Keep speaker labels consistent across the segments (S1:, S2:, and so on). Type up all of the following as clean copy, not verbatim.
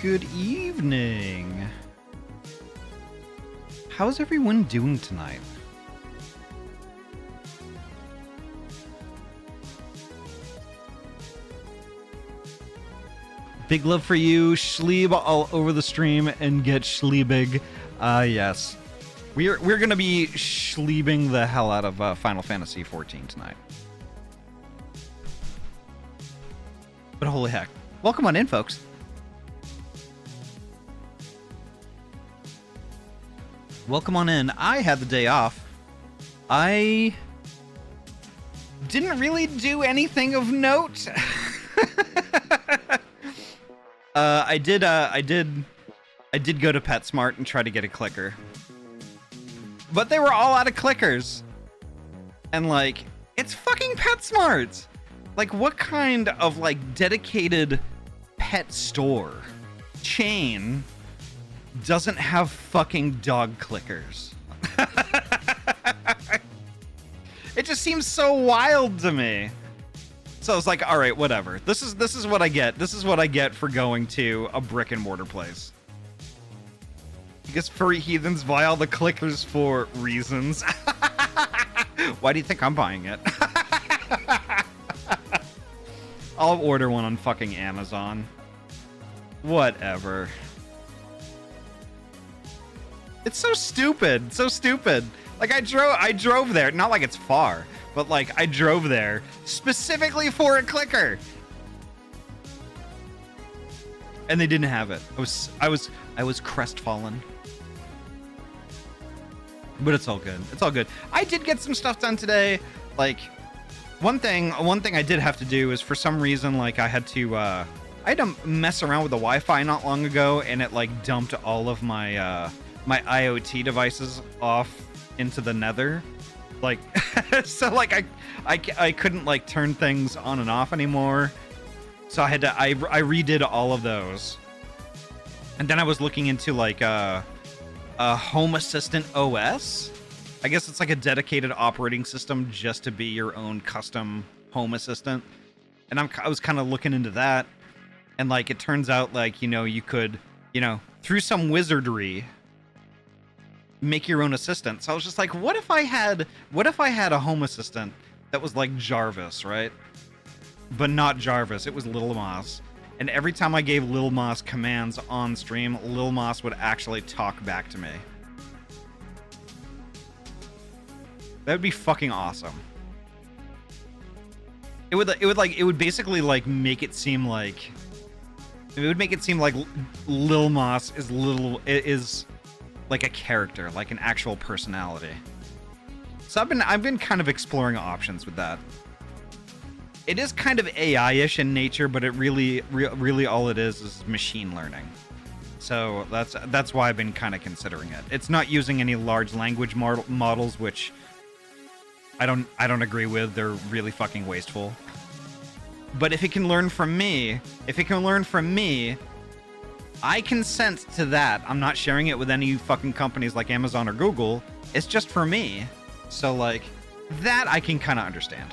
S1: Good evening. How's everyone doing tonight? Big love for you, Schlieb all over the stream and get Schliebig. Yes. We're gonna be Schliebing the hell out of Final Fantasy 14 tonight. But holy heck. Welcome on in, folks. Welcome on in. I had the day off. I didn't really do anything of note. I did go to PetSmart and try to get a clicker. But they were all out of clickers. And like, it's fucking PetSmart. Like, what kind of like dedicated pet store chain doesn't have fucking dog clickers? It just seems so wild to me. So I was like, all right, whatever. This is what I get. This is what I get for going to a brick and mortar place. Because furry heathens buy all the clickers for reasons. Why do you think I'm buying it? I'll order one on fucking Amazon. Whatever. It's so stupid. So stupid. Like I drove there, not like it's far, but like I drove there specifically for a clicker. And they didn't have it. I was crestfallen. But it's all good. It's all good. I did get some stuff done today. Like one thing I did have to do is for some reason like I had to mess around with the Wi-Fi not long ago, and it like dumped all of my my IoT devices off into the nether. Like so like I couldn't like turn things on and off anymore. So I redid all of those. And then I was looking into like a Home Assistant OS. I guess it's like a dedicated operating system just to be your own custom home assistant. And I was kind of looking into that. And like, it turns out like, you know, you could, you know, through some wizardry, make your own assistant. So I was just like, what if I had a home assistant that was like Jarvis, right? But not Jarvis. It was Lil Moss. And every time I gave Lil Moss commands on stream, Lil Moss would actually talk back to me. That would be fucking awesome. It would basically like make it seem like Lil Moss is like a character, like an actual personality. So I've been kind of exploring options with that. It is kind of AI-ish in nature, but it really all it is machine learning. So that's why I've been kind of considering it. It's not using any large language models, which I don't agree with. They're really fucking wasteful. But if it can learn from me, I consent to that. I'm not sharing it with any fucking companies like Amazon or Google. It's just for me. So like that I can kind of understand.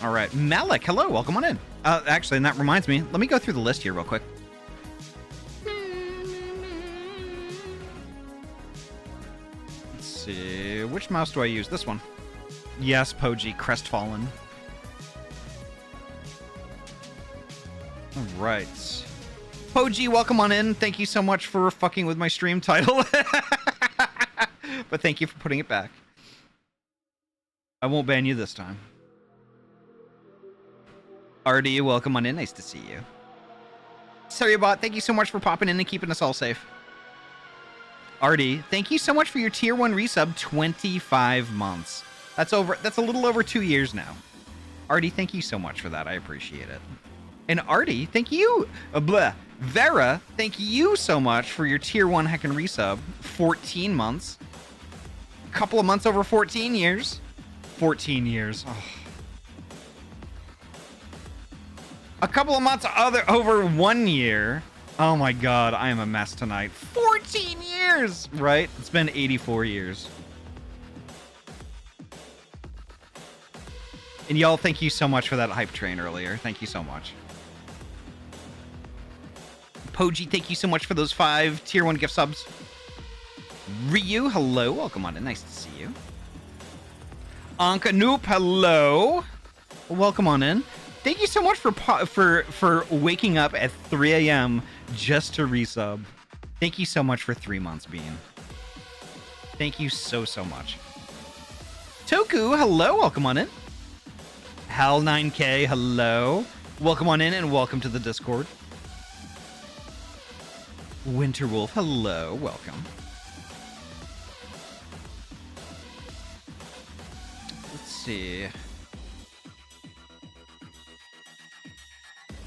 S1: All right, Malik, hello, welcome on in. Actually, and that reminds me, let me go through the list here real quick. Let's see, which mouse do I use? This one. Yes, Poji, crestfallen. All right. Poji, welcome on in. Thank you so much for fucking with my stream title. But thank you for putting it back. I won't ban you this time. Ahty, welcome on in. Nice to see you. Seriobot, thank you so much for popping in and keeping us all safe. Ahty, thank you so much for your tier 1 resub, 25 months. That's a little over 2 years now. Ahty, thank you so much for that. I appreciate it. And Ahty, thank you. Vera, thank you so much for your tier 1 heckin' resub, 14 months. A couple of months over 14 years. 14 years. Oh. A couple of months over 1 year. Oh my god, I am a mess tonight. 14 years! Right? It's been 84 years. And y'all, thank you so much for that hype train earlier. Thank you so much. Poji, thank you so much for those 5 tier 1 gift subs. Ryu, hello. Welcome on in. Nice to see you. Anka Noop, hello. Welcome on in. Thank you so much for waking up at 3 a.m. just to resub. Thank you so much for 3 months, Bean. Thank you so much. Toku, hello. Welcome on in. Hal9K, hello. Welcome on in and welcome to the Discord. Winterwolf, hello. Welcome. Let's see.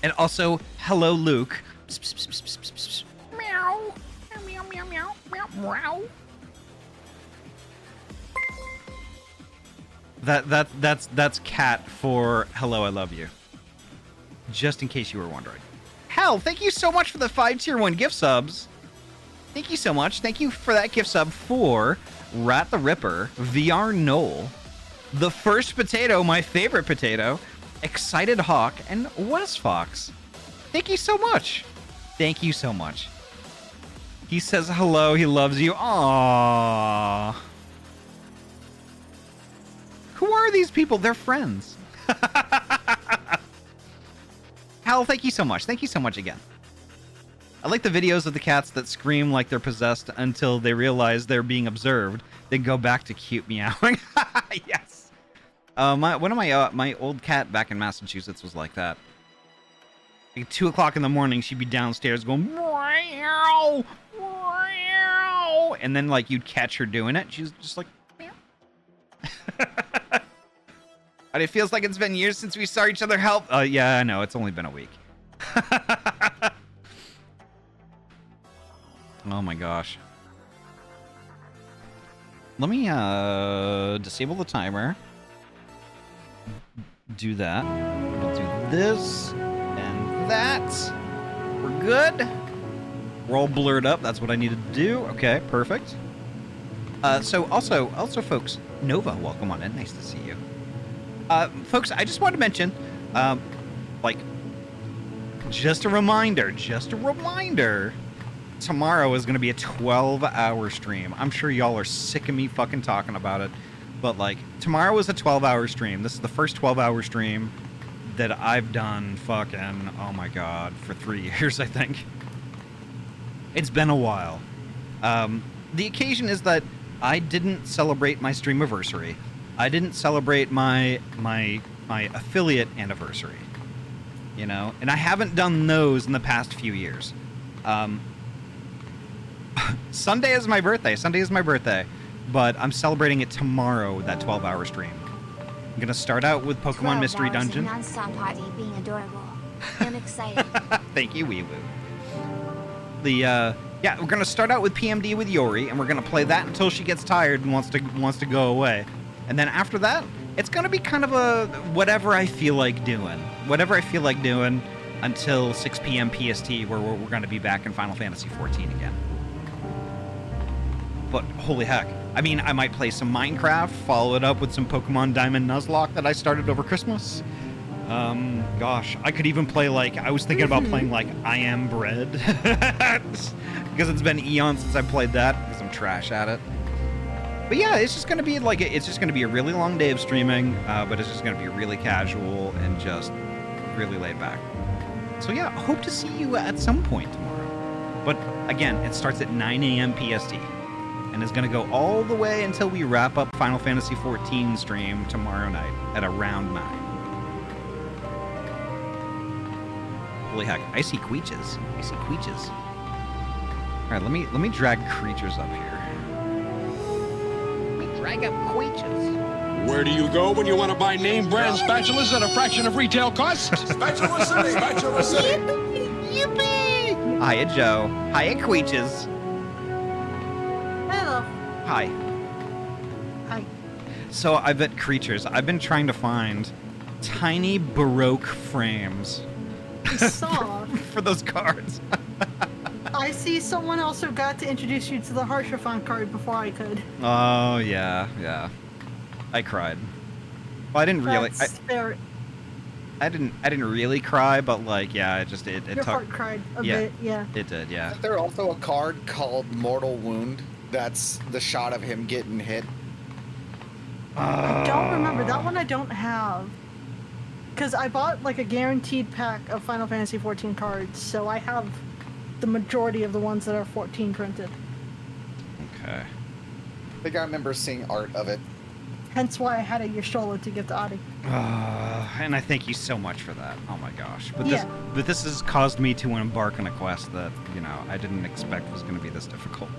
S1: And also, hello, Luke. Meow. Meow, meow, meow, meow, meow. That's cat for hello, I love you. Just in case you were wondering. Hell, thank you so much for the 5 tier 1 gift subs. Thank you so much. Thank you for that gift sub for Rat the Ripper, VR Knoll, The First Potato, my favorite potato, Excited Hawk, and West Fox. Thank you so much. Thank you so much. He says hello, he loves you. Aww. Who are these people? They're friends. Hal, thank you so much. Thank you so much again. I like the videos of the cats that scream like they're possessed until they realize they're being observed, then go back to cute meowing. Yes. One of my old cat back in Massachusetts was like that. Like 2 o'clock in the morning, she'd be downstairs going meow, meow, and then like you'd catch her doing it. She's just like meow. But it feels like it's been years since we saw each other help. Yeah, I know. It's only been a week. Oh my gosh. Let me disable the timer. Do that. We'll do this and that. We're good. We're all blurred up. That's what I needed to do. Okay, perfect. So also folks, Nova, welcome on in. Nice to see you. Folks, I just want to mention, like, just a reminder, tomorrow is going to be a 12-hour stream. I'm sure y'all are sick of me fucking talking about it, but, like, tomorrow is a 12-hour stream. This is the first 12-hour stream that I've done fucking, oh my god, for 3 years, I think. It's been a while. The occasion is that I didn't celebrate my streamiversary. I didn't celebrate my affiliate anniversary, you know, and I haven't done those in the past few years. Sunday is my birthday, but I'm celebrating it tomorrow, that 12-hour stream. I'm gonna start out with Pokemon Mystery Dungeon.
S2: Non-stop party being adorable. I'm excited.
S1: Thank you, Wee Woo. Yeah, we're gonna start out with PMD with Yori, and we're gonna play that until she gets tired and wants to go away. And then after that, it's going to be kind of a whatever I feel like doing. Whatever I feel like doing until 6 p.m. PST, where we're going to be back in Final Fantasy 14 again. But holy heck. I mean, I might play some Minecraft, follow it up with some Pokemon Diamond Nuzlocke that I started over Christmas. Gosh, I could even play, like, I was thinking about playing, like, I Am Bread. Because it's been eons since I played that, because I'm trash at it. But yeah, it's just going to be like, it's just going to be a really long day of streaming, but it's just going to be really casual and just really laid back. So yeah, I hope to see you at some point tomorrow. But again, it starts at 9 a.m. PST and is going to go all the way until we wrap up Final Fantasy 14 stream tomorrow night at around 9. Holy heck, I see Queeches. All right, let me drag creatures up here. Drag up Queeches.
S3: Where do you go when you want to buy name brand spatulas at a fraction of retail cost?
S4: Spatula City! Spatula City!
S1: Yippee! Hiya, Joe. Hiya, Queeches.
S5: Hello.
S1: Hi.
S5: Hi.
S1: So I've at creatures. I've been trying to find tiny Baroque frames
S5: I saw.
S1: for those cards.
S5: I see someone also got to introduce you to the Harshathon card before I could.
S1: Oh, yeah. I cried. Well, I didn't really.
S5: That's fair.
S1: I didn't really cry, but like, yeah, it
S5: Your
S1: took.
S5: heart cried a
S1: Yeah.
S5: bit, yeah.
S1: It did, yeah.
S6: Is there also a card called Mortal Wound? That's the shot of him getting hit.
S5: I don't remember. That one I don't have. Because I bought like a guaranteed pack of Final Fantasy 14 cards, so I have the majority of the ones that are 14 printed.
S1: Okay.
S6: I think I remember seeing art of it.
S5: Hence why I had a Yashola to give to Ahty.
S1: And I thank you so much for that. Oh my gosh. But
S5: Yeah.
S1: this has caused me to embark on a quest that, you know, I didn't expect was going to be this difficult.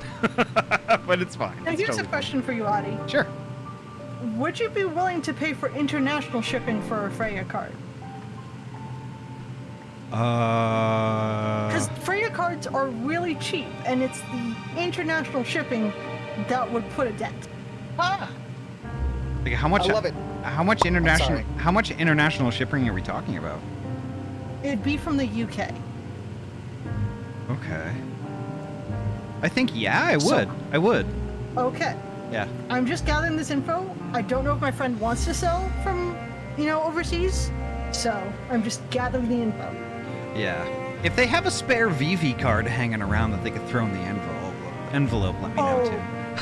S1: But it's fine.
S5: Now
S1: It's
S5: here's
S1: totally
S5: a question for you, Ahty.
S1: fine. Sure.
S5: Would you be willing to pay for international shipping for a Freya card? Because Freya cards are really cheap, and it's the international shipping that would put a dent.
S6: Ah!
S1: Like, how much?
S6: I love it.
S1: How much international?
S6: sorry.
S1: How much international shipping are we talking about?
S5: It'd be from the UK.
S1: Okay. I think I would.
S5: So-
S1: I would.
S5: Okay.
S1: Yeah.
S5: I'm just gathering this info. I don't know if my friend wants to sell from, overseas. So I'm just gathering the info.
S1: Yeah. If they have a spare VV card hanging around that they could throw in the envelope, let me know too.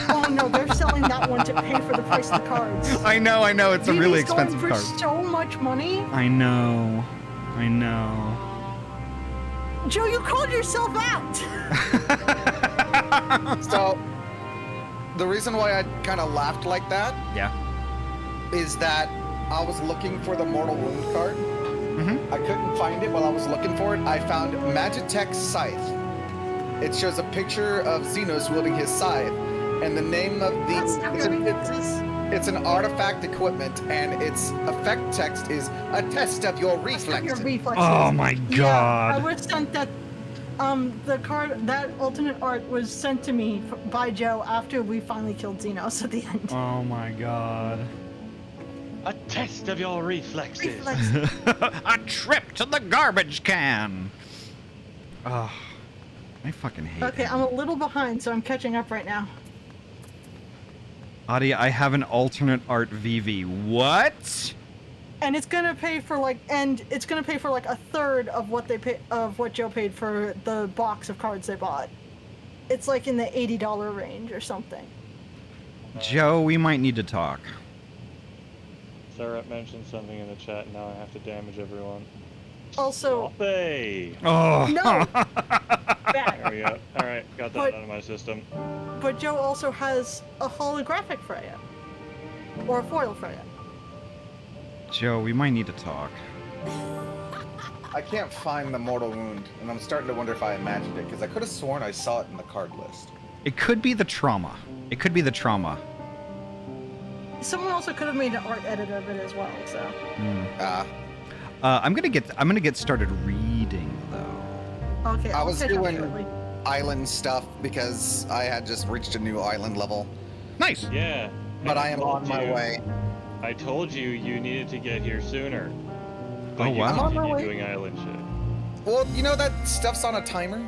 S5: Oh no, they're selling that one to pay for the price of the cards.
S1: I know. It's a really
S5: VV's going
S1: expensive
S5: for
S1: card.
S5: so much money.
S1: I know.
S5: Joe, you called yourself out.
S6: So, the reason why I kind of laughed like that
S1: Yeah.
S6: is that I was looking for the Mortal Wound card.
S1: Mm-hmm.
S6: I couldn't find it while I was looking for it. I found Magitech's Scythe. It shows a picture of Xenos wielding his scythe, and the name of
S5: That's
S6: the
S5: not
S6: it's,
S5: very
S6: it's an artifact equipment, and its effect text is a test of your
S5: Your
S6: reflexes.
S5: reflexes.
S1: Oh my
S5: Yeah,
S1: god.
S5: I was sent that. The card, that alternate art was sent to me by Joe after we finally killed Xenos at the end.
S1: Oh my god.
S7: A test of your reflexes.
S5: Reflex.
S1: A trip to the garbage can. Oh, I fucking hate
S5: Okay,
S1: it.
S5: I'm a little behind, so I'm catching up right now.
S1: Ahty, I have an alternate art VV. What?
S5: And it's gonna pay for like a third of what what Joe paid for the box of cards they bought. It's like in the $80 range or something.
S1: Joe, we might need to talk.
S7: Sarah mentioned something in the chat, and now I have to damage everyone.
S5: Also,
S7: Hey!
S1: Oh.
S5: no,
S7: There
S5: bad.
S7: we go. Alright, got that
S5: But-
S7: out of my system.
S5: But Joe also has a holographic Freya, or a foil Freya.
S1: Joe, we might need to talk.
S6: I can't find the Mortal Wound, and I'm starting to wonder if I imagined it, because I could have sworn I saw it in the card list.
S1: It could be the trauma.
S5: Someone also could have made an art edit of it as well. So
S1: I'm gonna get started reading though.
S5: okay,
S6: I
S5: I'll
S6: was
S5: catch up
S6: doing-
S5: shortly.
S6: Island stuff, because I had just reached a new island level.
S1: Nice.
S7: Yeah.
S6: But
S7: and
S6: I am on my way.
S7: I told you you needed to get here sooner. But
S1: Oh,
S7: you
S1: wow.
S6: I'm on my
S7: continue
S6: way.
S7: doing island shit.
S6: Well, that stuff's on a timer.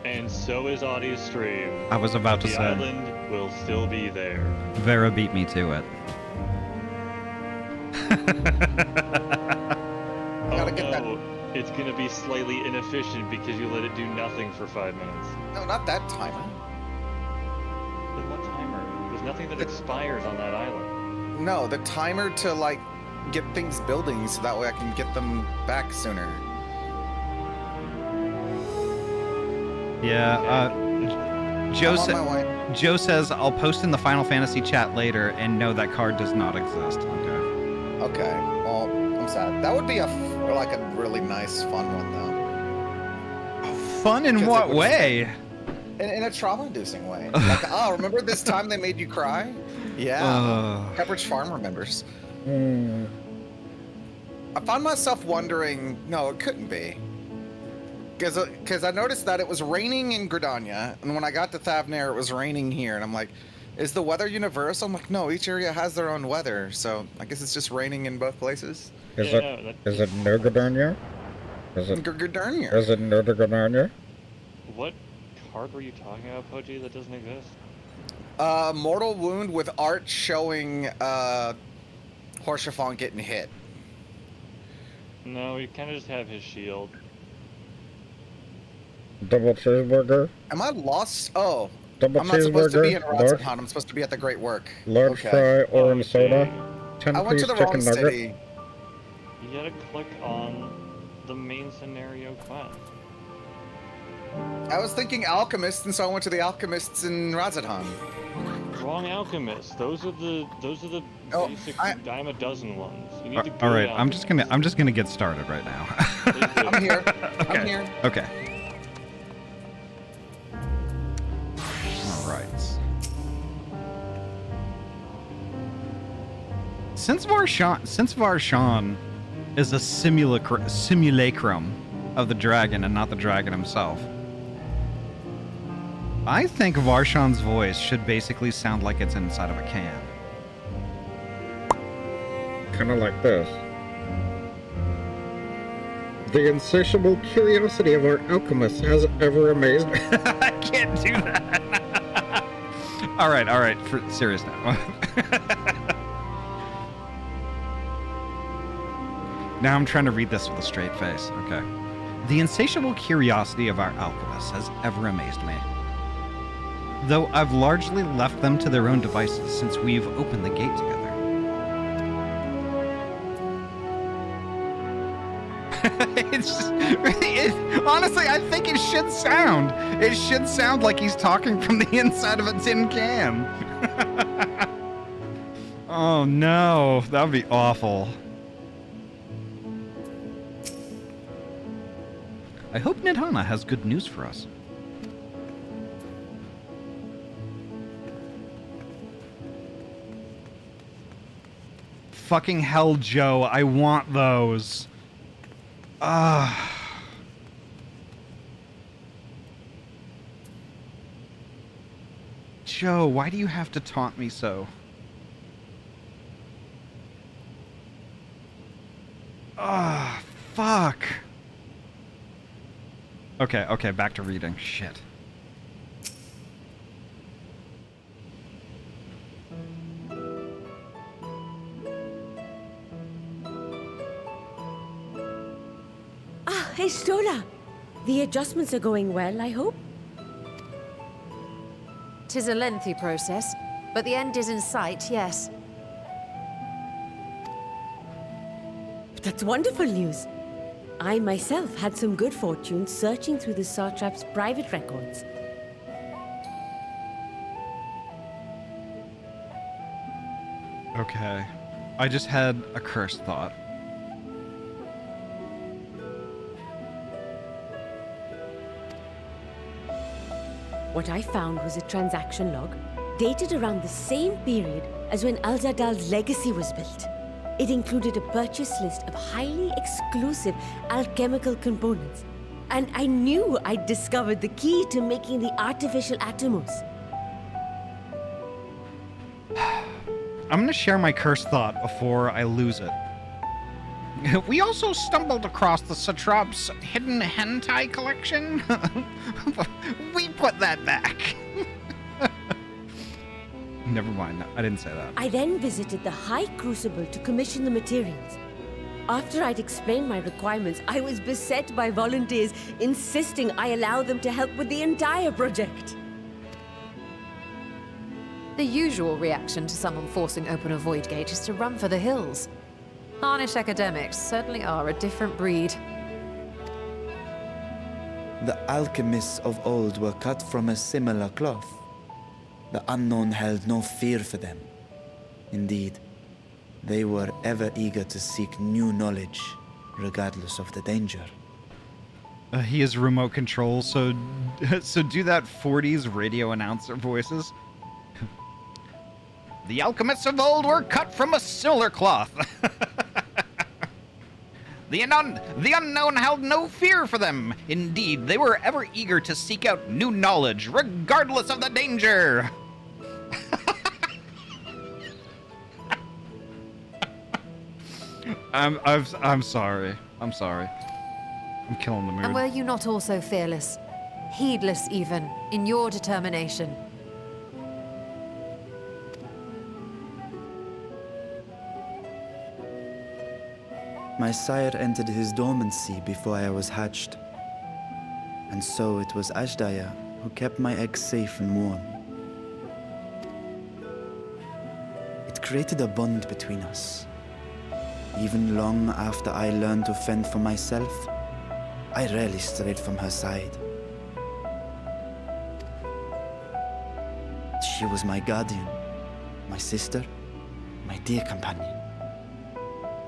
S7: And so is Ahty's stream.
S1: I was about to
S7: The
S1: say.
S7: island will still be there.
S1: Vera beat me to it.
S6: Gotta get that-
S7: no, it's gonna be slightly inefficient because you let it do nothing for 5 minutes.
S6: No, not that timer.
S7: Then what timer? There's nothing that expires on that island.
S6: No, the timer to get things building so that way I can get them back sooner.
S1: Yeah. Joe
S6: I'm on
S1: said.
S6: my way.
S1: Joe says I'll post in the Final Fantasy chat later, and no, that card does not exist. Okay.
S6: Okay. Well, I'm sad. That would be a really nice, fun one though.
S1: Fun in
S6: Because
S1: what
S6: it would
S1: way?
S6: In a trauma-inducing way. Remember this time they made you cry? Yeah. Pepperidge Farm remembers. I found myself wondering, no, it couldn't be. Because I noticed that it was raining in Gridania, and when I got to Thavnair, it was raining here, and I'm like, is the weather universal? I'm like, no, each area has their own weather, so I guess it's just raining in both places.
S8: Is it Nergadania? Is it
S6: Gridania.
S8: Nergadania?
S7: What card were you talking about, Poji, that doesn't exist?
S6: Mortal Wound with art showing poor Chiffon getting hit.
S7: No, you kind of just have his shield.
S8: Double cheeseburger.
S6: Am I lost? Oh,
S8: Double
S6: I'm not supposed to be in
S8: cheeseburger.
S6: Ratzenhan. I'm supposed to be at the Great Work.
S8: Large fry, orange soda. 10
S6: I went to
S8: piece
S6: the wrong
S8: chicken nugget.
S6: city.
S7: You gotta click on the main scenario quest.
S6: I was thinking alchemists, and so I went to the alchemists in Razadhan.
S7: Wrong alchemist. Those are the
S6: Oh,
S7: basic
S6: I-
S7: dime a dozen ones. You need to
S1: All
S7: go
S1: right,
S7: down.
S1: I'm just gonna get started right now.
S6: I'm here.
S1: Okay.
S6: I'm here.
S1: Okay. All right. Since Varshan is a simulacrum of the dragon and not the dragon himself, I think Varshan's voice should basically sound like it's inside of a can.
S8: Kind of like this. The insatiable curiosity of our alchemist has ever amazed me.
S1: I can't do that. all right, for serious now. Now I'm trying to read this with a straight face. Okay. The insatiable curiosity of our alchemists has ever amazed me. Though I've largely left them to their own devices since we've opened the gate together. Honestly, I think it should sound like he's talking from the inside of a tin can. Oh no, that would be awful. I hope Nidhana has good news for us. Fucking hell, Joe, I want those. Joe, why do you have to taunt me so? Fuck. Okay, back to reading. Shit.
S9: Hey, Stola. The adjustments are going well, I hope?
S10: 'Tis a lengthy process, but the end is in sight, yes.
S9: That's wonderful news. I myself had some good fortune searching through the Satrap's private records.
S1: Okay. I just had a cursed thought.
S9: What I found was a transaction log dated around the same period as when Alzadal's legacy was built. It included a purchase list of highly exclusive alchemical components, and I knew I'd discovered the key to making the artificial atomos.
S1: I'm gonna share my cursed thought before I lose it. We also stumbled across the Satrap's hidden hentai collection. We put that back. Never mind, I didn't say that.
S9: I then visited the High Crucible to commission the materials. After I'd explained my requirements, I was beset by volunteers insisting I allow them to help with the entire project.
S10: The usual reaction to someone forcing open a void gate is to run for the hills. Harnish academics certainly are a different breed.
S11: The alchemists of old were cut from a similar cloth. The unknown held no fear for them. Indeed, they were ever eager to seek new knowledge, regardless of the danger.
S1: He is remote control, so do that 40s radio announcer voices. The alchemists of old were cut from a similar cloth. The unknown held no fear for them. Indeed, they were ever eager to seek out new knowledge, regardless of the danger. I'm sorry. I'm sorry. I'm killing the mood.
S10: And were you not also fearless, heedless even, in your determination?
S11: My sire entered his dormancy before I was hatched. And so it was Ashdaya who kept my eggs safe and warm. It created a bond between us. Even long after I learned to fend for myself, I rarely strayed from her side. She was my guardian, my sister, my dear companion.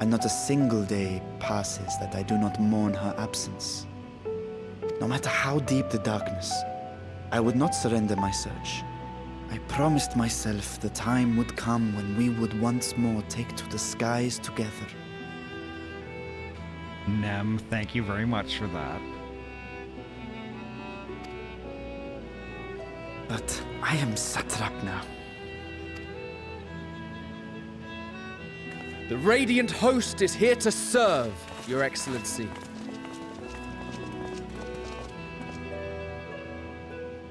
S11: And not a single day passes that I do not mourn her absence. No matter how deep the darkness, I would not surrender my search. I promised myself the time would come when we would once more take to the skies together.
S1: Nem, thank you very much for that.
S11: But I am satrap now.
S12: The Radiant Host is here to serve, Your Excellency.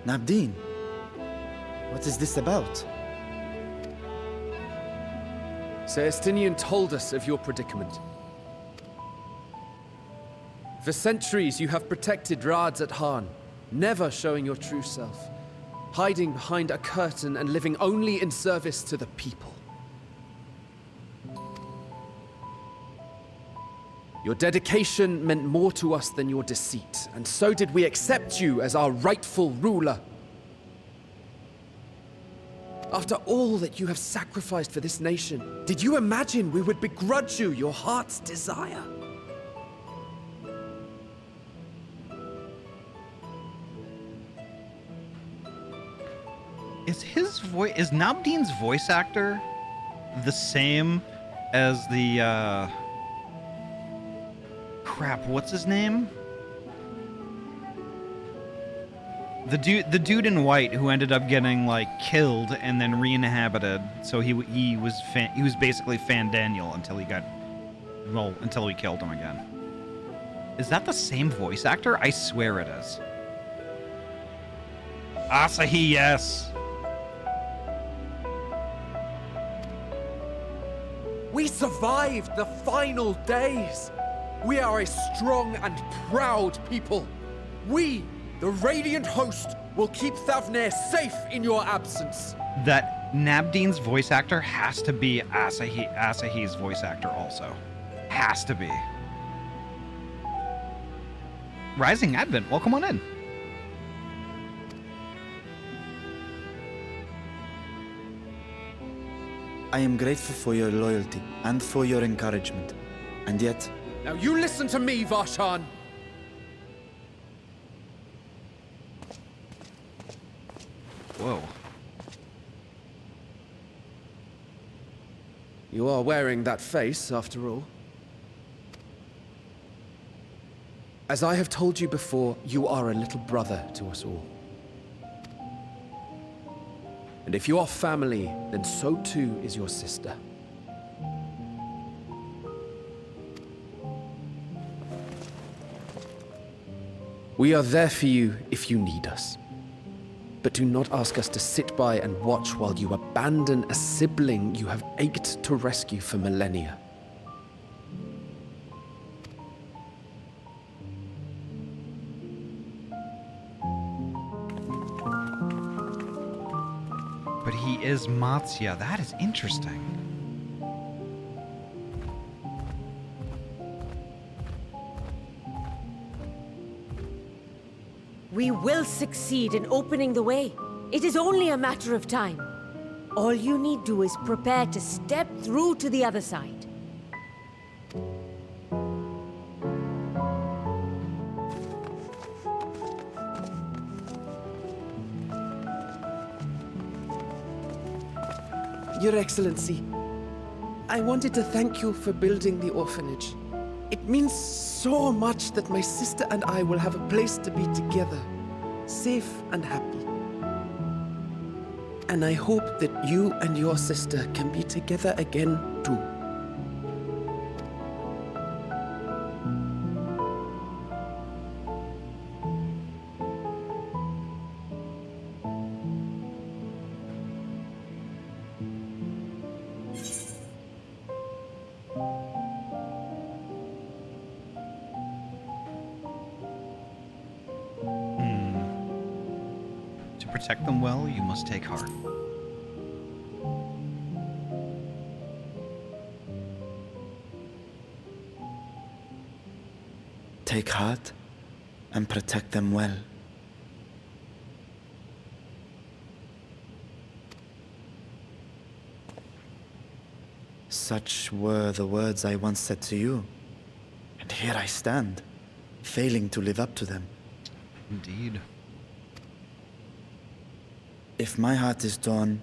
S11: Nabdeen, what is this about?
S12: Celestinian told us of your predicament. For centuries you have protected Rads at Han, never showing your true self, hiding behind a curtain and living only in service to the people. Your dedication meant more to us than your deceit, and so did we accept you as our rightful ruler. After all that you have sacrificed for this nation, did you imagine we would begrudge you your heart's desire?
S1: Is Nabdeen's voice actor the same as the crap, what's his name? The dude in white who ended up getting like killed and then re-inhabited. So he was basically Fan Daniel until until we killed him again. Is that the same voice actor? I swear it is. Asahi, yes.
S12: We survived the final days. We are a strong and proud people. We, the Radiant Host, will keep Thavnair safe in your absence.
S1: That Nabdeen's voice actor has to be Asahi's voice actor also. Has to be. Rising Advent, welcome on in.
S11: I am grateful for your loyalty and for your encouragement. And yet...
S12: Now you listen to me, Varshan!
S1: Whoa.
S12: You are wearing that face, after all. As I have told you before, you are a little brother to us all. And if you are family, then so too is your sister. We are there for you if you need us. But do not ask us to sit by and watch while you abandon a sibling you have ached to rescue for millennia.
S1: But he is Matsya. That is interesting.
S9: We will succeed in opening the way. It is only a matter of time. All you need do is prepare to step through to the other side.
S12: Your Excellency, I wanted to thank you for building the orphanage. It means so much that my sister and I will have a place to be together, safe and happy. And I hope that you and your sister can be together again too.
S1: protect them well, you must take heart.
S11: Take heart and protect them well. Such were the words I once said to you. And here I stand, failing to live up to them.
S1: Indeed.
S11: If my heart is torn,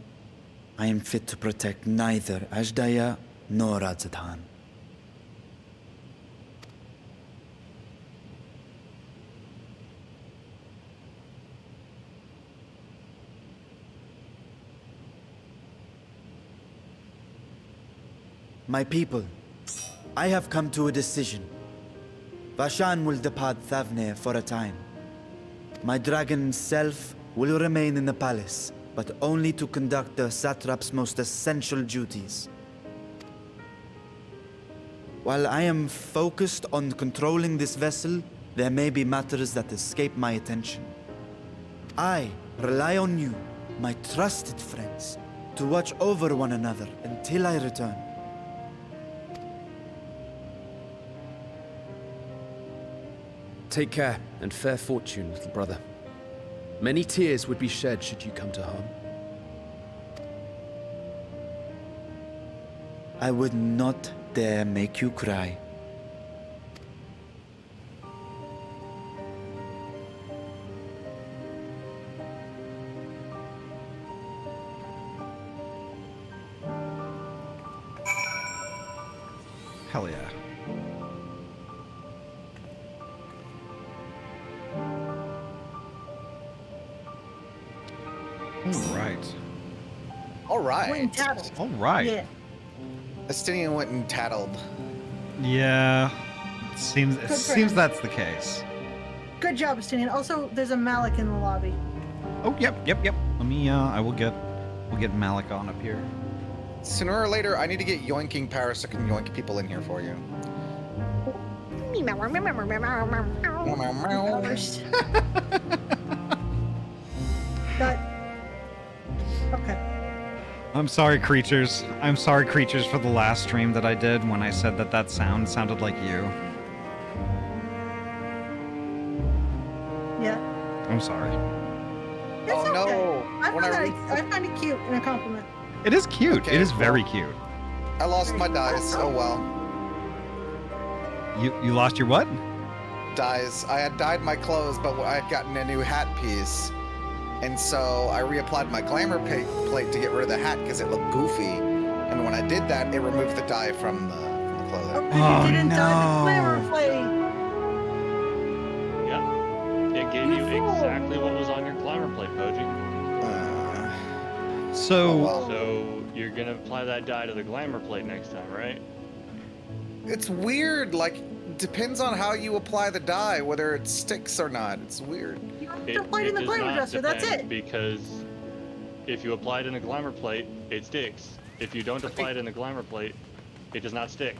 S11: I am fit to protect neither Ajdaya nor Radzatan. My people, I have come to a decision. Vashan will depart Thavne for a time. My dragon self will remain in the palace, but only to conduct the satrap's most essential duties. While I am focused on controlling this vessel, there may be matters that escape my attention. I rely on you, my trusted friends, to watch over one another until I return.
S13: Take care and fair fortune, little brother. Many tears would be shed should you come to harm.
S11: I would not dare make you cry.
S1: Hell yeah.
S6: All right.
S5: Went and tattled.
S1: All right.
S5: Yeah.
S6: Estinian went and tattled.
S1: Yeah. It seems
S5: friend.
S1: that's the case.
S5: Good job, Estinian. Also, there's a Malik in the lobby.
S1: Oh, yep. Let me, we'll get Malik on up here.
S6: Sooner or later, I need to get yoinking Paris so I can yoink people in here for you.
S5: Okay.
S1: I'm sorry, creatures. I'm sorry, creatures, for the last stream that I did when I said that sound sounded like you.
S5: Yeah.
S1: I'm sorry.
S5: It's
S6: Oh,
S5: okay.
S6: no.
S5: I find it cute and a compliment.
S1: It is cute.
S6: Okay,
S1: it is very
S6: well,
S1: cute.
S6: I lost my dice. Oh well.
S1: You lost your what?
S6: Dies. I had dyed my clothes, but I had gotten a new hat piece. And so I reapplied my glamour plate to get rid of the hat because it looked goofy. And when I did that, it removed the dye from the clothing.
S5: Oh, you didn't dye the glamour plate.
S7: Yeah. It gave you exactly what was on your glamour plate, Poji. So you're gonna apply that dye to the glamour plate next time, right?
S6: It's weird. Like, depends on how you apply the dye, whether it sticks or not. It's weird.
S5: You apply it in the
S7: does
S5: glamour
S7: not
S5: dresser. That's
S7: depend,
S5: it.
S7: Because if you apply it in the glamour plate, it sticks. If you don't apply it in the glamour plate, it does not stick.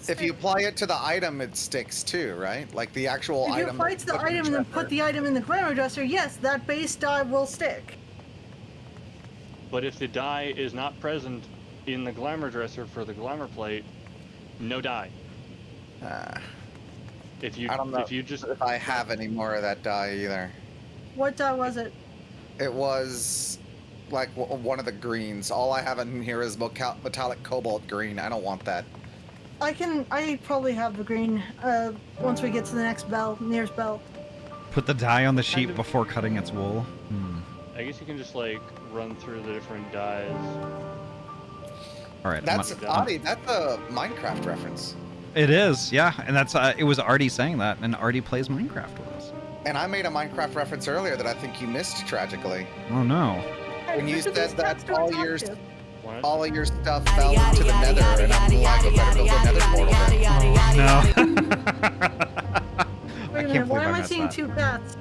S6: If you apply it to the item, it sticks too, right? Like the actual
S5: If you
S6: item.
S5: apply it to the item and then put the item in the glamour dresser, yes, that base dye will stick.
S7: But if the dye is not present in the glamour dresser for the glamour plate, no dye. If you
S6: I don't know
S7: if you just
S6: if I have any more of that dye either.
S5: What dye was it?
S6: It was like one of the greens. All I have in here is metallic cobalt green. I don't want that.
S5: I probably have the green once we get to the next nearest bell.
S1: Put the dye on the sheep before cutting its wool.
S7: I guess you can just like run through the different dyes.
S1: All right.
S6: That's Ahty. That's a Minecraft reference.
S1: It is, yeah, and that's it was Artie saying that, and Artie plays Minecraft with us.
S6: And I made a Minecraft reference earlier that I think you missed tragically.
S1: Oh no.
S6: When you said that all your stuff fell into the nether, and I'm like, I better build a nether portal then.
S1: No.
S5: Wait a minute, why am I seeing two paths?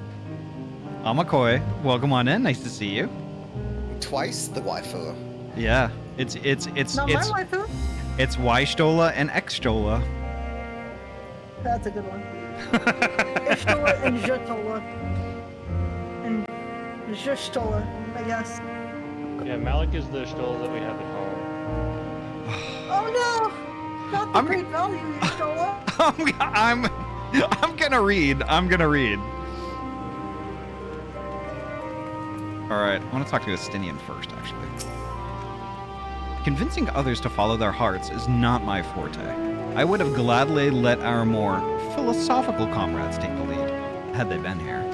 S1: McCoy, welcome on in. Nice to see you.
S6: Twice the waifu.
S1: Yeah, it's
S5: Not my waifu?
S1: It's Y-Stola and X-Stola.
S5: That's a good one. Ishtola and Jetola. And It's your Stola, I guess.
S7: Yeah, Malik is the Stola that we have at home.
S5: Oh no! Not the great value, your Stola.
S1: I'm gonna read. I'm gonna read. All right, I want to talk to Estinian first, actually. Convincing others to follow their hearts is not my forte. I would have gladly let our more philosophical comrades take the lead, had they been here.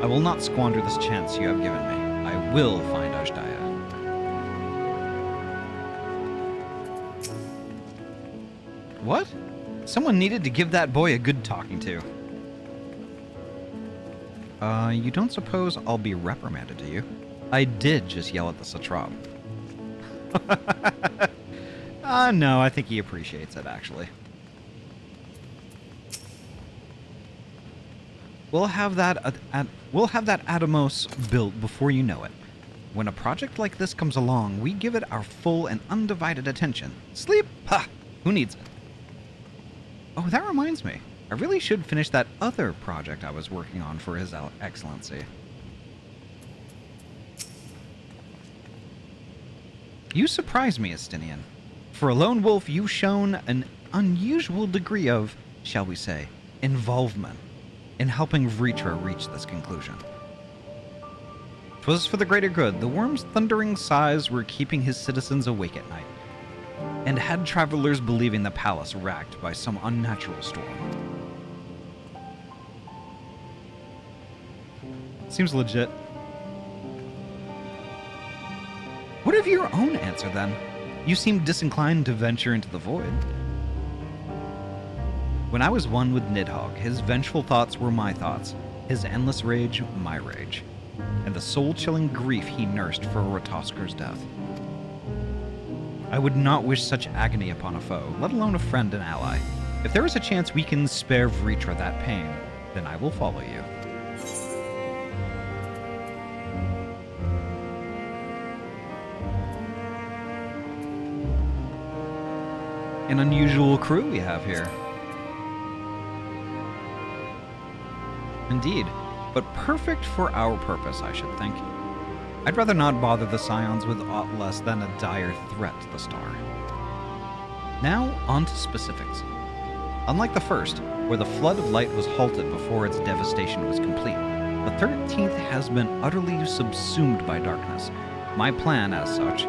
S1: I will not squander this chance you have given me. I will find Ashdaya. What? Someone needed to give that boy a good talking to. You don't suppose I'll be reprimanded, do you? I did just yell at the satrap. No, I think he appreciates it, actually. We'll have that Atomos built before you know it. When a project like this comes along, we give it our full and undivided attention. Sleep? Ha! Who needs it? Oh, that reminds me. I really should finish that other project I was working on for His Excellency. You surprise me, Estinian. For a lone wolf, you've shown an unusual degree of, shall we say, involvement in helping Vritra reach this conclusion. 'Twas for the greater good. The worm's thundering sighs were keeping his citizens awake at night, and had travelers believing the palace racked by some unnatural storm. Seems legit. What of your own answer, then? You seem disinclined to venture into the void. When I was one with Nidhogg, his vengeful thoughts were my thoughts, his endless rage my rage, and the soul-chilling grief he nursed for Ratosker's death. I would not wish such agony upon a foe, let alone a friend and ally. If there is a chance we can spare Vritra that pain, then I will follow you. An unusual crew we have here. Indeed, but perfect for our purpose, I should think. I'd rather not bother the Scions with aught less than a dire threat to the star. Now, on to specifics. Unlike the first, where the flood of light was halted before its devastation was complete, the 13th has been utterly subsumed by darkness. My plan, as such,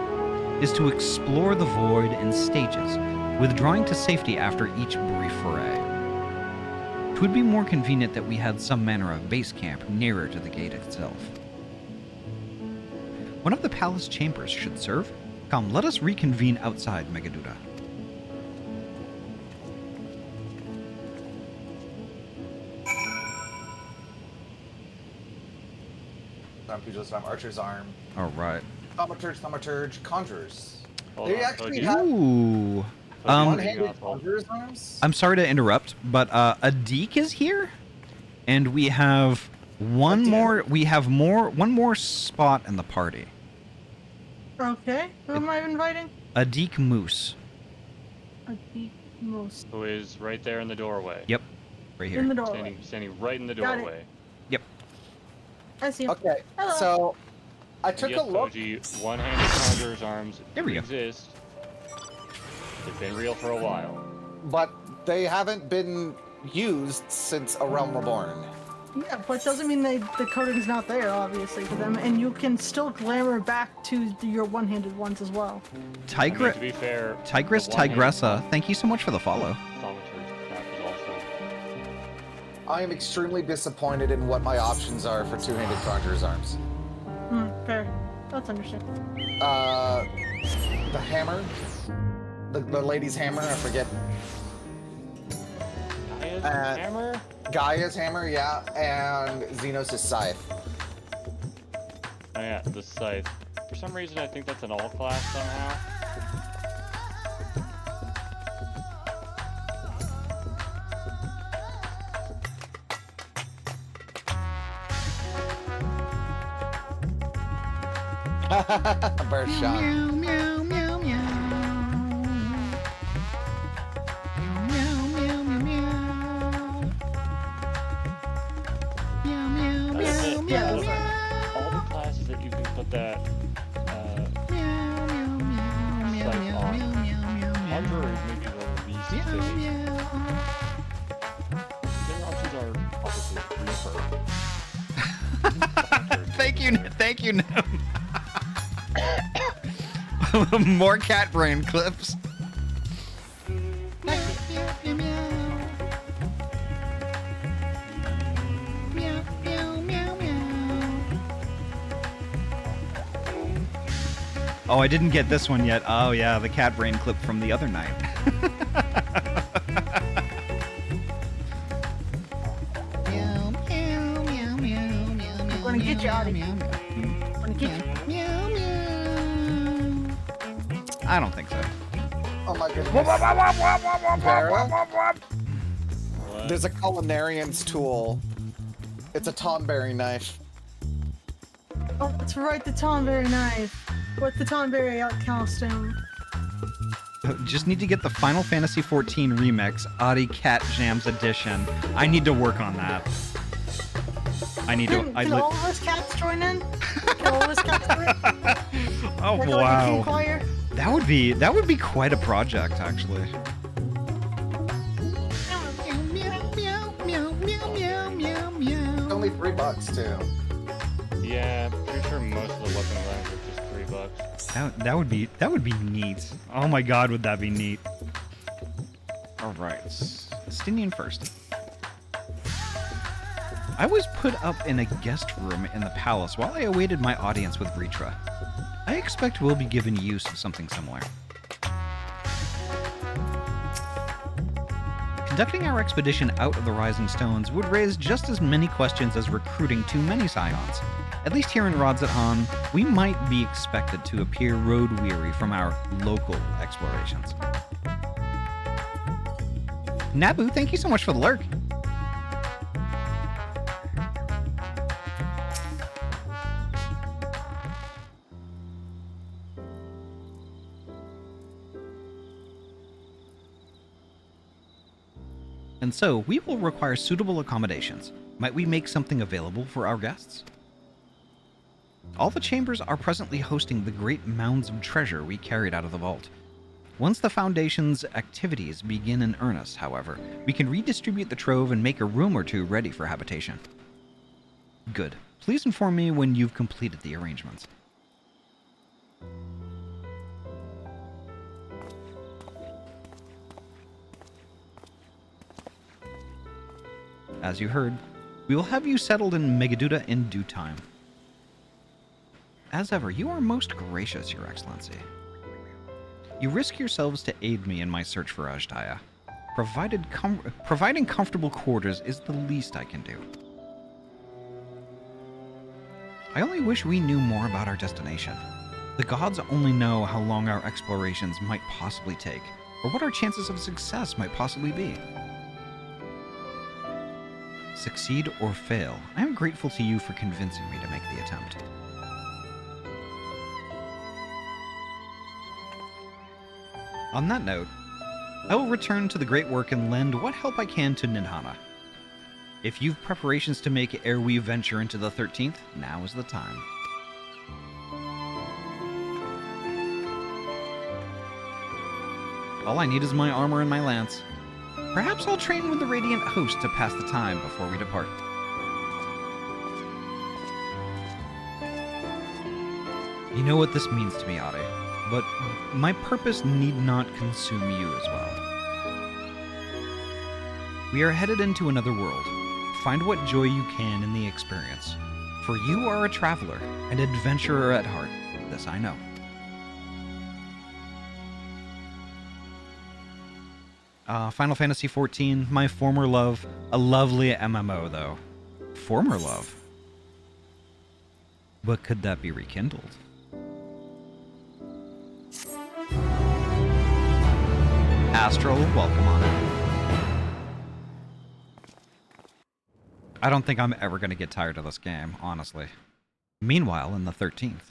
S1: is to explore the void in stages, withdrawing to safety after each brief foray. 'Twould be more convenient that we had some manner of base camp nearer to the gate itself. One of the palace chambers should serve. Come, let us reconvene outside Megaduda.
S6: I'm Pugilist, I'm Archer's Arm.
S1: Alright.
S6: Thaumaturge, Conjurers.
S7: Hold
S6: They
S7: on,
S6: actually
S7: Toji.
S6: have
S1: Ooh.
S6: one-handed Conjurer's Arms?
S1: I'm sorry to interrupt, but a Deke is here, and we have one more spot in the party.
S5: Okay, who am I inviting?
S1: A Deke Moose.
S5: A deep moose.
S7: Who is right there in the doorway.
S1: Yep, right here.
S5: In the doorway.
S7: Standing right in the
S5: Got it.
S7: doorway.
S1: Yep.
S5: I see.
S6: Okay,
S5: Hello.
S6: so I took
S7: Yes,
S6: a look.
S7: Toji, one-handed Conjurer's Arms
S1: There we go.
S7: exist. They've been real for a while.
S6: But they haven't been used since A Realm Reborn.
S5: Yeah, but doesn't mean the coding's not there, obviously, for them, and you can still glamour back to your one-handed ones as well.
S7: I mean, to be fair,
S1: Tigress
S7: the one-handed
S1: Tigressa, thank you so much for the follow.
S7: Thaumaturge pack is also.
S6: I am extremely disappointed in what my options are for two-handed Conjurer's Arms.
S5: Fair. That's understandable.
S6: The hammer. The lady's hammer, I forget.
S7: Gaia's hammer?
S6: Gaia's hammer, yeah, and Xenos' scythe.
S7: Oh yeah, the scythe. For some reason, I think that's an all-class somehow.
S6: Burst shot.
S1: Meow, meow, meow, meow. Meow, meow, meow, meow.
S5: Yeah, that's right.
S7: All the classes that you can put that site on. Hunter is maybe one of these cities. The other options are obviously refer.
S1: Thank you, Nim. More cat brain clips. Oh, I didn't get this one yet. Oh yeah, the cat brain clip from the other night.
S5: I'm gonna get you, Ahty. I'm gonna get you.
S1: I don't think so.
S6: Oh my goodness. Vera? There's a culinarian's tool. It's a Tonberry knife.
S5: Oh, that's right, the Tonberry knife. What's the Tonberry costume?
S1: Just need to get the Final Fantasy XIV remix, Ahty Cat Jams edition. I need to work on that. I need to.
S5: Can all of us cats join in? Can all of us cats join in?
S1: Oh
S5: Like
S1: wow.
S5: a king choir?
S1: That would be quite a project, actually.
S6: It's only $3 too.
S7: Yeah, pretty sure most of the weapon lines are just $3.
S1: That would be neat. Oh my god, would that be neat? All right, Stinian first. I was put up in a guest room in the palace while I awaited my audience with Vritra. I expect we'll be given use of something similar. Conducting our expedition out of the Rising Stones would raise just as many questions as recruiting too many Scions. At least here in Rodzat-Han, we might be expected to appear road-weary from our local explorations. Nabu, thank you so much for the lurk. And so, we will require suitable accommodations. Might we make something available for our guests? All the chambers are presently hosting the great mounds of treasure we carried out of the vault. Once the Foundation's activities begin in earnest, however, we can redistribute the trove and make a room or two ready for habitation. Good. Please inform me when you've completed the arrangements. As you heard, we will have you settled in Megaduda in due time. As ever, you are most gracious, Your Excellency. You risk yourselves to aid me in my search for Ajdaya. Providing comfortable quarters is the least I can do. I only wish we knew more about our destination. The gods only know how long our explorations might possibly take, or what our chances of success might possibly be. Succeed or fail, I am grateful to you for convincing me to make the attempt. On that note, I will return to the great work and lend what help I can to Nidhana. If you've preparations to make ere we venture into the 13th, now is the time. All I need is my armor and my lance. Perhaps I'll train with the Radiant Host to pass the time before we depart. You know what this means to me, Ahty, but my purpose need not consume you as well. We are headed into another world. Find what joy you can in the experience. For you are a traveler, an adventurer at heart. This I know. Final Fantasy XIV, my former love. A lovely MMO, though. Former love? But could that be rekindled? Astral, welcome on in. I don't think I'm ever going to get tired of this game, honestly. Meanwhile, in the 13th.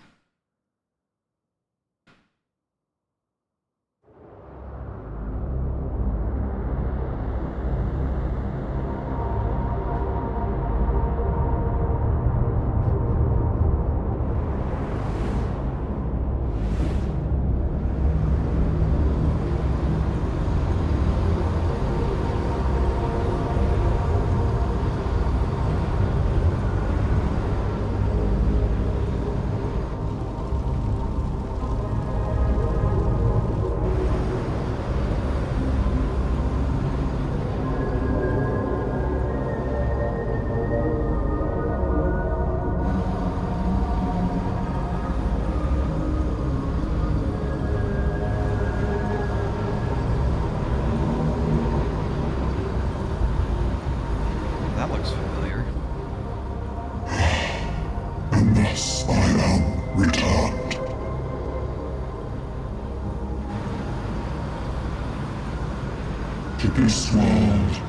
S4: to be swallowed,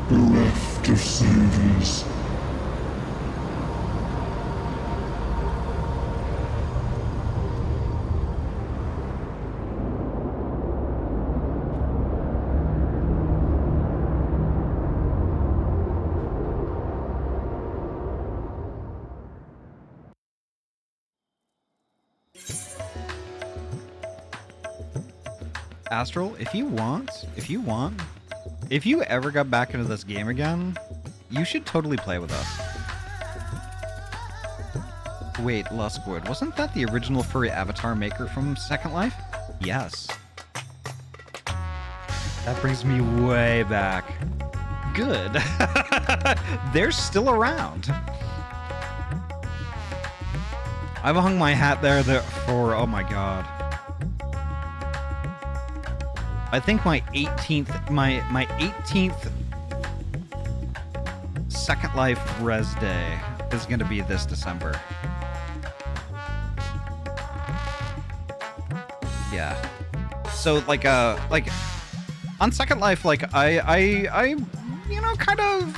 S4: bereft of saviors.
S1: Astral, if you ever got back into this game again, you should totally play with us. Wait, Luskwood, wasn't that the original furry avatar maker from Second Life? Yes. That brings me way back. Good. They're still around. I've hung my hat there for, oh my god. I think my 18th, my 18th Second Life Res Day is going to be this December. Yeah. So like on Second Life, like I you know, kind of,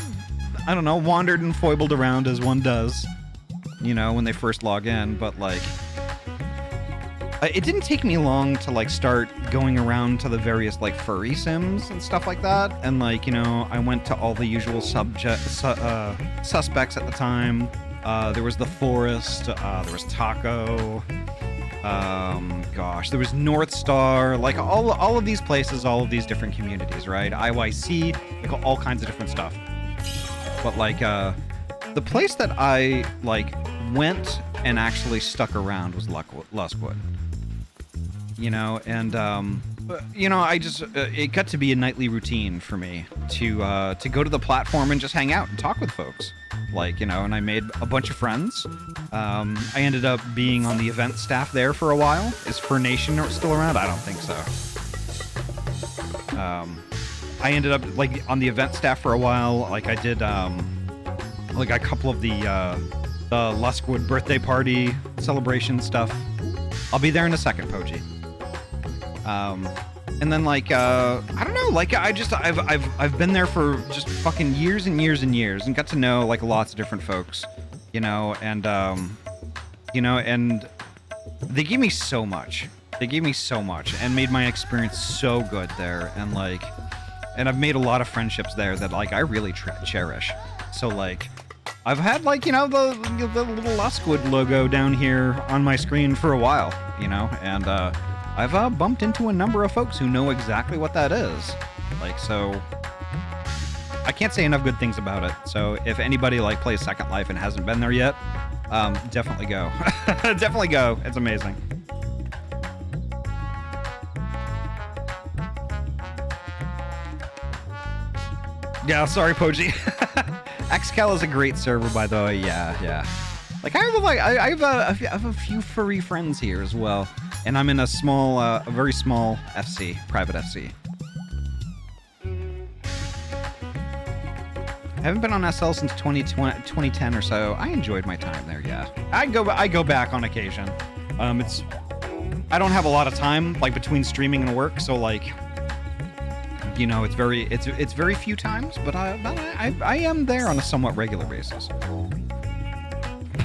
S1: I don't know, wandered and foibled around as one does, you know, when they first log in, but like it didn't take me long to like start going around to the various like furry sims and stuff like that, and like, you know, I went to all the usual suspects at the time. There was the Forest, there was Taco, gosh, there was North Star, like all of these places, all of these different communities, right? IYC, like all kinds of different stuff. But like the place that I like went and actually stuck around was Luskwood. You know, and you know, I just it got to be a nightly routine for me to go to the platform and just hang out and talk with folks, like, you know, and I made a bunch of friends. I ended up being on the event staff there for a while. Is Fur Nation still around? I don't think so. I ended up like on the event staff for a while. Like I did like a couple of the Luskwood birthday party celebration stuff. I'll be there in a second, Poji. And then like I don't know, like I've been there for just fucking years and years and years, and got to know like lots of different folks, you know, and you know, and they gave me so much. They gave me so much and made my experience so good there, and like, and I've made a lot of friendships there that like I really cherish. So like, I've had like, you know, the little Luskwood logo down here on my screen for a while, you know, and I've bumped into a number of folks who know exactly what that is. Like, so I can't say enough good things about it. So if anybody like plays Second Life and hasn't been there yet, definitely go. Definitely go. It's amazing. Yeah, sorry, Poji. XCal is a great server, by the way. Yeah. Like I have a few furry friends here as well, and I'm in a small, a very small FC, private FC. I haven't been on SL since 2010 or so. I enjoyed my time there. Yeah, I go back on occasion. I don't have a lot of time like between streaming and work, so like, you know, it's very few times, but I am there on a somewhat regular basis.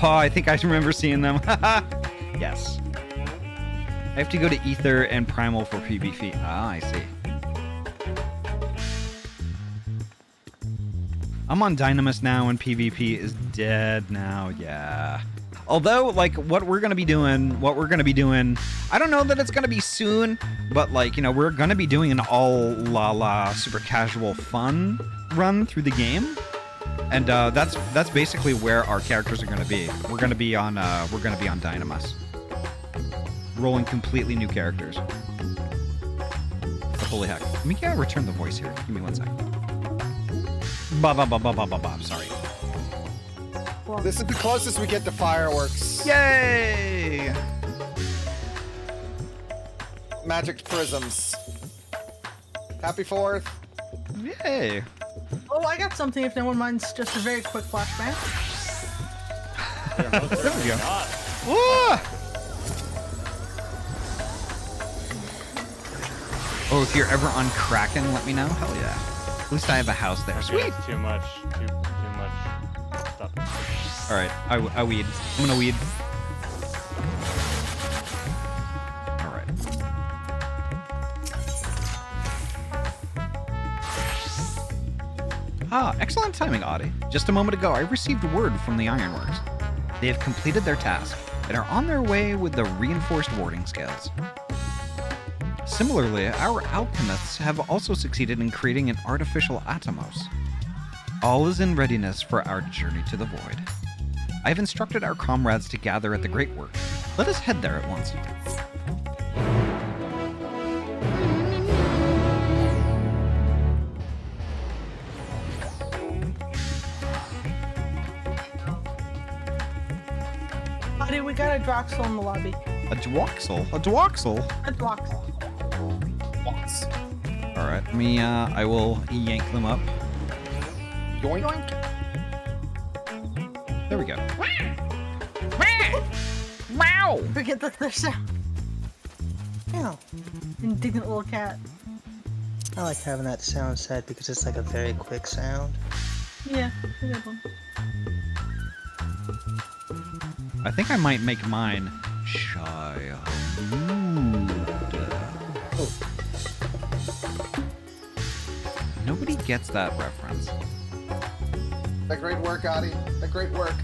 S1: Oh, I think I remember seeing them. Yes. I have to go to Ether and Primal for PvP. Ah, I see. I'm on Dynamis now, and PvP is dead now. Yeah. Although, like, what we're gonna be doing, I don't know that it's gonna be soon, but like, you know, we're gonna be doing an all super casual fun run through the game. And that's basically where our characters are going to be. We're going to be on Dynamis, rolling completely new characters. But holy heck! Let me return the voice here. Give me 1 second. Sorry.
S6: This is the closest we get to fireworks.
S1: Yay!
S6: Magic prisms. Happy 4th.
S1: Yay!
S5: Oh, I got something if no one minds, just a very quick flashback.
S1: There we go. Whoa! Oh, if you're ever on Kraken, let me know. Hell yeah. At least I have a house there.
S7: Okay,
S1: Sweet.
S7: it's too much. Too much. Stop.
S1: All right, I weed. I'm gonna weed. All right. Ah, excellent timing, Ahty. Just a moment ago, I received word from the Ironworks. They have completed their task and are on their way with the reinforced warding scales. Similarly, our alchemists have also succeeded in creating an artificial atomos. All is in readiness for our journey to the void. I have instructed our comrades to gather at the Great Work. Let us head there at once.
S5: Ahty, we got a Droxel in the lobby.
S1: A Dwoxel? A Dwoxel?
S5: A Droxel.
S1: All right, I will yank them up.
S6: Yoink.
S1: There we go. Wow!
S5: Forget that there's sound.
S14: Yeah.
S5: Indignant little cat.
S14: I like having that sound set because it's like a very quick sound.
S5: Yeah, it's a good one.
S1: I think I might make mine child. Nobody gets that reference.
S6: The great work, Ahty. The great work.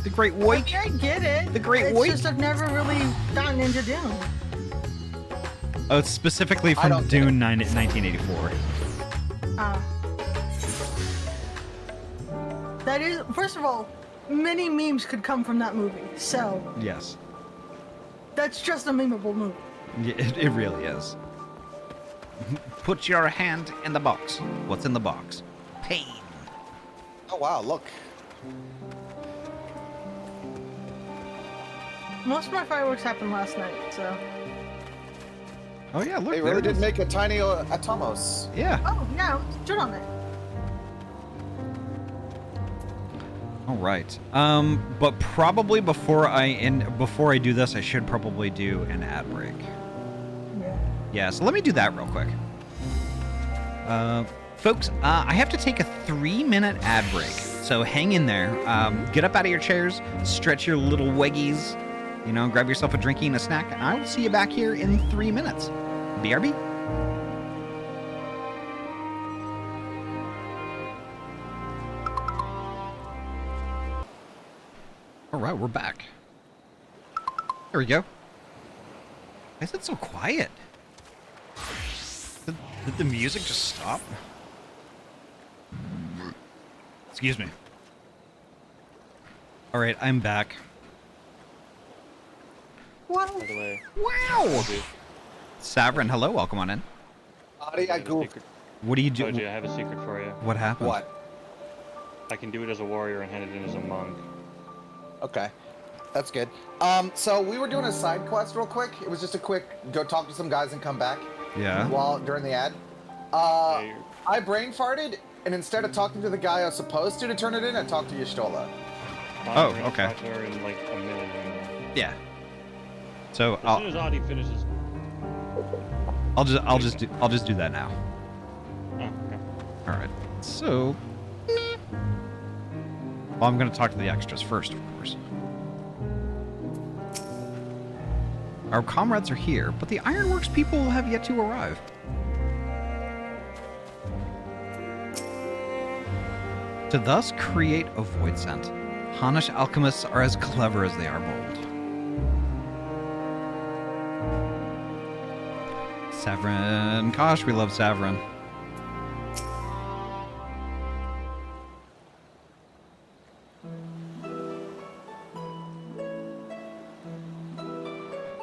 S1: The great Woik.
S5: I get it.
S1: The great
S5: It's
S1: Woik.
S5: just I've never really gotten into Dune.
S1: Oh, it's specifically
S6: I
S1: from
S6: don't
S1: Dune 1984.
S5: That is, first of all, many memes could come from that movie, so
S1: Yes.
S5: that's just a memeable movie.
S1: Yeah, it really is. Put your hand in the box. What's in the box? Pain.
S6: Oh wow, look.
S5: Most of my fireworks happened last night, so.
S1: Oh yeah, look.
S6: They
S1: there
S6: really
S1: it
S6: did
S1: is.
S6: make a tiny atomos.
S1: Yeah.
S5: Oh, yeah, stood on it.
S1: All right. But probably before I do this, I should probably do an ad break.
S5: Yeah.
S1: Yeah. So let me do that real quick. Folks, I have to take a 3-minute ad break. So hang in there. Get up out of your chairs, stretch your little weggies, grab yourself a drinky and a snack, and I will see you back here in 3 minutes. BRB. All right, we're back. There we go. Why is it so quiet? Did the music just stop? Excuse me. All right, I'm back.
S5: Wow.
S7: By the way.
S1: Wow. Savrin, hello. Welcome on in.
S6: Ahty, I goofed.
S1: What do you do?
S7: Told you I have a secret for you.
S1: What happened?
S6: What?
S7: I can do it as a warrior and hand it in as a monk.
S6: Okay. That's good. So we were doing a side quest real quick. It was just a quick go talk to some guys and come back.
S1: Yeah.
S6: During the ad. I brain farted, and instead of talking to the guy I was supposed to turn it in, I talked to Y'shtola.
S1: Oh, okay.
S7: Talk to her in like a minute.
S1: Yeah. So
S7: As soon as Ahty finishes.
S1: I'll just do that now.
S7: Oh, okay.
S1: All right. So. Well, I'm gonna talk to the extras first, of course. Our comrades are here, but the Ironworks people have yet to arrive. To thus create a void scent, Hanish alchemists are as clever as they are bold. Savrin, gosh, we love Savrin.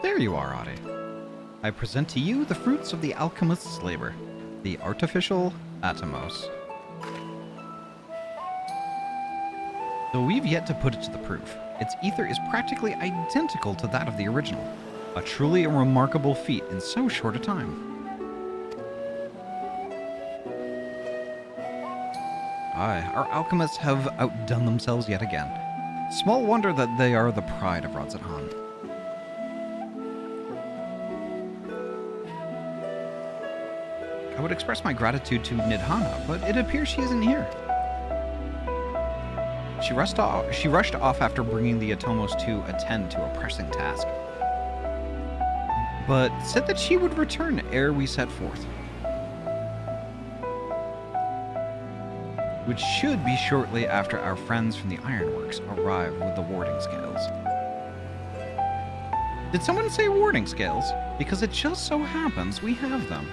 S1: There you are, Ahty. I present to you the fruits of the alchemist's labor, the artificial atomos. Though we've yet to put it to the proof, its ether is practically identical to that of the original, a truly remarkable feat in so short a time. Aye, our alchemists have outdone themselves yet again. Small wonder that they are the pride of Radz-at-Han. I would express my gratitude to Nidhana, but it appears she isn't here. She rushed off after bringing the Atomos to attend to a pressing task, but said that she would return ere we set forth, which should be shortly after our friends from the ironworks arrive with the warding scales. Did someone say warding scales? Because it just so happens we have them.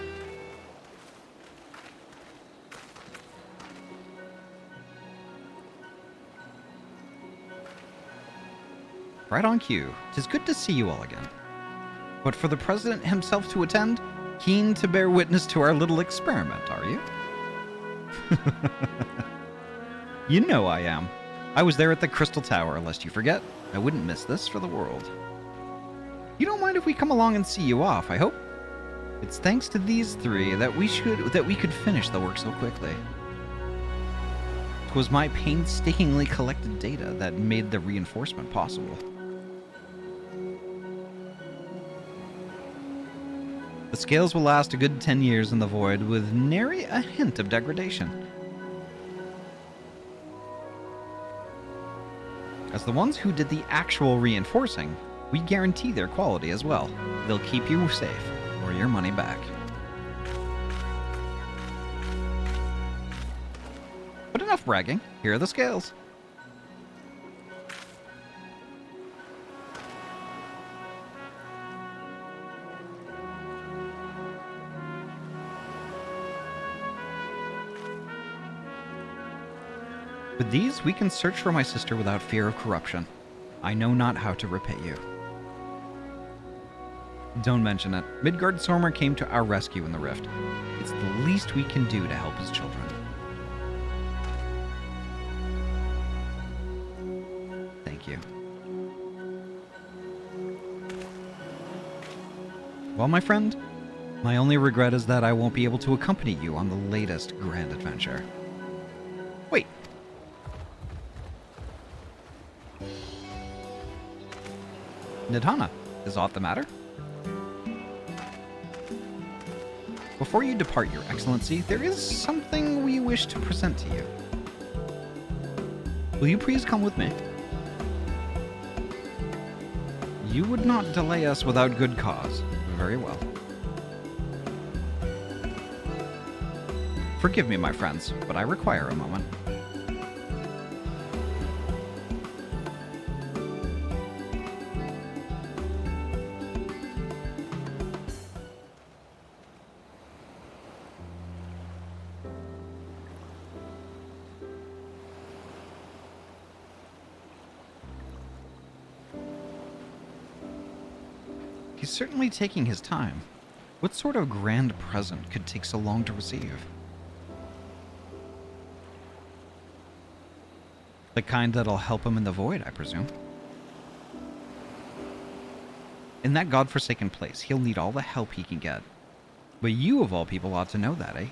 S1: Right on cue. 'Tis good to see you all again. But for the President himself to attend, keen to bear witness to our little experiment, are you? You know I am. I was there at the Crystal Tower, lest you forget. I wouldn't miss this for the world. You don't mind if we come along and see you off, I hope? It's thanks to these three that we could finish the work so quickly. 'Twas my painstakingly collected data that made the reinforcement possible. The scales will last a good 10 years in the void with nary a hint of degradation. As the ones who did the actual reinforcing, we guarantee their quality as well. They'll keep you safe, or your money back. But enough bragging. Here are the scales. With these, we can search for my sister without fear of corruption. I know not how to repay you. Don't mention it. Midgard Sormer came to our rescue in the rift. It's the least we can do to help his children. Thank you. Well, my friend, my only regret is that I won't be able to accompany you on the latest grand adventure. Wait. Nidhana, is aught the matter? Before you depart, Your Excellency, there is something we wish to present to you. Will you please come with me? You would not delay us without good cause. Very well. Forgive me, my friends, but I require a moment. He's certainly taking his time. What sort of grand present could take so long to receive? The kind that'll help him in the void, I presume. In that godforsaken place, he'll need all the help he can get. But you, of all people, ought to know that, eh?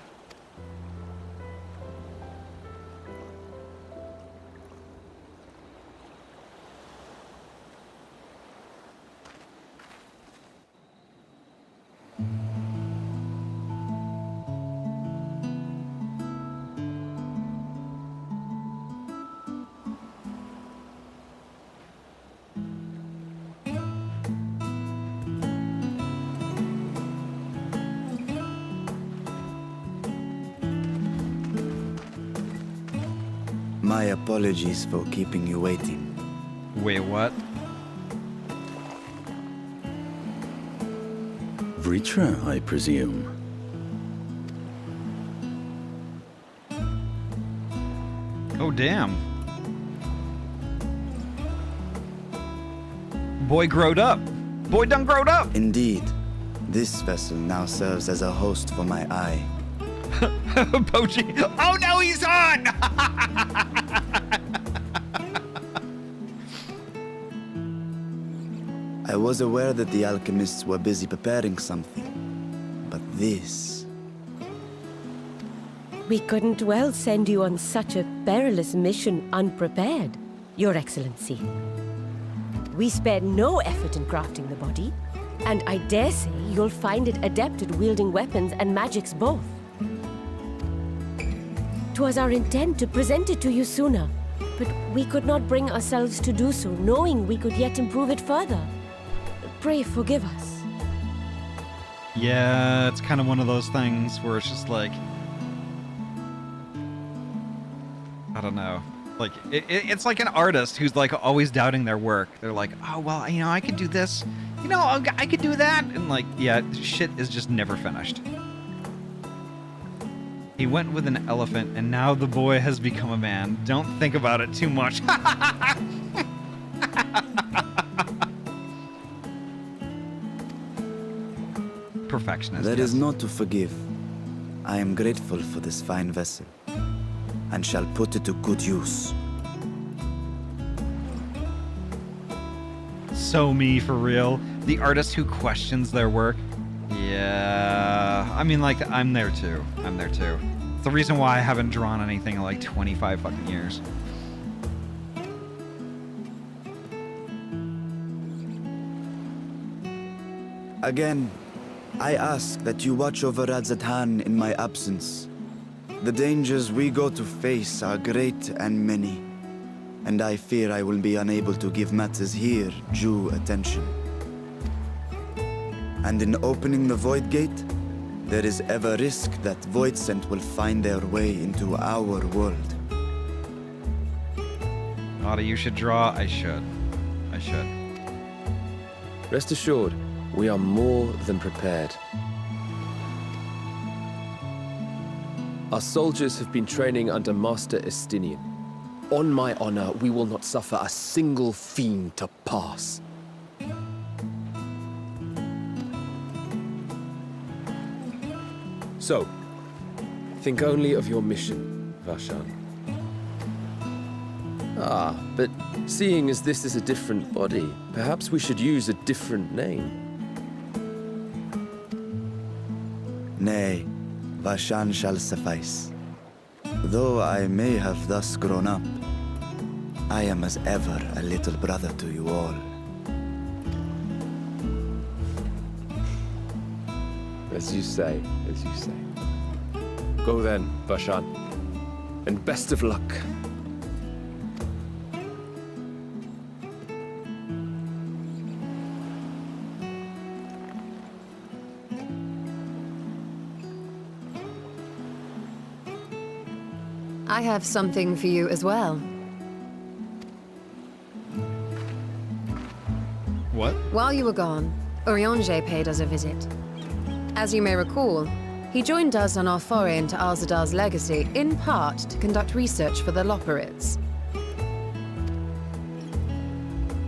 S11: My apologies for keeping you waiting.
S1: Wait, what?
S15: Vritra, I presume.
S1: Oh, damn. Boy growed up. Boy done growed up.
S11: Indeed. This vessel now serves as a host for my eye.
S1: Pochi. Oh no, he's on!
S11: I was aware that the alchemists were busy preparing something, but this...
S9: We couldn't well send you on such a perilous mission unprepared, Your Excellency. We spared no effort in crafting the body, and I dare say you'll find it adept at wielding weapons and magics both. 'Twas our intent to present it to you sooner, but we could not bring ourselves to do so, knowing we could yet improve it further. Pray forgive us.
S1: Yeah, it's kind of one of those things where it's just like, I don't know. Like, it's like an artist who's like always doubting their work. They're like, oh, well, you know, I could do this. You know, I could do that. And like, yeah, shit is just never finished. He went with an elephant, and now the boy has become a man. Don't think about it too much. Perfectionist.
S11: There
S1: yes.
S11: is naught to forgive. I am grateful for this fine vessel, and shall put it to good use.
S1: So me, for real. The artist who questions their work. Yeah. I mean, like, I'm there too. I'm there too. It's the reason why I haven't drawn anything in like 25 fucking years.
S11: Again, I ask that you watch over Radzatan in my absence. The dangers we go to face are great and many, and I fear I will be unable to give matters here due attention. And in opening the Void Gate, there is ever risk that Voidsent will find their way into our world.
S1: Ahty, you should draw. I should. I should.
S13: Rest assured, we are more than prepared. Our soldiers have been training under Master Estinian. On my honor, we will not suffer a single fiend to pass. So, think only of your mission, Vashan. Ah, but seeing as this is a different body, perhaps we should use a different name.
S11: Nay, Vashan shall suffice. Though I may have thus grown up, I am as ever a little brother to you all.
S13: As you say, as you say. Go then, Vashan, and best of luck.
S10: I have something for you as well.
S1: What?
S10: While you were gone, Urianger paid us a visit. As you may recall, he joined us on our foray into Alzadal's legacy, in part to conduct research for the Loporrits.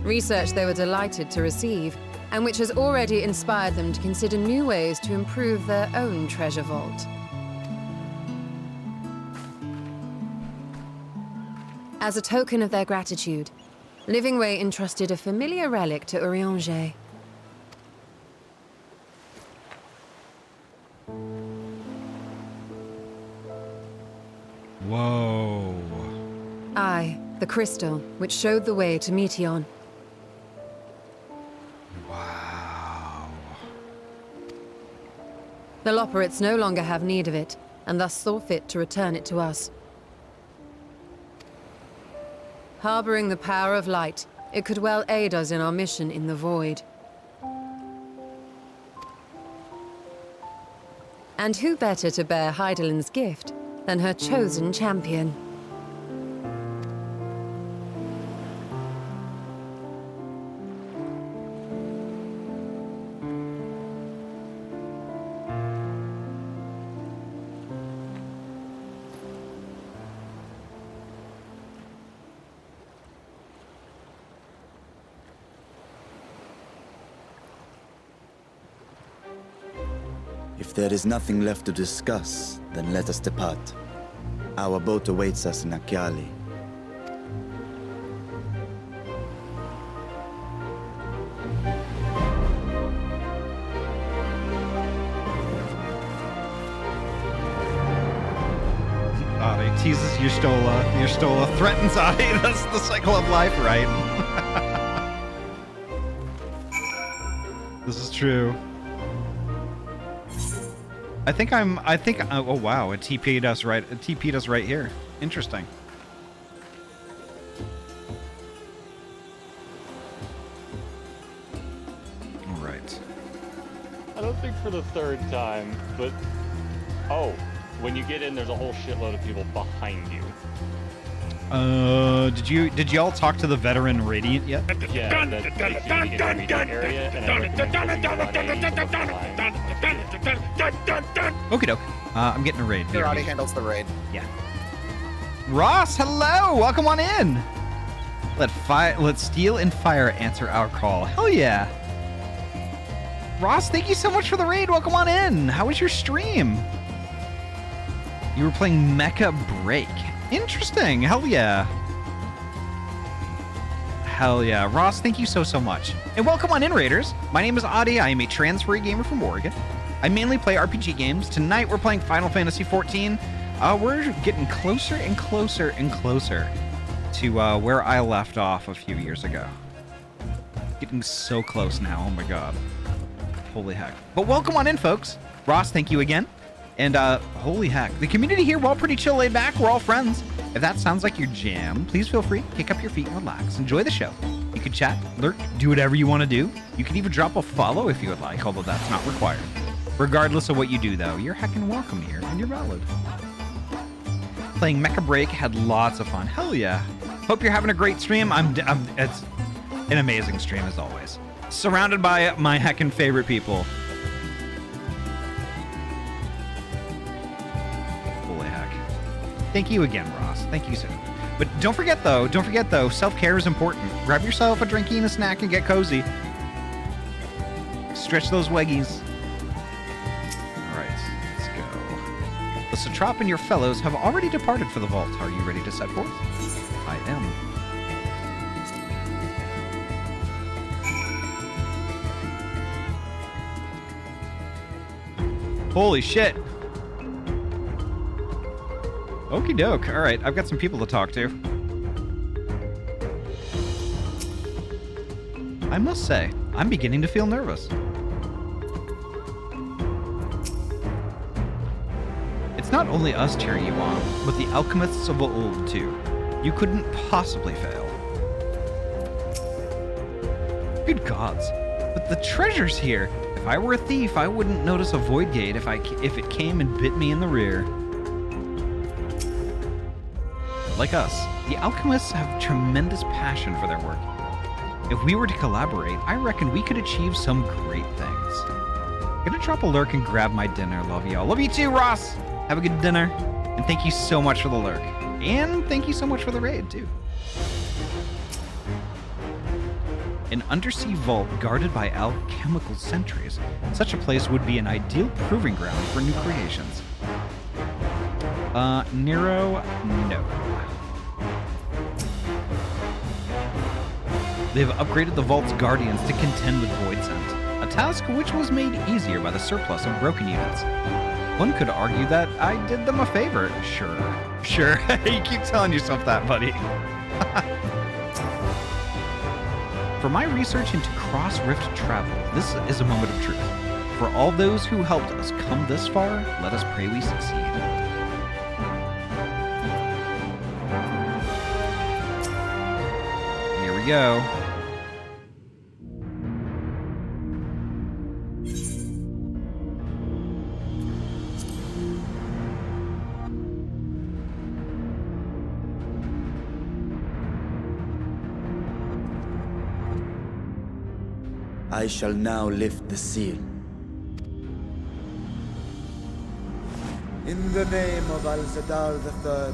S10: Research they were delighted to receive, and which has already inspired them to consider new ways to improve their own treasure vault. As a token of their gratitude, Livingway entrusted a familiar relic to Urianger.
S1: Whoa.
S10: Aye, the crystal, which showed the way to Meteon.
S1: Wow.
S10: The Loporrits no longer have need of it, and thus saw fit to return it to us. Harboring the power of light, it could well aid us in our mission in the Void. And who better to bear Hydaelyn's gift than her chosen champion?
S11: If there is nothing left to discuss, then let us depart. Our boat awaits us in Akyali.
S1: Ahty teases Y'shtola. Y'shtola threatens Ahty. That's the cycle of life, right? This is true. I think, oh wow, it TP'd us right here. Interesting. All right.
S7: I don't think for the third time, but oh, when you get in, there's a whole shitload of people behind you.
S1: Did y'all talk to the veteran Radiant yet?
S7: Yeah, that's like you need to get in the immediate area, and I recommend
S1: Okie doke. I'm getting a raid.
S6: Ahty handles the raid.
S1: Yeah. Ross, hello! Welcome on in! Let Steel and Fire answer our call. Hell yeah! Ross, thank you so much for the raid. Welcome on in. How was your stream? You were playing Mecha Break. Interesting. Hell yeah. Hell yeah. Ross, thank you so much. And welcome on in, Raiders. My name is Ahty. I am a transfer gamer from Oregon. I mainly play RPG games. Tonight we're playing Final Fantasy XIV. We're getting closer and closer and closer to where I left off a few years ago. Getting so close now. Oh my god. Holy heck. But welcome on in, folks. Ross, thank you again. And holy heck, the community here, we're all pretty chill, laid back. We're all friends. If that sounds like your jam, please feel free, kick up your feet and relax. Enjoy the show. You can chat, lurk, do whatever you want to do. You can even drop a follow if you would like, although that's not required. Regardless of what you do, though, you're heckin' welcome here, and you're valid. Playing Mecha Break, had lots of fun. Hell yeah. Hope you're having a great stream. It's an amazing stream, as always. Surrounded by my heckin' favorite people. Thank you again, Ross. Thank you so much. But don't forget though, self-care is important. Grab yourself a drinky and a snack and get cozy. Stretch those leggies. All right, let's go. The Satrap and your fellows have already departed for the vault. Are you ready to set forth? I am. Holy shit. Okie doke. All right, I've got some people to talk to. I must say, I'm beginning to feel nervous. It's not only us cheering you on, but the alchemists of old, too. You couldn't possibly fail. Good gods, but the treasure's here. If I were a thief, I wouldn't notice a void gate if it came and bit me in the rear. Like us, the alchemists have tremendous passion for their work. If we were to collaborate, I reckon we could achieve some great things. Gonna drop a lurk and grab my dinner. Love y'all. Love you too, Ross! Have a good dinner. And thank you so much for the lurk. And thank you so much for the raid, too. An undersea vault guarded by alchemical sentries. Such a place would be an ideal proving ground for new creations. Nero, no. They've upgraded the Vault's Guardians to contend with Void Scent, a task which was made easier by the surplus of broken units. One could argue that I did them a favor. Sure. You keep telling yourself that, buddy. For my research into cross-rift travel, this is a moment of truth. For all those who helped us come this far, let us pray we succeed. Here we go.
S11: I shall now lift the seal. In the name of Al-Zadar III,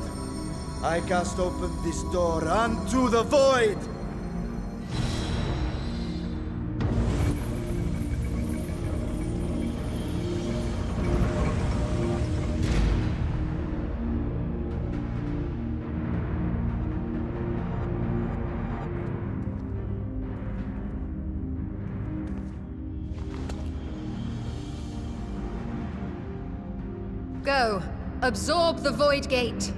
S11: I cast open this door unto the void!
S10: Go. Absorb the Void Gate.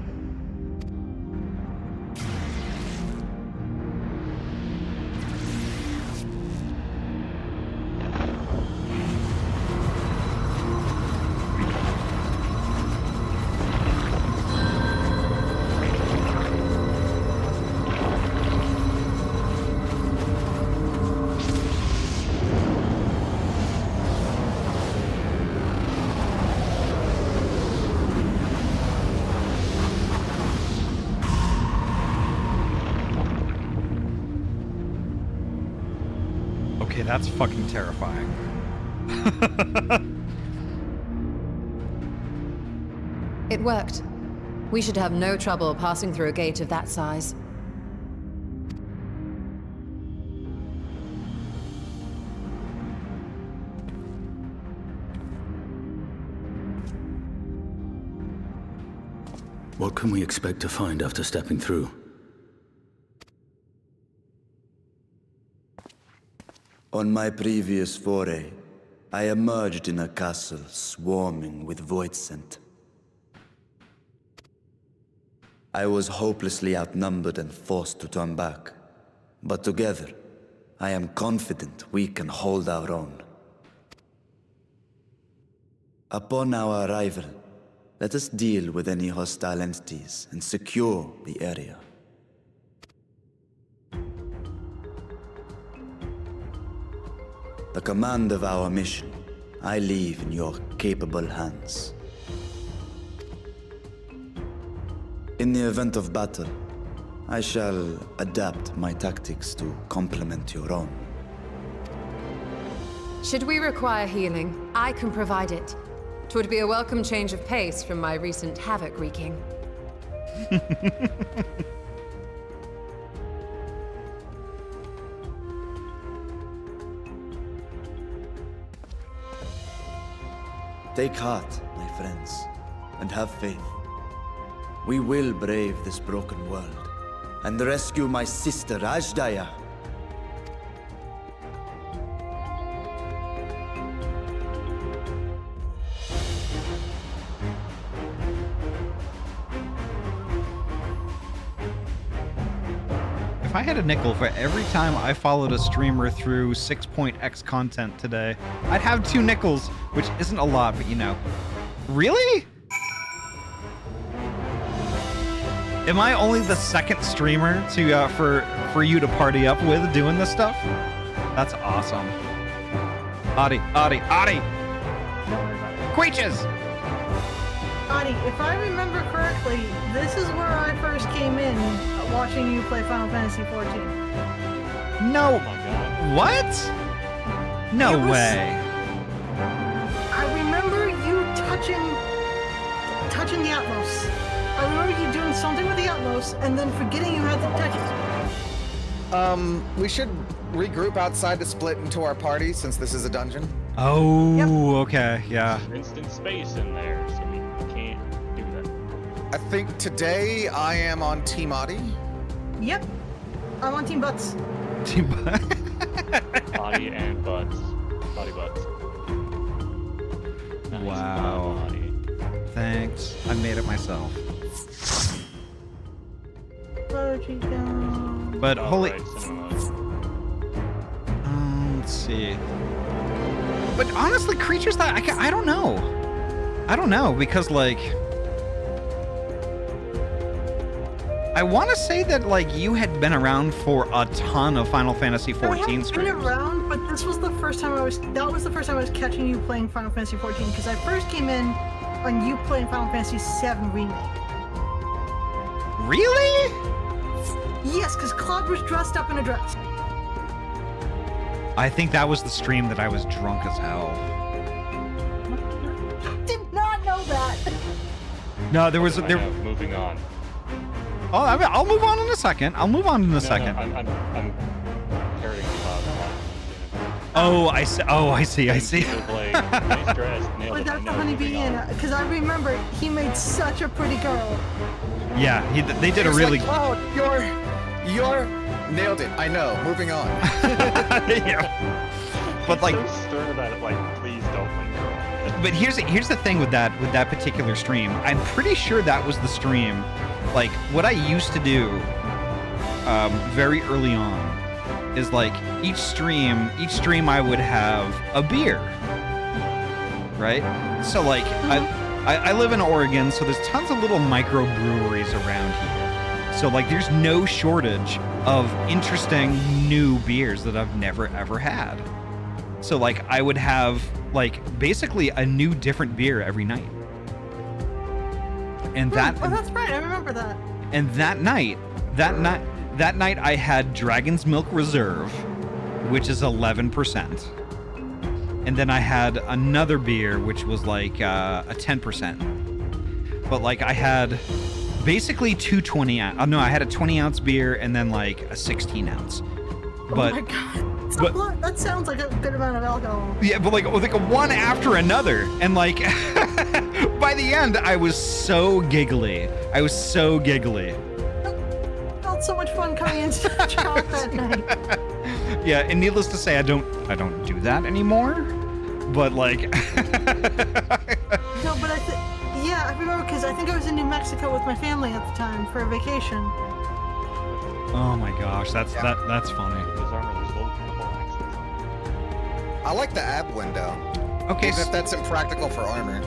S1: Okay, that's fucking terrifying.
S10: It worked. We should have no trouble passing through a gate of that size.
S15: What can we expect to find after stepping through?
S11: On my previous foray, I emerged in a castle swarming with void scent. I was hopelessly outnumbered and forced to turn back. But together, I am confident we can hold our own. Upon our arrival, let us deal with any hostile entities and secure the area. The command of our mission, I leave in your capable hands. In the event of battle, I shall adapt my tactics to complement your own.
S10: Should we require healing, I can provide it. 'Twould be a welcome change of pace from my recent havoc wreaking.
S11: Take heart, my friends, and have faith. We will brave this broken world and rescue my sister Ajdaya.
S1: If I had a nickel for every time I followed a streamer through 6.x content today, I'd have 2 nickels, which isn't a lot, but you know. Really? Am I only the second streamer to for you to party up with doing this stuff? That's awesome. Ahty. Queeches!
S5: Ahty, if I remember correctly, this is where I first came in watching you play Final Fantasy XIV.
S1: No.
S7: Oh my god.
S1: What? No way.
S5: I remember you touching the Atmos. I remember you doing something with the Atmos and then forgetting you had to touch it.
S6: We should regroup outside to split into our party since this is a dungeon.
S1: Oh, okay, yeah.
S7: There's instant space in there, so we can't do that.
S6: I think today I am on Team Ahty.
S5: Yep. I'm on Team Butts.
S1: Team Butts.
S7: Body and butts. Body butts. Nice.
S1: Wow.
S7: Body.
S1: Thanks. I made it myself. But holy.
S7: Right,
S1: let's see. But honestly, creatures that I don't know. I don't know because like I want to say that like you had been around for a ton of Final Fantasy XIV
S5: I had
S1: streams.
S5: been around, but this was the first time that was the first time I was catching you playing Final Fantasy XIV because I first came in on you playing Final Fantasy VII Remake.
S1: Really?
S5: Yes, because Claude was dressed up in a dress.
S1: I think that was the stream that I was drunk as hell.
S5: Did not know that.
S1: No, there was there.
S7: Moving on.
S1: Oh, I mean, I'll move on in a second. I'll move on in a second.
S7: No, I'm parroting Cloud.
S1: Oh, I see. Oh, I see. I see.
S7: Nice dress. Nailed
S5: But
S7: it.
S5: that's the
S7: No,
S5: honeybee
S7: moving
S5: in
S7: on.
S5: because I remember he made such a pretty girl.
S1: Yeah, they did a
S6: It's
S1: really.
S6: like, oh, you're nailed it. I know. Moving on.
S1: Yeah. But like,
S7: so stern about it. Like, please don't linger on.
S1: but here's the thing with that particular stream. I'm pretty sure that was the stream. Like what I used to do, very early on, is like each stream I would have a beer. Right? So like I live in Oregon, so there's tons of little microbreweries around here. So like there's no shortage of interesting new beers that I've never ever had. So like I would have like basically a new different beer every night. And that
S5: Oh, that's right. I remember that.
S1: and that night I had Dragon's Milk Reserve which is 11%. And then I had another beer, which was like a 10%. But like I had basically two 20 ounce. Oh, no, I had a 20 ounce beer and then like a 16 ounce. But,
S5: oh my god, that sounds like a good amount of alcohol.
S1: Yeah, but like a one after another. And like by the end, I was so giggly.
S5: Felt so much fun coming into the shop that night.
S1: Yeah, and needless to say, I don't do that anymore. But like,
S5: no, but I remember because I think I was in New Mexico with my family at the time for a vacation.
S1: Oh my gosh, that's funny.
S6: I like the ab window.
S1: Okay,
S6: even if that's impractical for armor.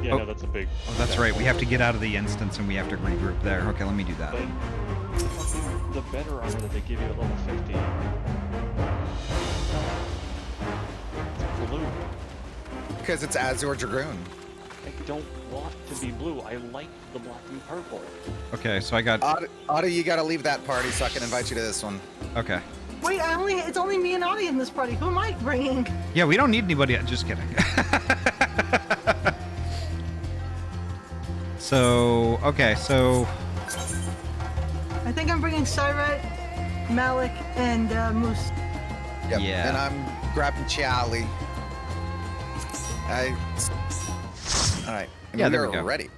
S7: Yeah,
S1: Oh.
S7: no, that's a big.
S1: Oh, that's right. We have to get out of the instance and we have to regroup there. Okay, let me do that.
S7: But the better armor that they give you at level 50. It's blue.
S6: Because it's Azure Dragoon.
S7: I don't want to be blue. I like the black and purple.
S1: Okay, so I got.
S6: Ahty, you gotta leave that party so I can invite you to this one.
S1: Okay.
S5: Wait, it's only me and Ahty in this party. Who am I bringing?
S1: Yeah, we don't need anybody. Just kidding. So, okay, so.
S5: I think I'm bringing Siret, Malik, and Moose.
S6: Yep.
S1: Yeah.
S6: And I'm grabbing Charlie. Alright.
S1: Yeah, there we go.
S6: Ready.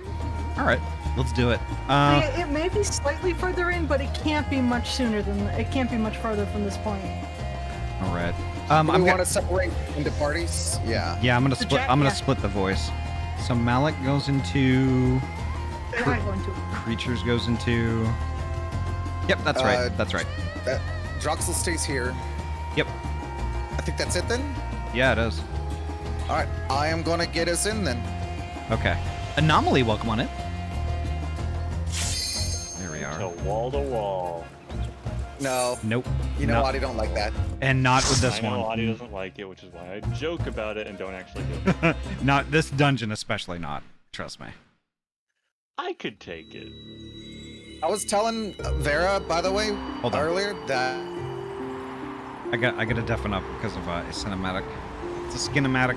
S1: Alright, let's do it.
S5: It may be slightly further in, but it can't be much sooner than it can't be much farther from this point.
S1: Alright.
S6: I'm want to separate into parties? Yeah.
S1: Yeah, I'm gonna split the voice. So Malik goes into. Creatures goes into. Yep, that's right. That's right.
S6: Droxel stays here.
S1: Yep.
S6: I think that's it then?
S1: Yeah, it is.
S6: Alright, I am gonna get us in then.
S1: Okay. Anomaly, welcome on it. There we are.
S7: To wall.
S6: No.
S1: Nope.
S6: You know,
S1: No.
S6: Ahty don't like that.
S1: And not with this
S7: I know
S1: one.
S7: Ahty doesn't like it, which is why I joke about it and don't actually do it.
S1: Not this dungeon, especially not. Trust me.
S7: I could take it.
S6: I was telling Vera, by the way,
S1: Hold on.
S6: earlier that
S1: I gotta deafen up because of a cinematic. It's a skinematic.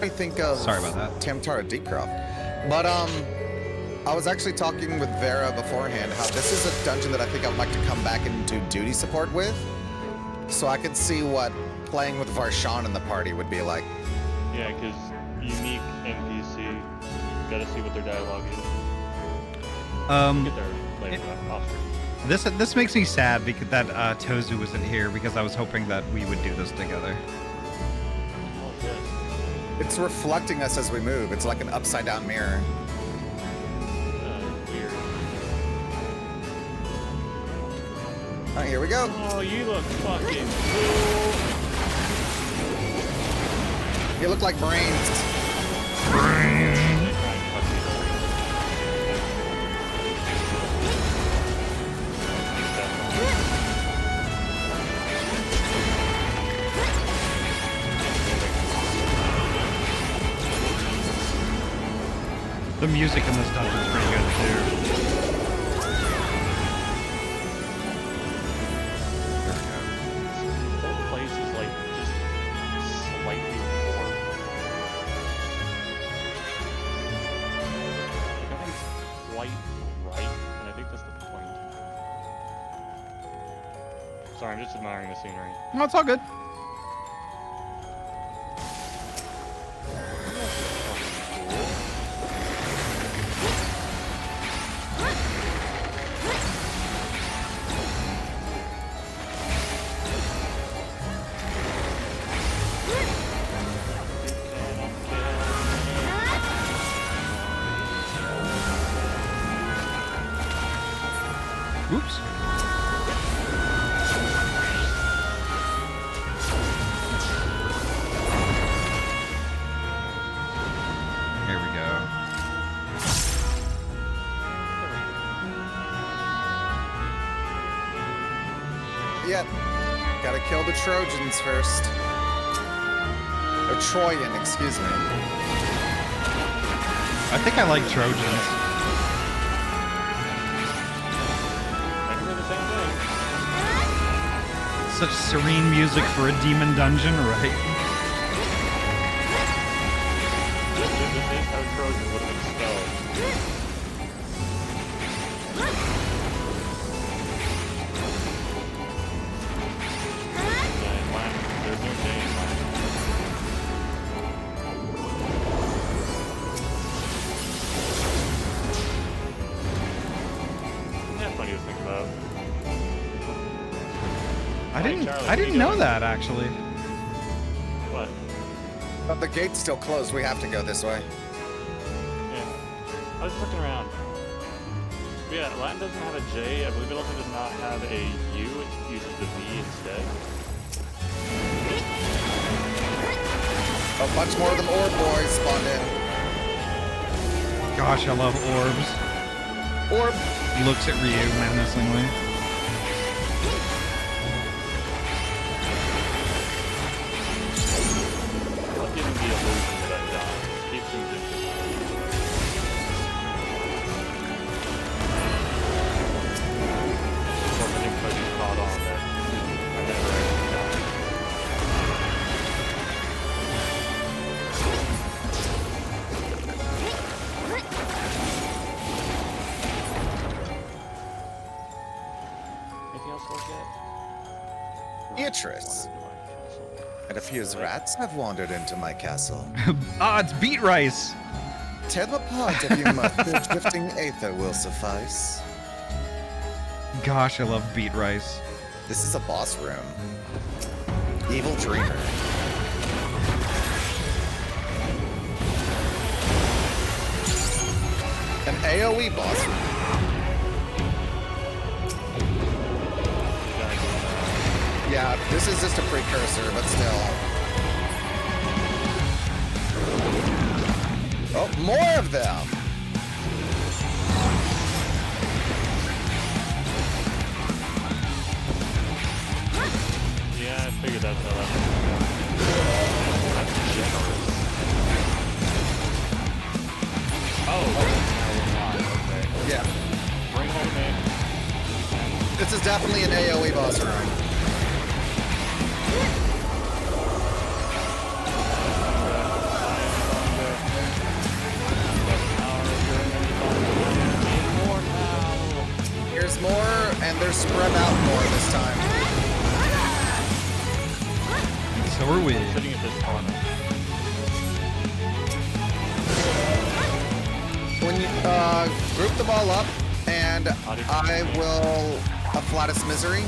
S6: I think of
S1: Sorry about that.
S6: Tamtara Deecroft. But I was actually talking with Vera beforehand how this is a dungeon that I think I'd like to come back and do duty support with. So I could see what playing with Varshan in the party would be like.
S7: Yeah, because unique NPC, gotta see what their dialogue is. Get their later posture.
S1: This makes me sad because that Tozu wasn't here because I was hoping that we would do this together.
S6: It's reflecting us as we move. It's like an upside down mirror.
S7: Weird.
S6: Alright, here we go.
S7: Oh, you look fucking cool.
S6: You look like brains.
S1: The music in this dungeon is pretty good too.
S7: The whole place is like just slightly warm. Nothing's quite right, and I think that's the point. Sorry, I'm just admiring the scenery.
S1: No, it's all good.
S6: Gotta kill the Trojans first. Or Troyan, excuse me.
S1: I think I like Trojans. Such serene music for a demon dungeon, right?
S7: This is how Trojan would have expelled. There's no day in life. That's funny to think about.
S1: I didn't know that actually.
S7: What?
S6: But the gate's still closed. We have to go this way.
S7: Yeah. I was looking around. Yeah, Latin doesn't have a J. I believe it also does not have a U. It uses the V instead.
S6: A bunch more of them orb boys spawned in.
S1: Gosh, I love orbs.
S6: Orb
S1: looks at Ryu menacingly.
S7: I'll give him the illusion that I'm done. Keep things interesting. Of course, I think Cody's caught on that I never actually died. Anything else to look at?
S6: Beatrice. It appears rats have wandered into my castle.
S1: Ah, it's beet rice.
S6: Tear them apart if you must. The drifting aether will suffice.
S1: Gosh, I love beet rice.
S6: This is a boss room. Evil Dreamer. An AoE boss room. Yeah, this is just a precursor, but still. Oh, more of them!
S7: Yeah, I figured that's how that was. That's generous. Oh, okay.
S6: Yeah.
S7: Bring home name.
S6: This is definitely an AoE boss room. Here's more, and they're spread out more this time.
S1: So are we.
S7: Sitting at this corner.
S6: When you group them all up, and I will Afflatus Misery.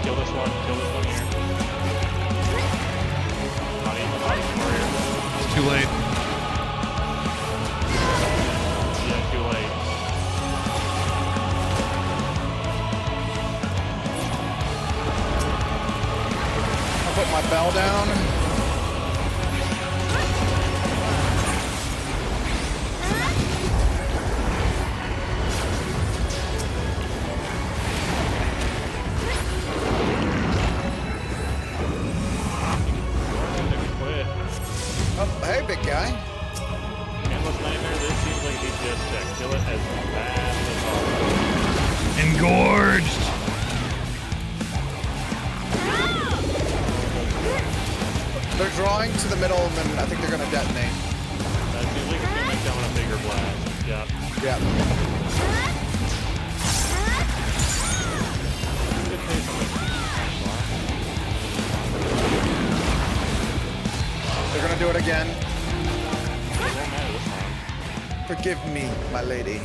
S7: Kill this one here.
S1: It's too late.
S7: Yeah, too late.
S6: I'll put my bell down. Oh, hey, big guy.
S7: Endless Nightmare, this seems like he's just kill it as fast as possible.
S1: Engorged.
S6: They're drawing to the middle, and then I think they're going to detonate.
S7: That seems like it's going to make that one a bigger blast. Yeah.
S6: Yeah.
S7: Good taste on this.
S6: They're going to do it again.
S7: It won't matter this time.
S6: Forgive me, my lady.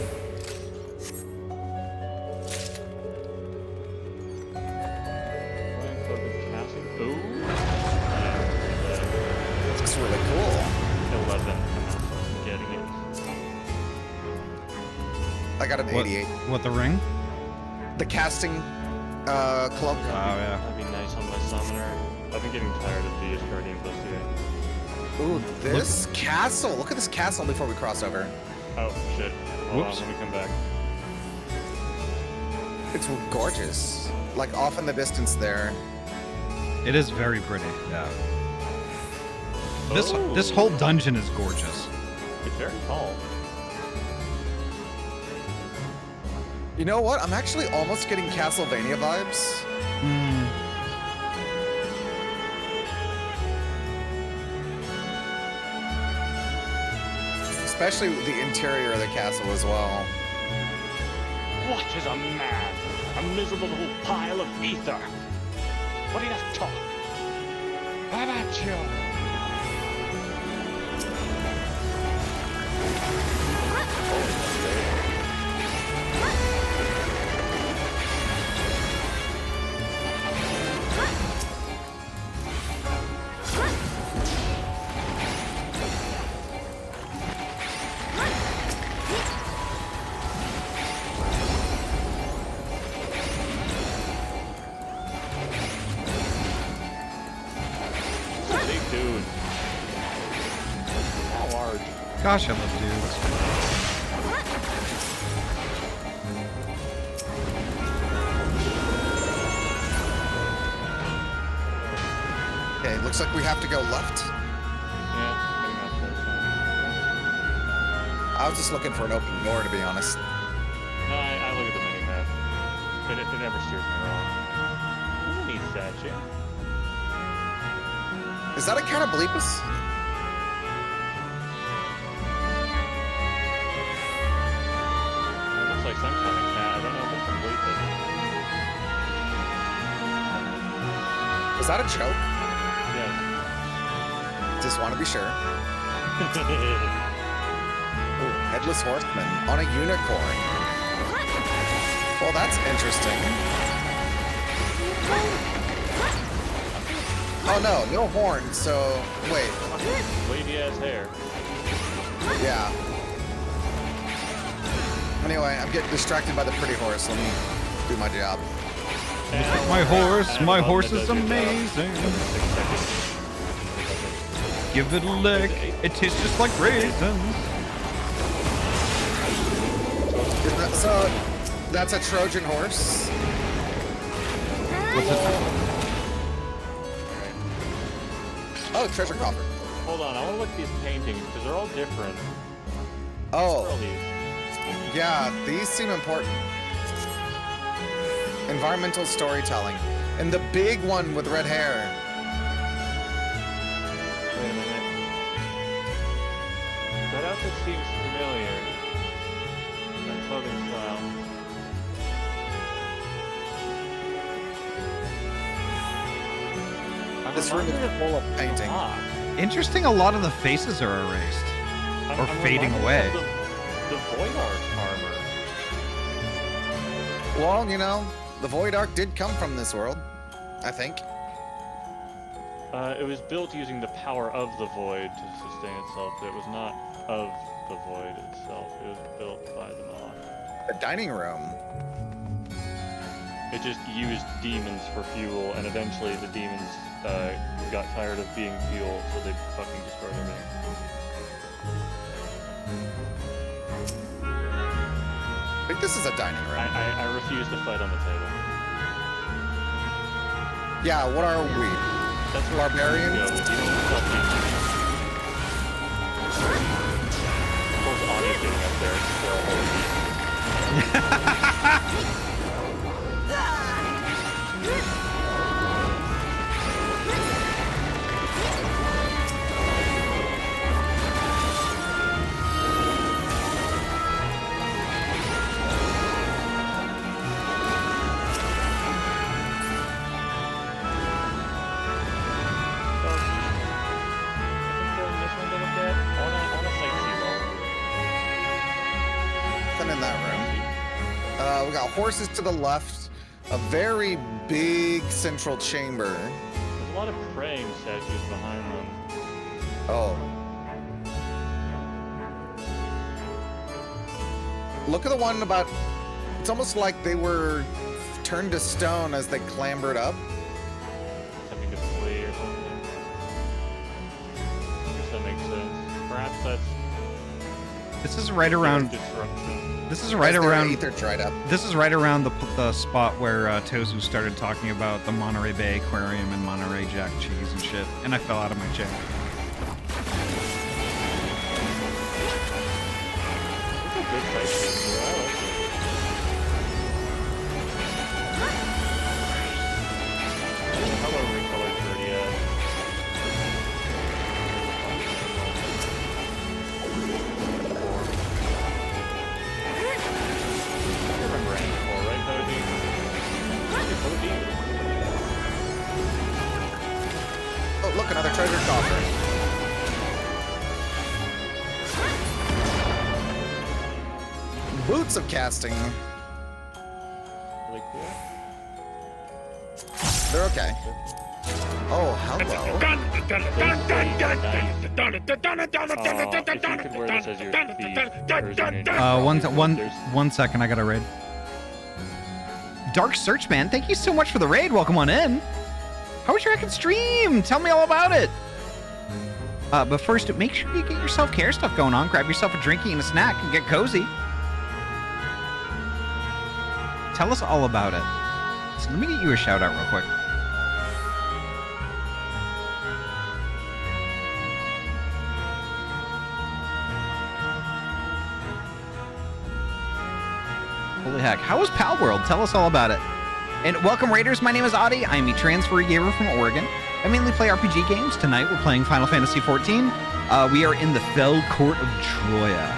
S7: Ooh. Yeah.
S6: looks really cool.
S7: 11. I'm getting it.
S6: I got an 88.
S1: What, the ring?
S6: The casting cloak.
S1: Oh, yeah.
S7: That'd be nice on my summoner. I've been getting tired of the Guardian Plus here.
S6: Ooh, this castle. Look at this castle before we cross over.
S7: Oh, shit. Hold
S1: Whoops.
S7: on, let me come back.
S6: It's gorgeous. Like off in the distance there.
S1: It is very pretty, yeah.
S7: Oh.
S1: This whole dungeon is gorgeous.
S7: It's very tall.
S6: You know what? I'm actually almost getting Castlevania vibes. Especially the interior of the castle as well.
S7: What is a man? A miserable little pile of ether. What do you have to talk? How about you?
S1: Gosh, I love dudes.
S6: Okay, looks like we have to go left.
S7: Yeah, pretty much that's fine.
S6: I was just looking for an open door, to be honest.
S7: No, I look at the mini-map. It never steers me wrong. Mini statue.
S6: Is that a Catobleepus?
S7: Like some kind of cat. I don't know if it's completely.
S6: Is that a choke?
S7: Yes.
S6: Just want to be sure. Ooh, headless horseman on a unicorn. Well, that's interesting. Oh no, no horn. So wait.
S7: Wavy ass hair.
S6: Yeah. Anyway, I'm getting distracted by the pretty horse. Let me do my job.
S1: My horse is amazing. Give it a lick. It tastes just like raisins.
S6: So, that's a Trojan horse.
S1: What's it?
S6: Oh, treasure coffer.
S7: Hold on, I want to look at these paintings because they're all different.
S6: Oh.
S7: What are all these?
S6: Yeah, these seem important. Environmental storytelling. And the big one with red hair.
S7: Wait a minute. That outfit seems familiar. That clothing style.
S6: This room is full of painting.
S1: Interesting, a lot of the faces are erased. Or fading away.
S7: The Void Ark armor.
S6: Well, you know, the Void Ark did come from this world, I think.
S7: It was built using the power of the Void to sustain itself. It was not of the Void itself. It was built by the mod.
S6: The dining room.
S7: It just used demons for fuel, and eventually the demons got tired of being fuel, so they fucking destroyed everything.
S6: I think this is a dining room.
S7: I refuse to fight on the table.
S6: Yeah, what are we?
S7: That's
S6: barbarians?
S7: Of course, Ahty's getting up there.
S6: In that room. We got horses to the left, a very big central chamber.
S7: There's a lot of praying statues behind them.
S6: Oh. Look at the one about... It's almost like they were turned to stone as they clambered up.
S7: Something to flee or something. I guess that makes sense. Perhaps that's...
S1: This is right around...
S7: Disruption.
S1: This is right around...
S6: Ether dried up.
S1: This is right around the spot where Tozu started talking about the Monterey Bay Aquarium and Monterey Jack cheese and shit, and I fell out of my chair.
S7: It's a good place to go. I like it. Hello, recolored Verdia. I remember N4, right, Cody?
S6: Oh, look, another treasure coffer. Boots of casting.
S7: Really cool.
S6: They're okay. Oh, hello.
S7: If you could wear this as your feet, or as your name.
S1: One second, I gotta raid. Dark Search, man, thank you so much for the raid. Welcome on in. How was your second stream? Tell me all about it. But first, make sure you get your self-care stuff going on. Grab yourself a drinky and a snack and get cozy. Tell us all about it. So let me get you a shout out real quick. Holy heck. How was Pal World? Tell us all about it. And welcome, Raiders. My name is Ahty. I'm a transfer gamer from Oregon. I mainly play RPG games. Tonight, we're playing Final Fantasy XIV. We are in the Fell Court of Troya,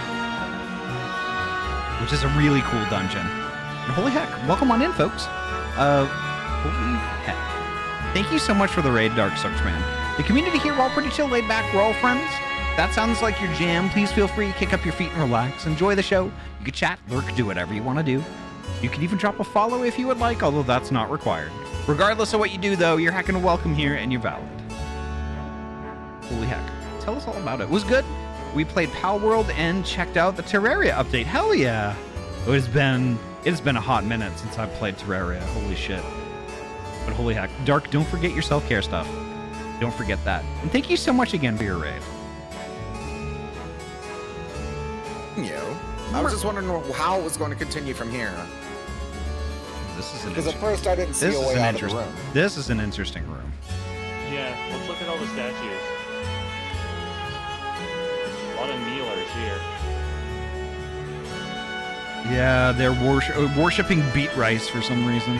S1: which is a really cool dungeon. And holy heck. Welcome on in, folks. Holy heck. Thank you so much for the raid, Dark Search, man. The community here, we're all pretty chill, laid back. We're all friends. That sounds like your jam. Please feel free to kick up your feet and relax. Enjoy the show. You can chat, lurk, do whatever you want to do. You can even drop a follow if you would like, although that's not required. Regardless of what you do, though, you're heckin' welcome here and you're valid. Holy heck. Tell us all about it. It was good. We played Pal World and checked out the Terraria update. Hell yeah. It has been a hot minute since I've played Terraria. Holy shit. But holy heck. Dark, don't forget your self-care stuff. Don't forget that. And thank you so much again for your raid.
S6: I was just wondering how it was going to continue from here.
S1: This is an
S6: Because at first I didn't see a way out of the room.
S1: This is an interesting room.
S7: Yeah, let's look at all the statues. A lot of kneelers here.
S1: Yeah, they're worshipping beet rice for some reason.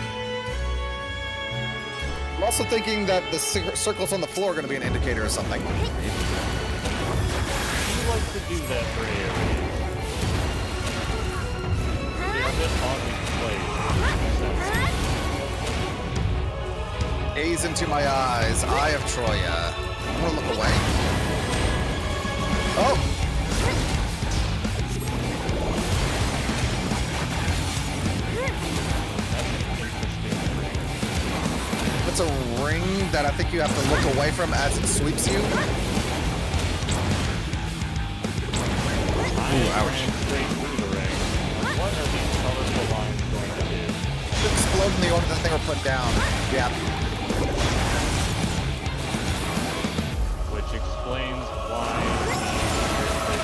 S6: I'm also thinking that the circles on the floor are going to be an indicator of something.
S7: Who likes to do that for areas? This
S6: Gaze into my eyes, Eye of Troya. I'm gonna look away. Oh! It's a ring that I think you have to look away from as it sweeps you.
S1: Ooh, ouch.
S7: What are these colorful lines going to do?
S6: Should explode in the order that they were put down. Yeah.
S7: Which explains why the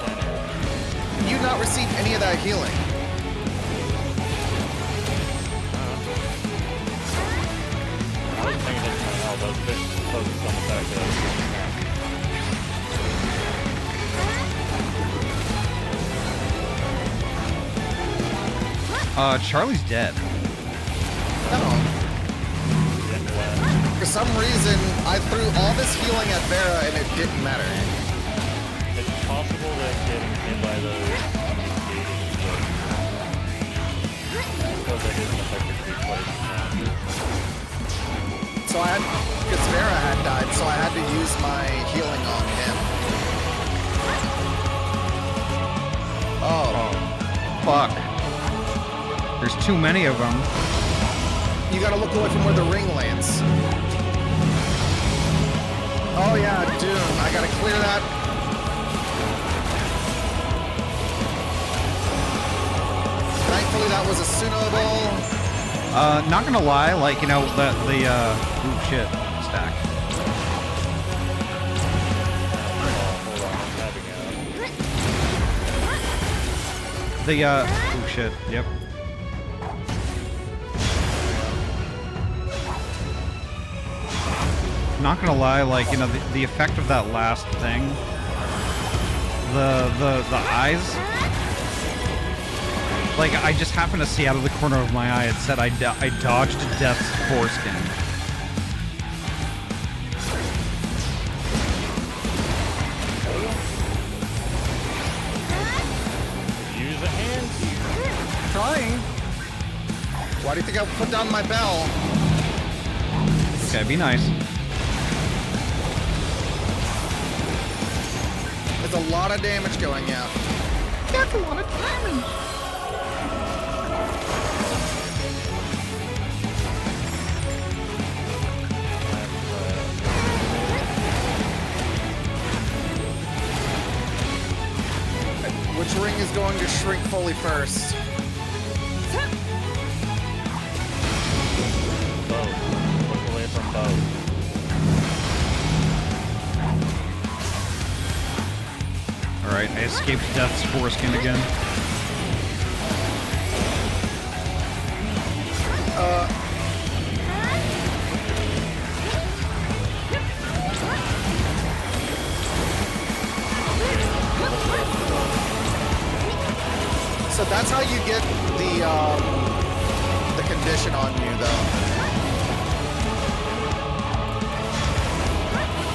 S7: center.
S6: You not receive any of that healing.
S7: I was paying attention to how those bits focused on the fact that
S1: Charlie's dead.
S6: No. For some reason, I threw all this healing at Vera and it didn't matter.
S7: It's possible that getting hit by those because that isn't effectively placed.
S6: So I had, because Vera had died, so I had to use my healing on him. Oh.
S1: Fuck. There's too many of them.
S6: You gotta look away from where the ring lands. Oh, Oh yeah, Dune. I gotta clear that. Thankfully, that was a Sunoball.
S1: Not gonna lie, like, you know, ooh, shit, stack. Oh shit, yep. Not gonna lie, like, you know, the effect of that last thing, the eyes, like, I just happened to see out of the corner of my eye, it said I dodged death's foreskin.
S7: Use a hand.
S6: Trying. Why do you think I put down my bell?
S1: Okay, be nice.
S6: There's a lot of damage going out. That's a lot of damage. Which ring is going to shrink fully first?
S7: Both. Look away from both.
S1: Alright, I escaped death's foreskin again.
S6: So that's how you get the condition on you, though.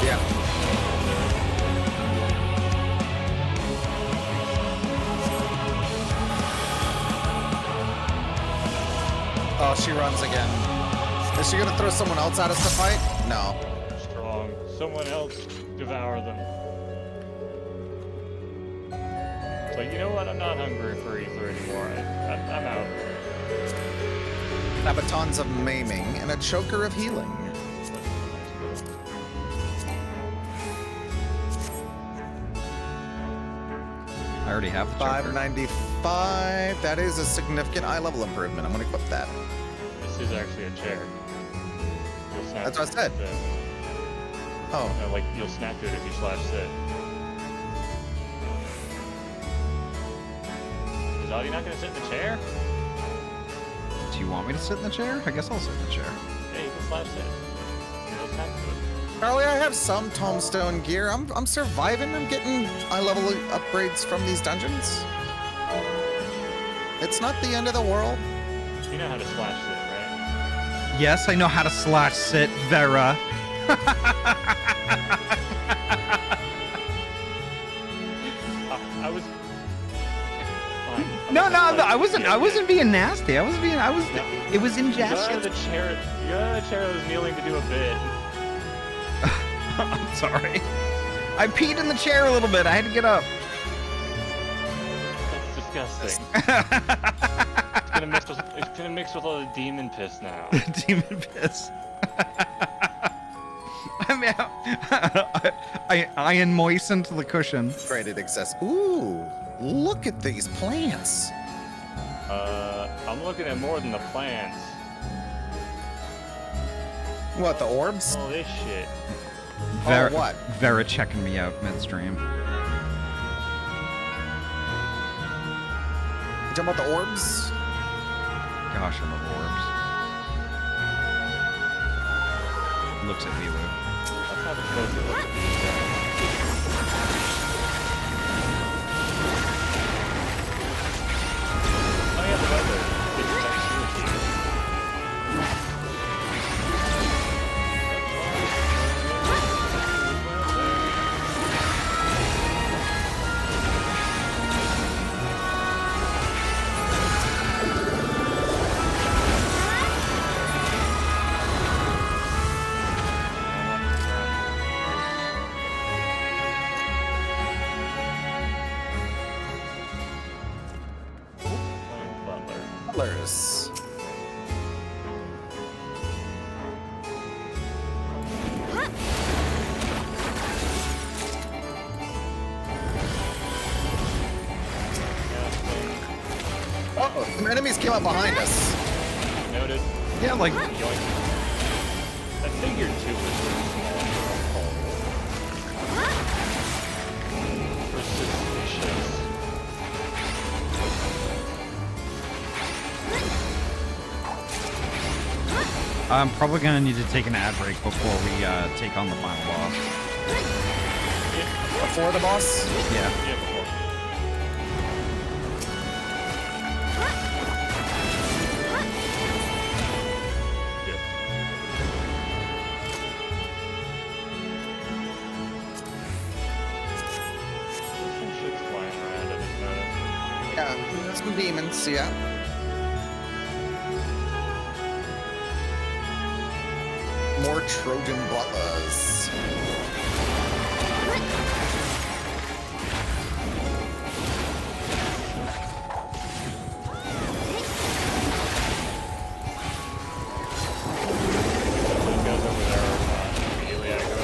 S6: Yeah. Oh, she runs again. Is she gonna throw someone else at us to fight? No.
S7: Strong. Someone else devour them. So you know what? I'm not hungry for ether anymore. I'm out.
S6: Batons of maiming and a choker of healing.
S1: I already have the choker.
S6: 595. That is a significant eye level improvement. I'm gonna equip that.
S7: This is actually a chair. You'll snap
S6: That's what I said. Oh.
S7: No, like you'll snap to it if you slash sit. Is Ahty not gonna sit in the chair?
S1: Do you want me to sit in the chair? I guess I'll sit in the chair.
S7: Yeah, you can slash sit. You'll snap to it.
S6: Charlie, I have some tombstone gear. I'm surviving. I'm getting eye level upgrades from these dungeons. It's not the end of the world.
S7: You know how to slash sit, right?
S1: Yes, I know how to slash sit, Vera.
S7: I was. Fine.
S1: No, I wasn't being nasty. It was in
S7: You
S1: jest.
S7: got out of the chair. You got out of the chair that was kneeling to do a bit.
S1: I'm sorry. I peed in the chair a little bit. I had to get up.
S7: That's disgusting. It's gonna mix with all the demon piss now.
S1: Demon piss. I moistened the cushion.
S6: Graded excess. Ooh, look at these plants.
S7: I'm looking at more than the plants.
S6: What, the orbs?
S7: Oh, this shit.
S1: Vera,
S6: what?
S1: Vera checking me out midstream.
S6: You talking about the orbs?
S1: Gosh, I love orbs. Looks at me, Lou.
S7: Let's have a closer look at these guys. Oh yeah, the weather. It's actually here.
S6: Butlers. Some enemies came up behind us.
S7: Noted.
S1: Yeah, like.
S7: I figured 2 was really small. We're suspicious.
S1: I'm probably gonna need to take an ad break before we take on the final boss.
S6: Before the boss?
S1: Yeah.
S7: Yeah, before. Some shit's flying around, I just noticed.
S6: Yeah, some demons, yeah. More Trojan butlers.
S7: Those guys over there are immediately aggro.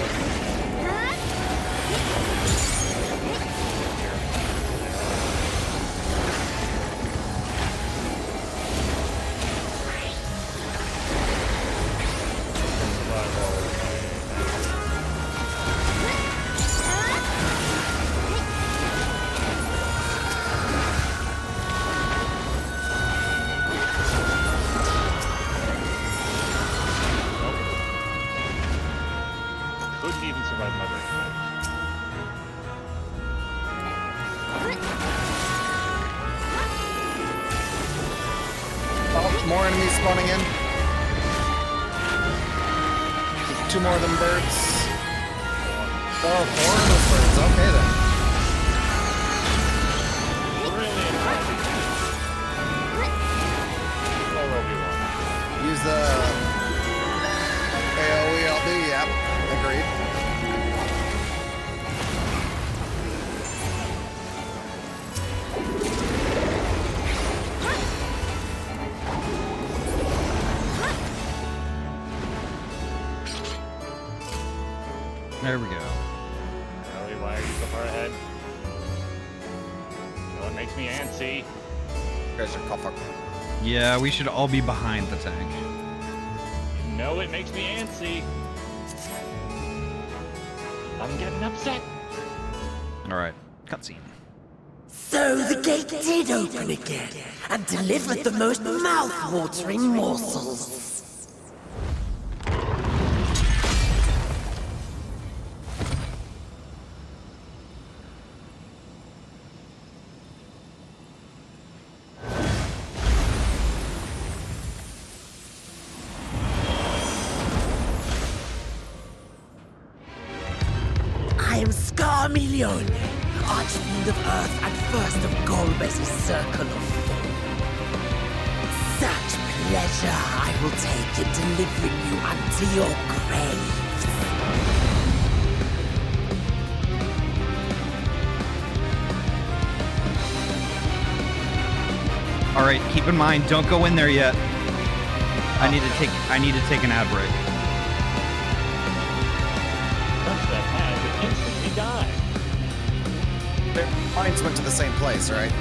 S7: Couldn't even survive my break.
S6: Oh, more enemies spawning in. 2 more of them birds. Oh, 4 of those birds. Okay then. Use the AoE LB, yep. Agreed.
S1: There we go.
S7: Really, why are you so far ahead? You know what makes me antsy?
S6: You guys are cough.
S1: Yeah, we should all be behind the tank.
S7: You know it makes me antsy. I'm getting upset.
S1: All right, cutscene.
S16: So the gate did open again and delivered the most mouth-watering morsels. I am Scarmillion, Archfiend of Earth and first of Golbez's Circle of Fall. Such pleasure I will take in delivering you unto your graves.
S1: All right, keep in mind, don't go in there yet. I need to take an ad break.
S7: Instantly die.
S6: Their minds went to the same place, right?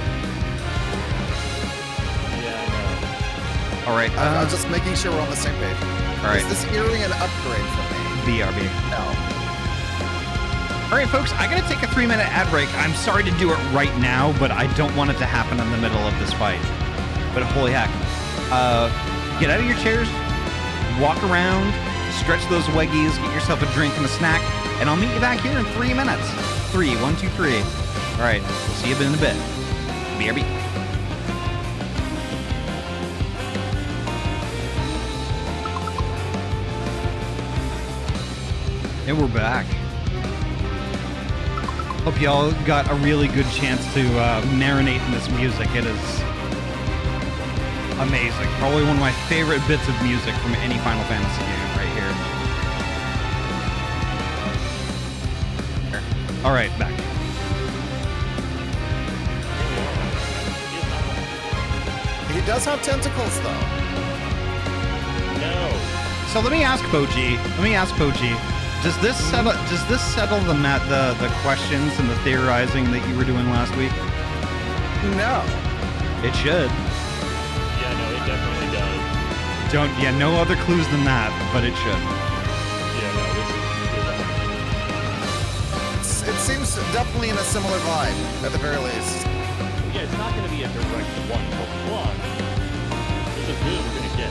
S7: Yeah, I know.
S1: All right.
S6: I was just making sure we're on the same page.
S1: All right.
S6: Is this earring an upgrade for me?
S1: BRB.
S6: No.
S1: All right, folks, I gotta take a 3-minute ad break. I'm sorry to do it right now, but I don't want it to happen in the middle of this fight. But holy heck. Get out of your chairs, walk around, stretch those weggies, get yourself a drink and a snack, and I'll meet you back here in 3 minutes. 3, 1, 2, 3. All right, see you in a bit. BRB. And we're back. Hope y'all got a really good chance to marinate in this music. It is amazing. Probably one of my favorite bits of music from any Final Fantasy game right here. All right, back.
S6: He does have tentacles, though.
S7: No.
S1: So let me ask Poji. Does this settle the questions and the theorizing that you were doing last week?
S6: No.
S1: It should. Don't, yeah, no other clues than that, but it should.
S7: Yeah, no, this is
S6: It seems definitely in a similar vibe, at the very least.
S7: yeah, it's not going to be a direct one-for-one. This is good we're going to get.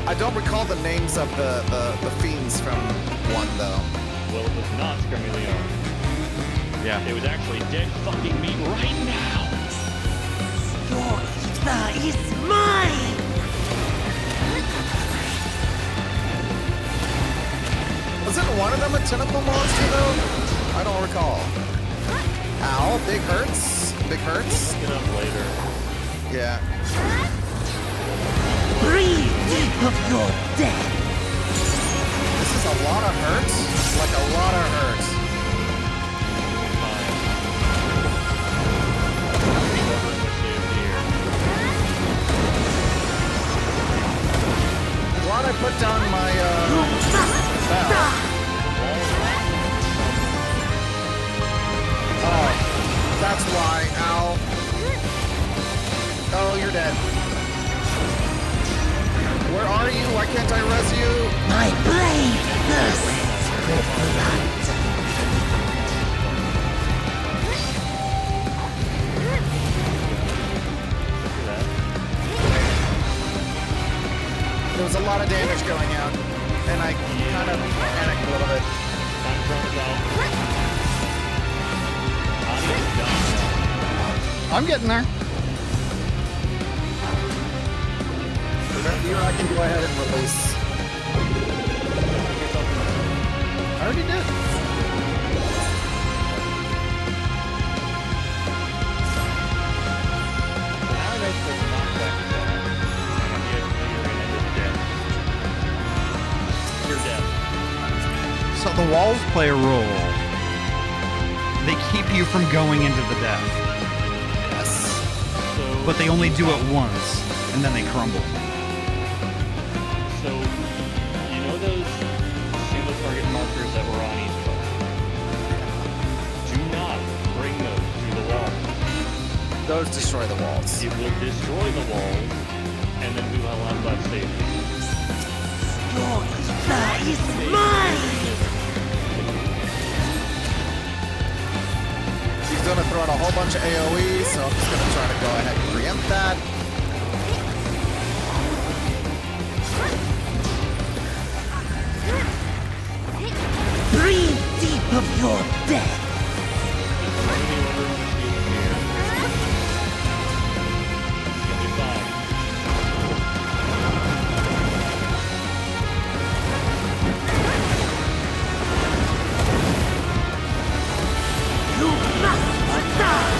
S6: I don't recall the names of the fiends from 1, though.
S7: Well, it was not Scrimmy Leon.
S1: Yeah.
S7: It was actually dead fucking meat right now.
S16: Your ether is mine!
S6: Wasn't one of them a tentacle monster, though? I don't recall. Ow, big hurts. Big hurts.
S7: Look it up later.
S6: Yeah.
S16: Breathe deep of your death!
S6: This is a lot of hurts. Like a lot of hurts. Glad I put down my spell. Oh, that's why. Ow. Oh, you're dead. Where are you? Why can't I res you?
S16: My blade thirsts for blood.
S6: There was a lot of damage going out, and I kind of panicked a little bit.
S1: I'm getting there.
S6: Here I can go ahead and release.
S1: I already did. So the walls play a role. They keep you from going into the death.
S6: Yes.
S1: But they only do it once, and then they crumble.
S7: So, you know those single target markers that were on each boat? Do not bring those through the wall.
S6: Those destroy the walls.
S7: It will destroy the walls, and then we will have left safety.
S16: Your ether is mine!
S6: He's gonna throw out a whole bunch of AoE, so I'm just gonna try to go ahead and preempt that.
S16: Breathe deep of your death! You must die!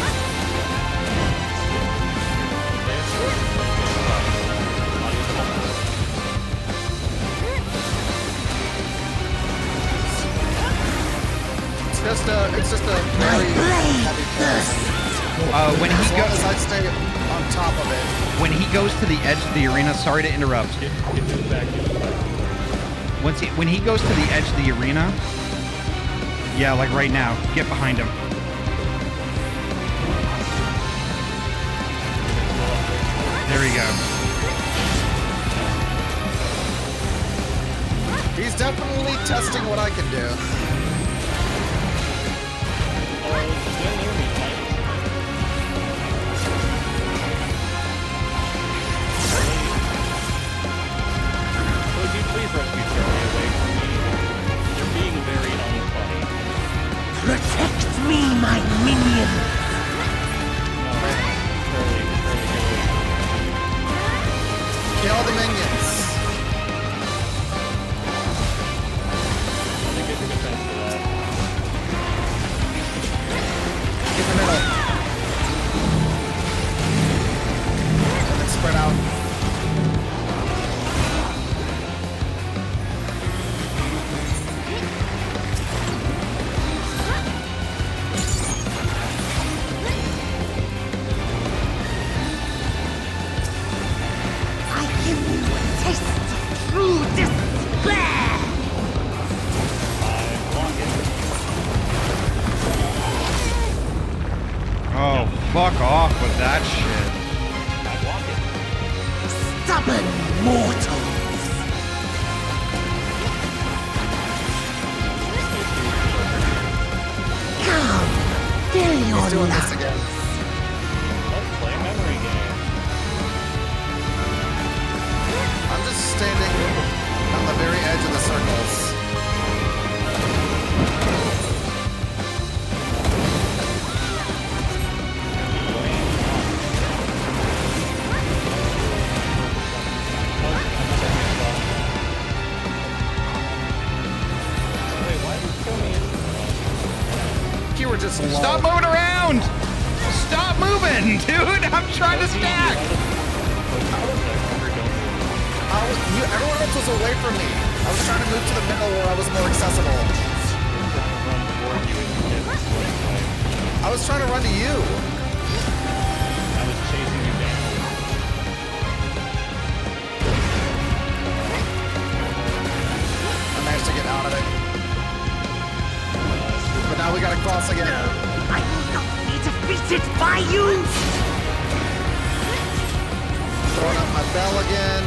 S6: It's just a very heavy force.
S1: When he
S6: as long
S1: goes,
S6: as I stay on top of it.
S1: when he goes to the edge of the arena, sorry to interrupt. When he goes to the edge of the arena, yeah, like right now, get behind him. There we go.
S6: He's definitely testing what I can do.
S7: Would you please rescue Charlie away from me? You're being very unfunny.
S16: Protect me, my minion!
S6: Kill the minions.
S7: I think it's a defense for that.
S6: Get the middle. And then spread out.
S16: I give you a taste of true despair!
S1: Oh, fuck off with that shit.
S16: Stubborn mortals. Come, fill
S6: He's
S16: your
S6: doing this
S16: lungs.
S6: again.
S7: Let's play a memory game.
S6: I'm just standing on the very edge of the circles. You were just
S1: Stop moving around! Stop moving, dude! I'm trying to stack!
S6: Everyone else was away from me. I was trying to move to the middle where I was more accessible. I was trying to run to you.
S7: I was chasing you down.
S6: I managed to get out of it. But now we gotta cross again.
S16: I will not be defeated by you!
S6: Throwing up my bell again.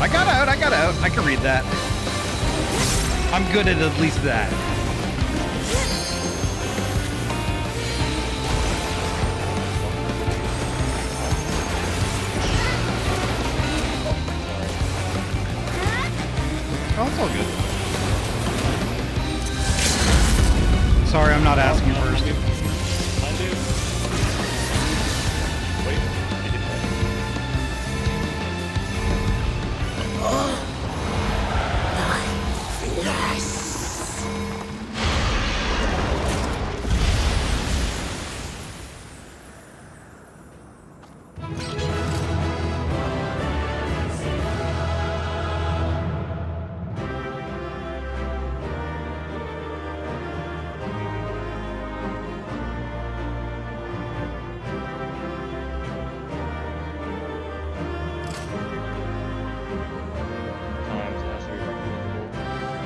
S1: I got out. I can read that. I'm good at least that. Oh, it's all good. Sorry, I'm not asking first.
S7: Undo. Wait, I did that.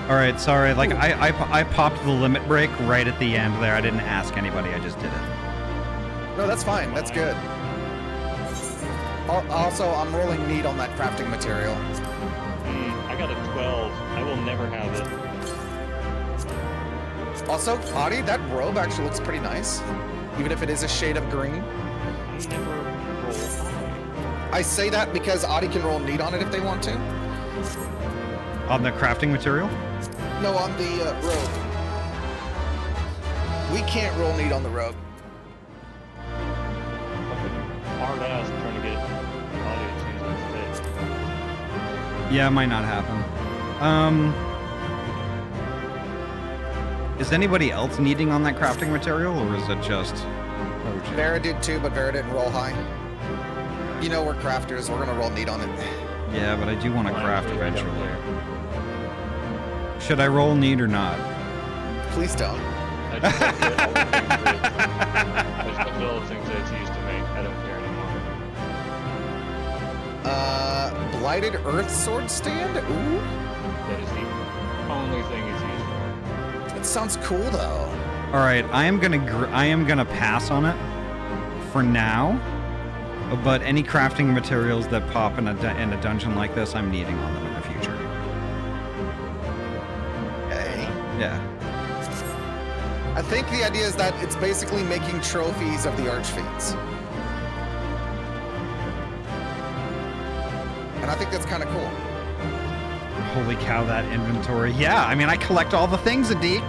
S1: All right, sorry. Like I popped the limit break right at the end there. I didn't ask anybody. I just did it.
S6: No, that's fine. That's good. Also, I'm rolling need on that crafting material.
S7: I got a 12. I will never have it.
S6: Also, Ahty, that robe actually looks pretty nice. Even if it is a shade of green.
S7: I never roll high.
S6: I say that because Ahty can roll need on it if they want to.
S1: On the crafting material?
S6: No, on the robe. We can't roll need on the robe.
S7: Hard ass trying to get audio to fit.
S1: Yeah, it might not happen. Is anybody else needing on that crafting material, or is it just OJ?
S6: Vera did too, but Vera didn't roll high. You know we're crafters. We're gonna roll need on it.
S1: Yeah, but I do want to craft eventually. Should I roll need or not?
S6: Please don't.
S7: I just looked at all the things that it's used to make. I don't care anymore.
S6: Blighted Earth Sword Stand? Ooh.
S7: That is the only thing it's used for.
S6: It sounds cool though.
S1: All right, I am gonna pass on it for now. But any crafting materials that pop in a dungeon like this, I'm needing on them in the future.
S6: Okay.
S1: Yeah.
S6: I think the idea is that it's basically making trophies of the Archfiends. And I think that's kind of cool.
S1: Holy cow, that inventory. Yeah, I mean, I collect all the things, Adik.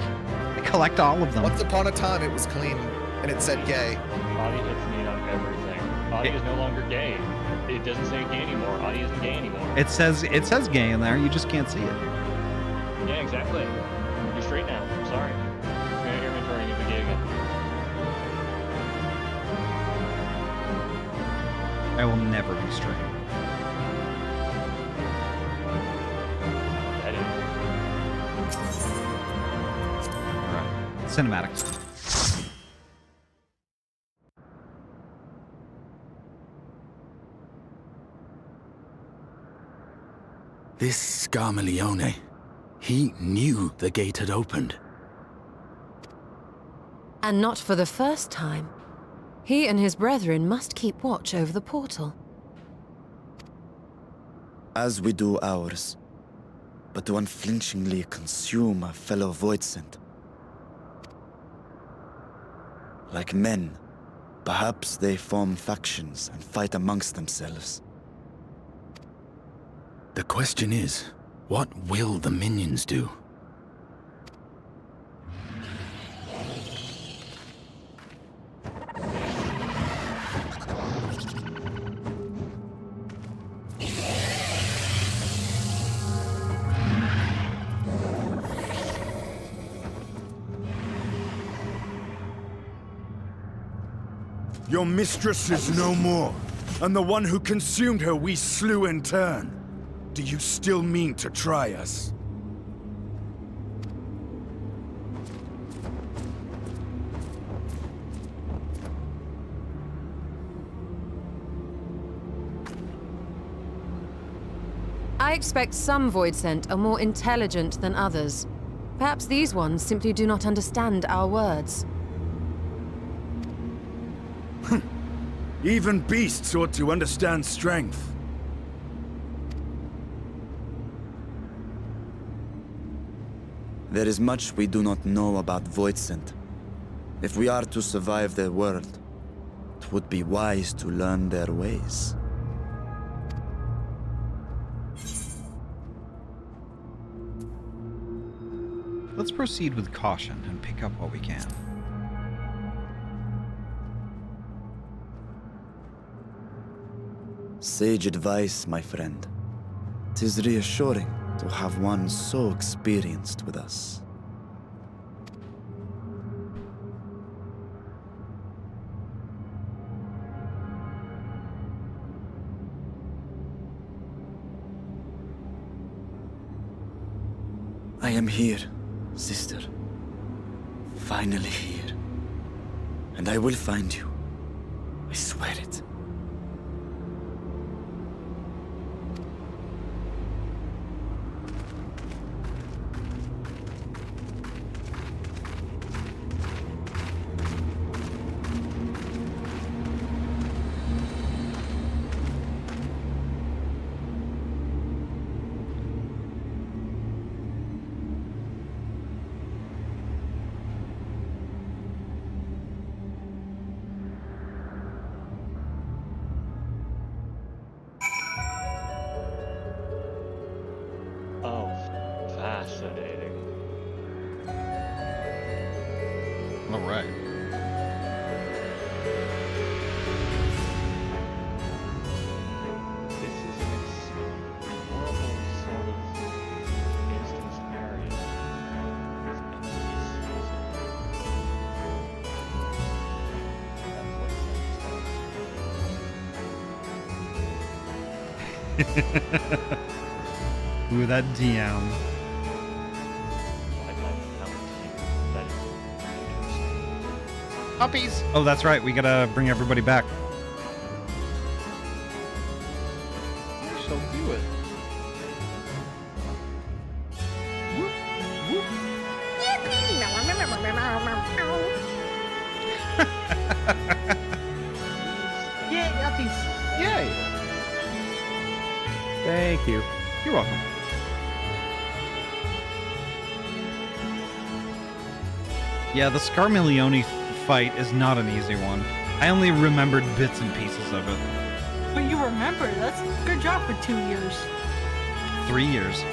S1: I collect all of them.
S6: Once upon a time, it was clean, and it said gay.
S7: Ahty hits need on everything. Ahty is no longer gay. It doesn't say gay anymore. Ahty isn't gay anymore.
S1: It says gay in there. You just can't see it.
S7: Yeah, exactly. You're straight now. I'm sorry. Your inventory needs to be gay again.
S1: I will never be straight.
S7: That is.
S1: All right. Cinematics.
S15: This Scarmalione, he knew the gate had opened.
S10: And not for the first time. He and his brethren must keep watch over the portal.
S11: As we do ours, but to unflinchingly consume a fellow Voidsent. Like men, perhaps they form factions and fight amongst themselves.
S15: The question is, what will the minions do?
S17: Your mistress is no more, and the one who consumed her we slew in turn. Do you still mean to try us?
S10: I expect some Voidsent are more intelligent than others. Perhaps these ones simply do not understand our words.
S17: Even beasts ought to understand strength.
S11: There is much we do not know about Voidsent. If we are to survive their world, it would be wise to learn their ways.
S1: Let's proceed with caution and pick up what we can.
S11: Sage advice, my friend. 'Tis reassuring to have one so experienced with us. I am here, sister. Finally here. And I will find you. I swear it.
S7: Oh, fascinating.
S1: All right.
S7: This is an explorable sort of instance area.
S1: Ooh, that DM. Puppies! Oh, that's right. We gotta bring everybody back.
S7: I shall do it.
S5: Yay, uppies.
S1: Yay!
S8: Thank you.
S1: You're welcome. Yeah, the Scarmiglione fight is not an easy one. I only remembered bits and pieces of it.
S5: But you remember, that's a good job for 2 years.
S1: 3 years.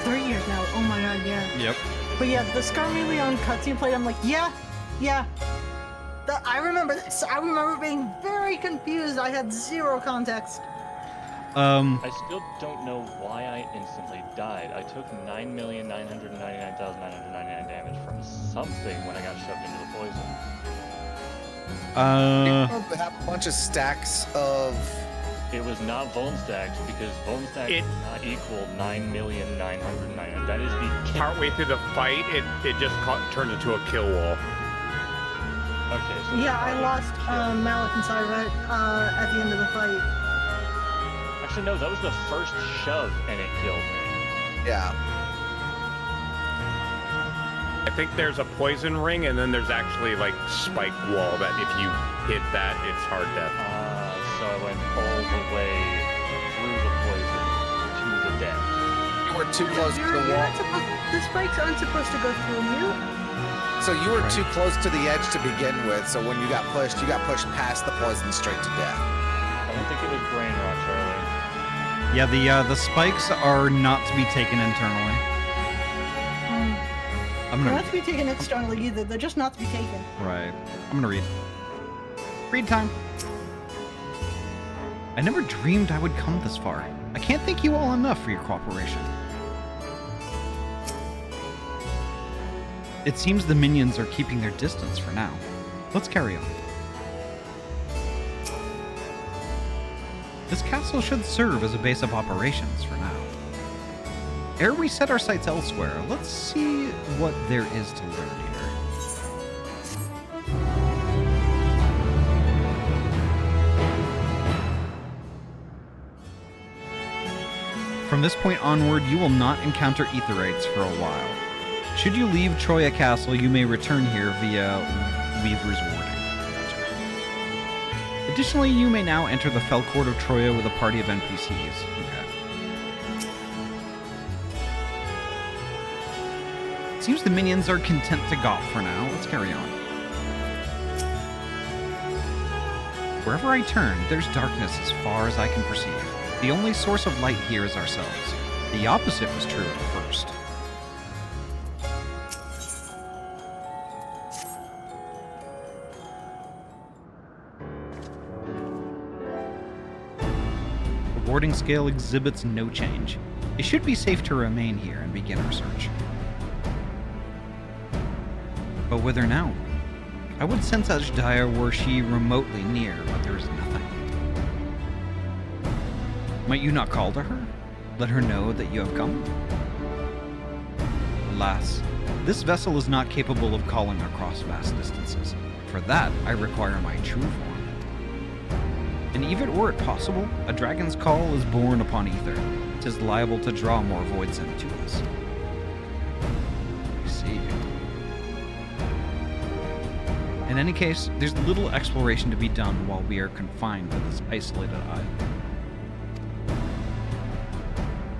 S5: 3 years now, oh my god, yeah.
S1: Yep.
S5: But yeah, the Scarmiglione cutscene played, I'm like, yeah. I remember this. I remember being very confused. I had zero context.
S7: I still don't know why I instantly died. I took 9,999,999 damage from something when I got shoved into the poison.
S6: They have a bunch of stacks of.
S7: It was not Vuln stacks because Vuln stacks does not equal 9,999,000. That is the
S18: partway through the fight. It just turned into a kill wall.
S7: Okay. So
S5: Yeah, I lost Malik and Cyrette at the end of the fight.
S7: Actually, no, that was the first shove and it killed me.
S6: Yeah.
S18: I think there's a poison ring, and then there's actually like spike wall that if you hit that, it's hard death.
S7: So I went all the way through the poison to the death.
S6: You were too close to the wall.
S5: The spikes aren't supposed to go through you.
S6: So you were too close to the edge to begin with, so when you got pushed past the poison straight to death.
S7: I don't think it was brain rot, Charlie.
S1: Yeah, the spikes are not to be taken internally. I'm
S5: They're
S1: gonna
S5: not to be taken externally either. They're just not to be taken.
S1: Right. I'm gonna read. Read time. I never dreamed I would come this far. I can't thank you all enough for your cooperation. It seems the minions are keeping their distance for now. Let's carry on. This castle should serve as a base of operations for now. Ere we set our sights elsewhere, let's see what there is to learn here. From this point onward, you will not encounter Aetherites for a while. Should you leave Troya Castle, you may return here via Weaver's Warding. Gotcha. Additionally, you may now enter the Fell Court of Troya with a party of NPCs. Okay. Seems the minions are content to gawp for now. Let's carry on. Wherever I turn, there's darkness as far as I can perceive. The only source of light here is ourselves. The opposite was true at first. The warding scale exhibits no change. It should be safe to remain here and begin our search. But whither now? I would sense as dire were she remotely near, but there is nothing. Might you not call to her? Let her know that you have come? Alas, this vessel is not capable of calling across vast distances. For that, I require my true form. And even were it possible, a dragon's call is born upon ether. 'Tis liable to draw more voids into us. I see. In any case, there's little exploration to be done while we are confined to this isolated island.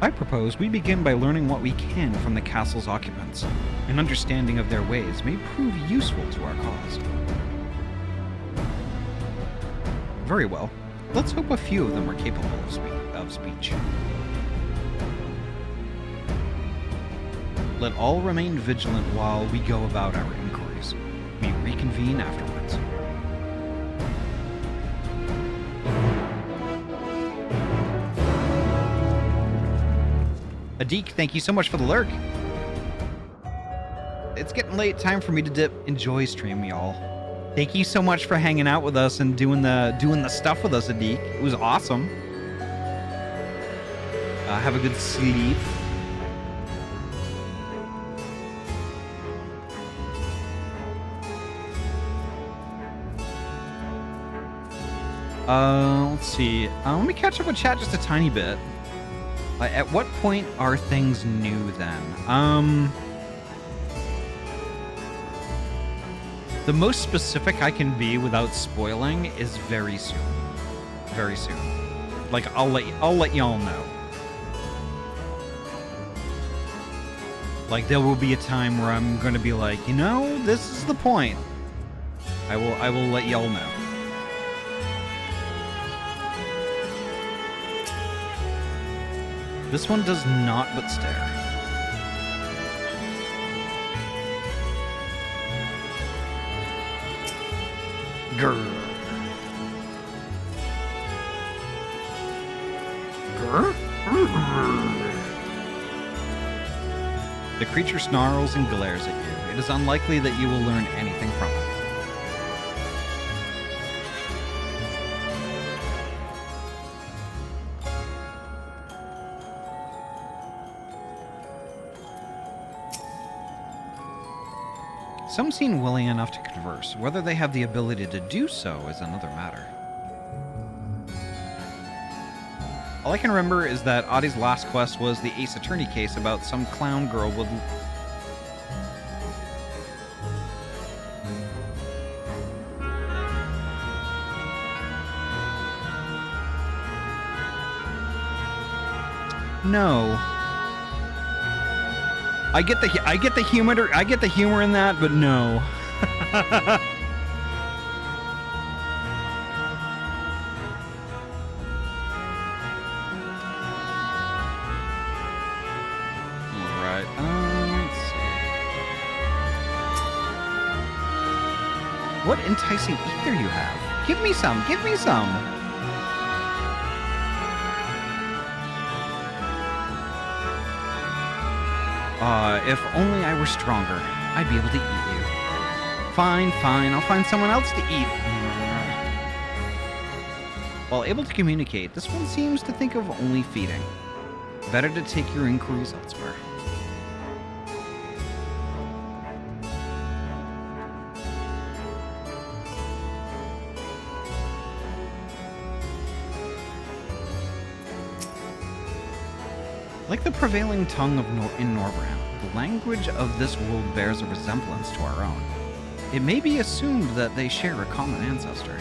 S1: I propose we begin by learning what we can from the castle's occupants. An understanding of their ways may prove useful to our cause. Very well. Let's hope a few of them are capable of speech. Let all remain vigilant while we go about our inquiries. We reconvene afterwards. Adik, thank you so much for the lurk. It's getting late. Time for me to dip. Enjoy stream, y'all. Thank you so much for hanging out with us and doing the stuff with us, Adik. It was awesome. Have a good sleep. Let's see. Let me catch up with chat just a tiny bit. At what point are things new then? The most specific I can be without spoiling is very soon. Very soon. Like I'll let y'all know. Like there will be a time where I'm gonna be like, you know, this is the point. I will let y'all know. This one does not but stare. Grr. Grr? The creature snarls and glares at you. It is unlikely that you will learn anything from it. Some seem willing enough to converse. Whether they have the ability to do so is another matter. All I can remember is that Ahty's last quest was the Ace Attorney case about some clown girl with... No. I get the humor in that, but no. Alright, let's see. What enticing ether you have. Give me some, give me some. If only I were stronger, I'd be able to eat you. Fine, fine, I'll find someone else to eat. While able to communicate, this one seems to think of only feeding. Better to take your inquiries elsewhere. Like the prevailing tongue of in Norbrand, the language of this world bears a resemblance to our own. It may be assumed that they share a common ancestor.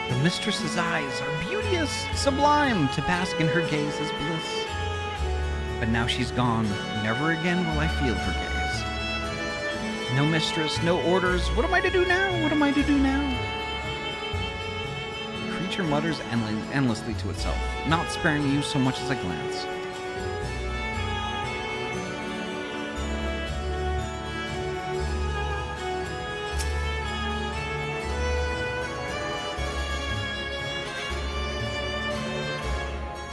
S1: The mistress's eyes are beauteous, sublime, to bask in her gaze is bliss. But now she's gone, never again will I feel her gaze. No mistress, no orders. What am I to do now? What am I to do now? The creature mutters endlessly to itself, not sparing you so much as a glance.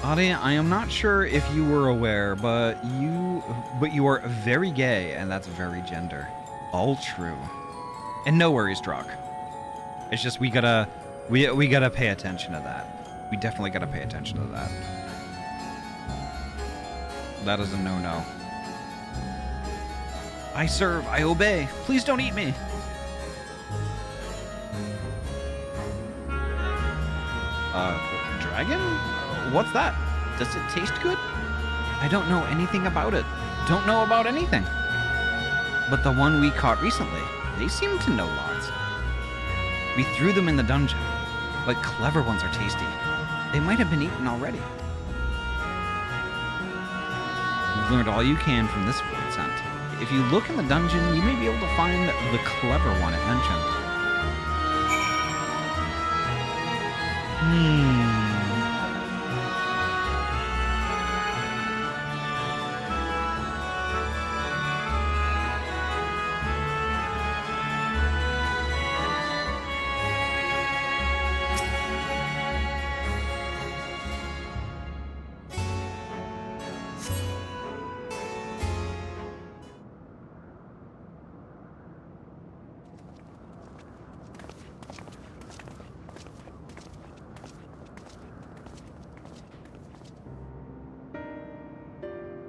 S1: Ahty, I am not sure if you were aware, but you are very gay, and that's very gender. All true. And no worries, Drock. It's just we gotta pay attention to that. We definitely gotta pay attention to that. That is a no-no. I serve, I obey. Please don't eat me. Dragon? What's that? Does it taste good? I don't know anything about it. Don't know about anything. But the one we caught recently, they seem to know lots. We threw them in the dungeon, but clever ones are tasty. They might have been eaten already. You've learned all you can from this void scent. If you look in the dungeon, you may be able to find the clever one it mentioned.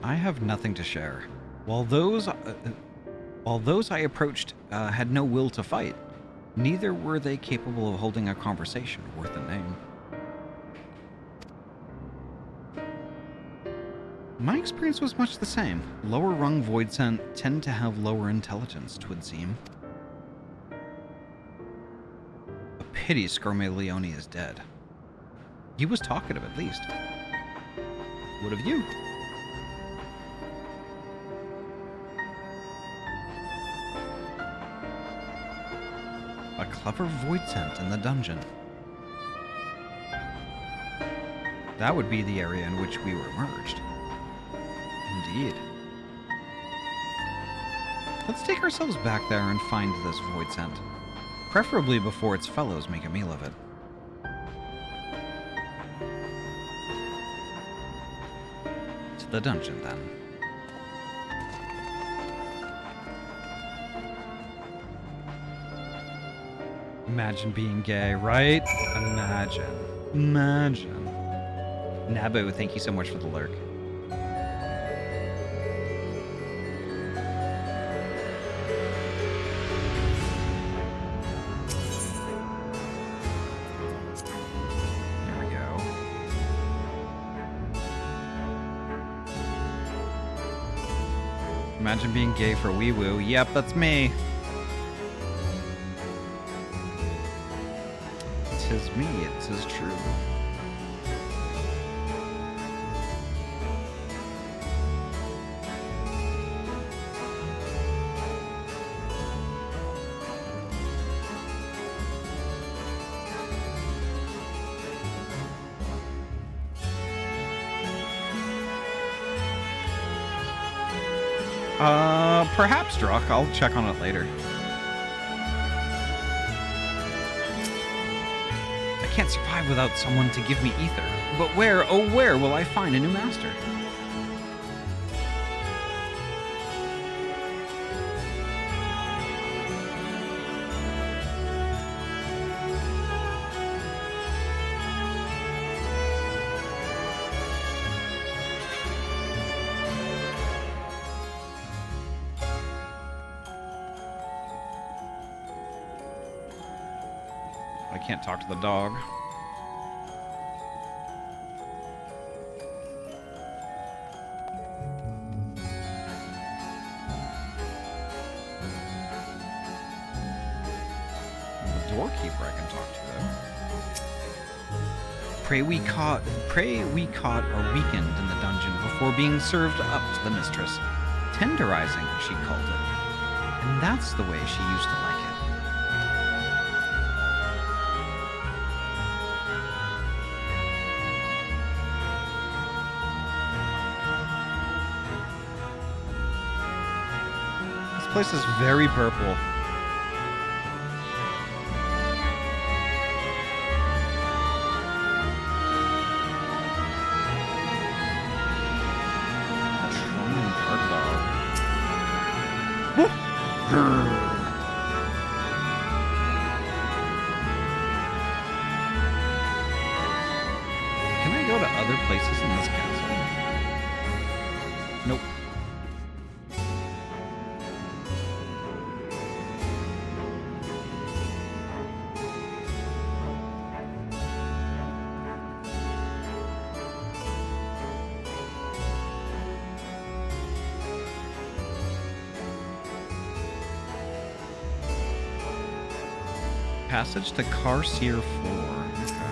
S1: I have nothing to share. While those I approached had no will to fight, neither were they capable of holding a conversation worth a name. My experience was much the same. Lower rung void scent tend to have lower intelligence, 'twould seem. A pity Scarmaleone is dead. He was talkative at least. What of you? A clever void scent in the dungeon. That would be the area in which we were merged. Indeed. Let's take ourselves back there and find this void scent. Preferably before its fellows make a meal of it. To the dungeon, then. Imagine being gay, right? Imagine. Nabu, thank you so much for the lurk. There we go. Imagine being gay for wee woo. Yep, that's me. Tis me, it is true. Perhaps, Druck. I'll check on it later. I can't survive without someone to give me ether. But where, oh where, will I find a new master? I can't talk to the dog. The doorkeeper I can talk to though. Pray we caught or weakened in the dungeon before being served up to the mistress. Tenderizing, she called it. And that's the way she used to like it. This place is very purple. Can I go to other places in this castle? Nope. Passage to Carseer 4. Okay.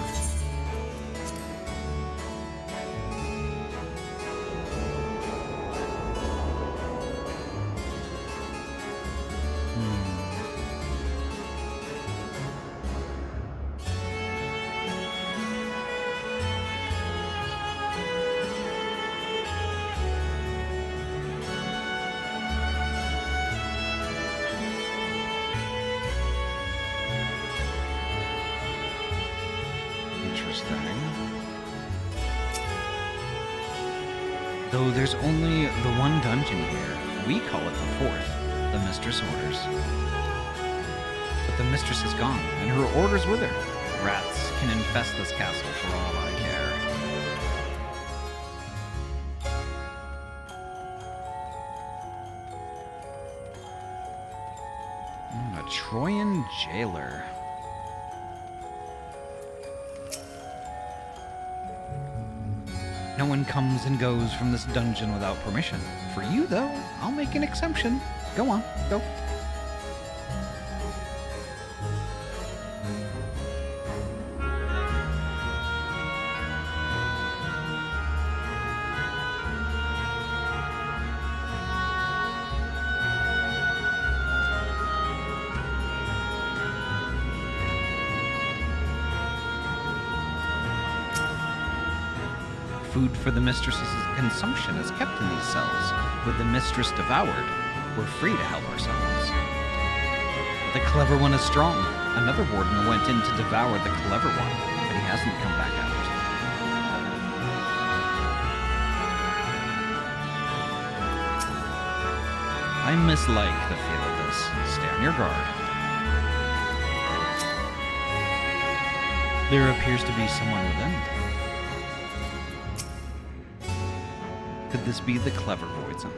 S1: Though there's only the one dungeon here, we call it the fourth, the Mistress Orders. But the Mistress is gone, and her orders with her. Rats can infest this castle for all I care. A Troyan jailer. No one comes and goes from this dungeon without permission. For you, though, I'll make an exception. Go on, go. Food for the mistress's consumption is kept in these cells. With the mistress devoured, we're free to help ourselves. The clever one is strong. Another warden went in to devour the clever one, but he hasn't come back out. I mislike the feel of this. Stay on your guard. There appears to be someone within. Could this be the clever Voidsent?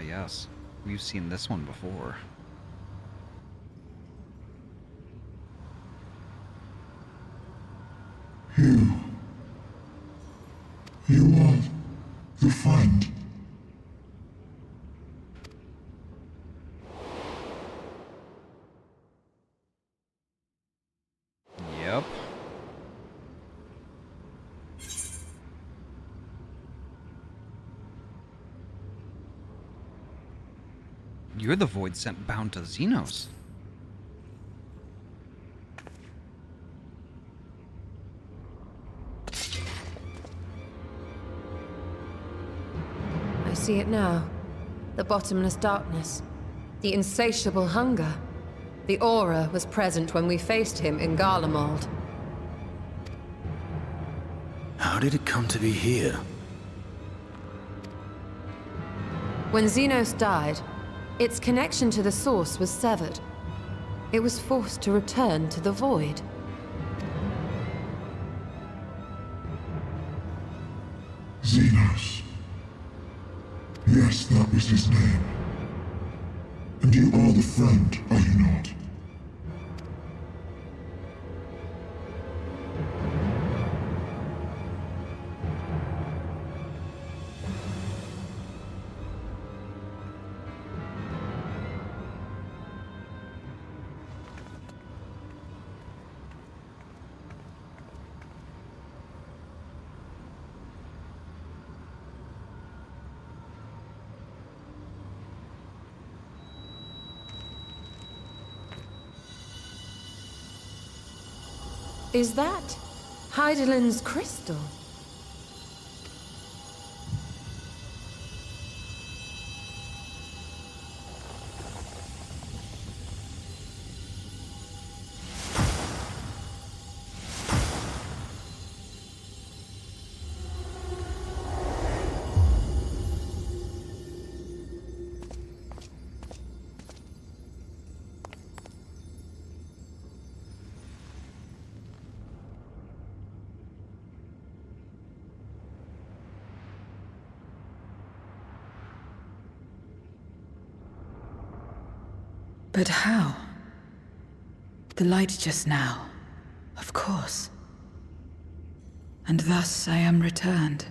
S1: yes. We've seen this one before.
S4: You are the friend.
S1: Yep. You're the void sent bound to Xenos.
S10: I see it now. The bottomless darkness. The insatiable hunger. The aura was present when we faced him in Garlemald.
S15: How did it come to be here?
S10: When Xenos died, its connection to the source was severed. It was forced to return to the void.
S4: Xenos. Yes, that was his name. And you are the friend, are you not?
S10: Is that Heidelin's crystal?
S19: But how? The light just now, of course. And thus I am returned.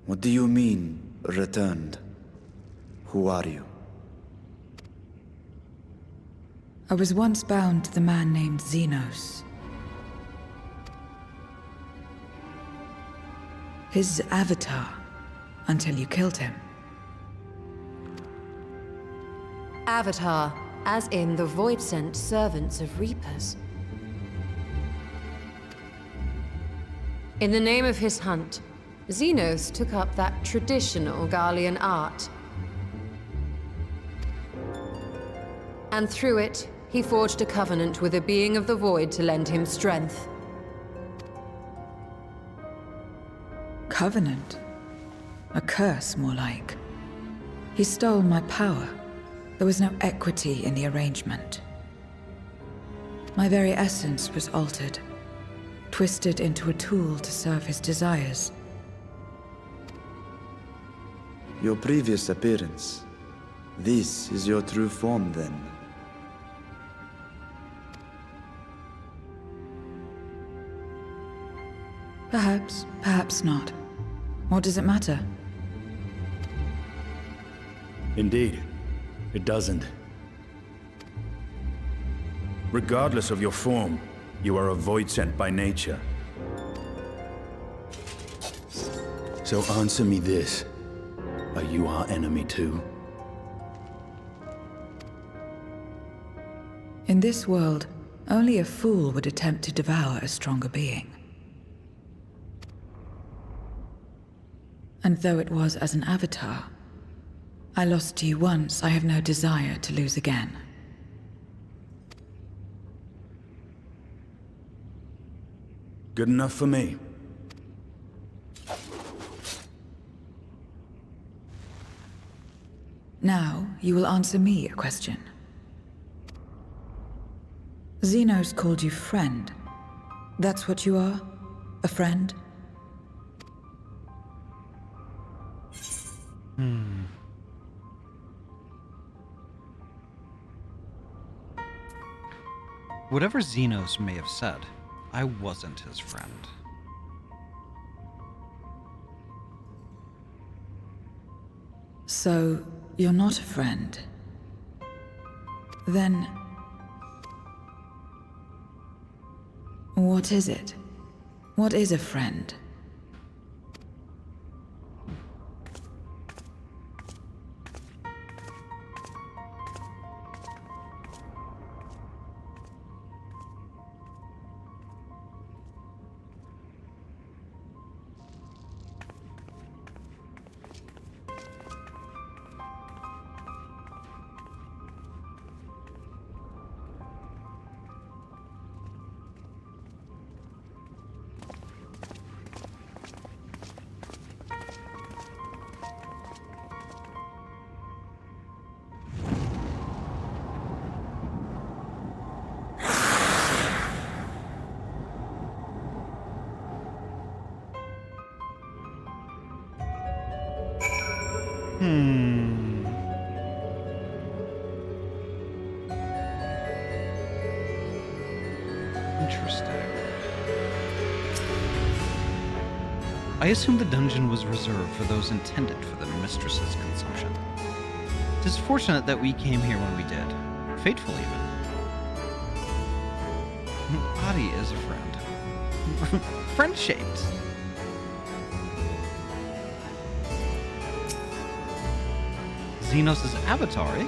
S11: What do you mean, returned? Who are you?
S19: I was once bound to the man named Xenos. His avatar, until you killed him.
S10: Avatar, as in the void-sent servants of Reapers. In the name of his hunt, Xenos took up that traditional Garlean art. And through it, he forged a covenant with a being of the void to lend him strength.
S19: Covenant? A curse, more like. He stole my power. There was no equity in the arrangement. My very essence was altered, twisted into a tool to serve his desires.
S11: Your previous appearance. This is your true form, then.
S19: Perhaps, perhaps not. What does it matter?
S17: Indeed, it doesn't. Regardless of your form, you are a void sent by nature. So answer me this. Are you our enemy too?
S19: In this world, only a fool would attempt to devour a stronger being. And though it was as an avatar, I lost to you once, I have no desire to lose again.
S17: Good enough for me.
S19: Now, you will answer me a question. Xenos called you friend. That's what you are? A friend?
S1: Whatever Xenos may have said, I wasn't his friend.
S19: So, you're not a friend. Then... what is it? What is a friend?
S1: Interesting. I assumed the dungeon was reserved for those intended for the mistress's consumption. It is fortunate that we came here when we did. Fateful, even. Ahty is a friend. Friend-shaped. Xenos' avatar, eh?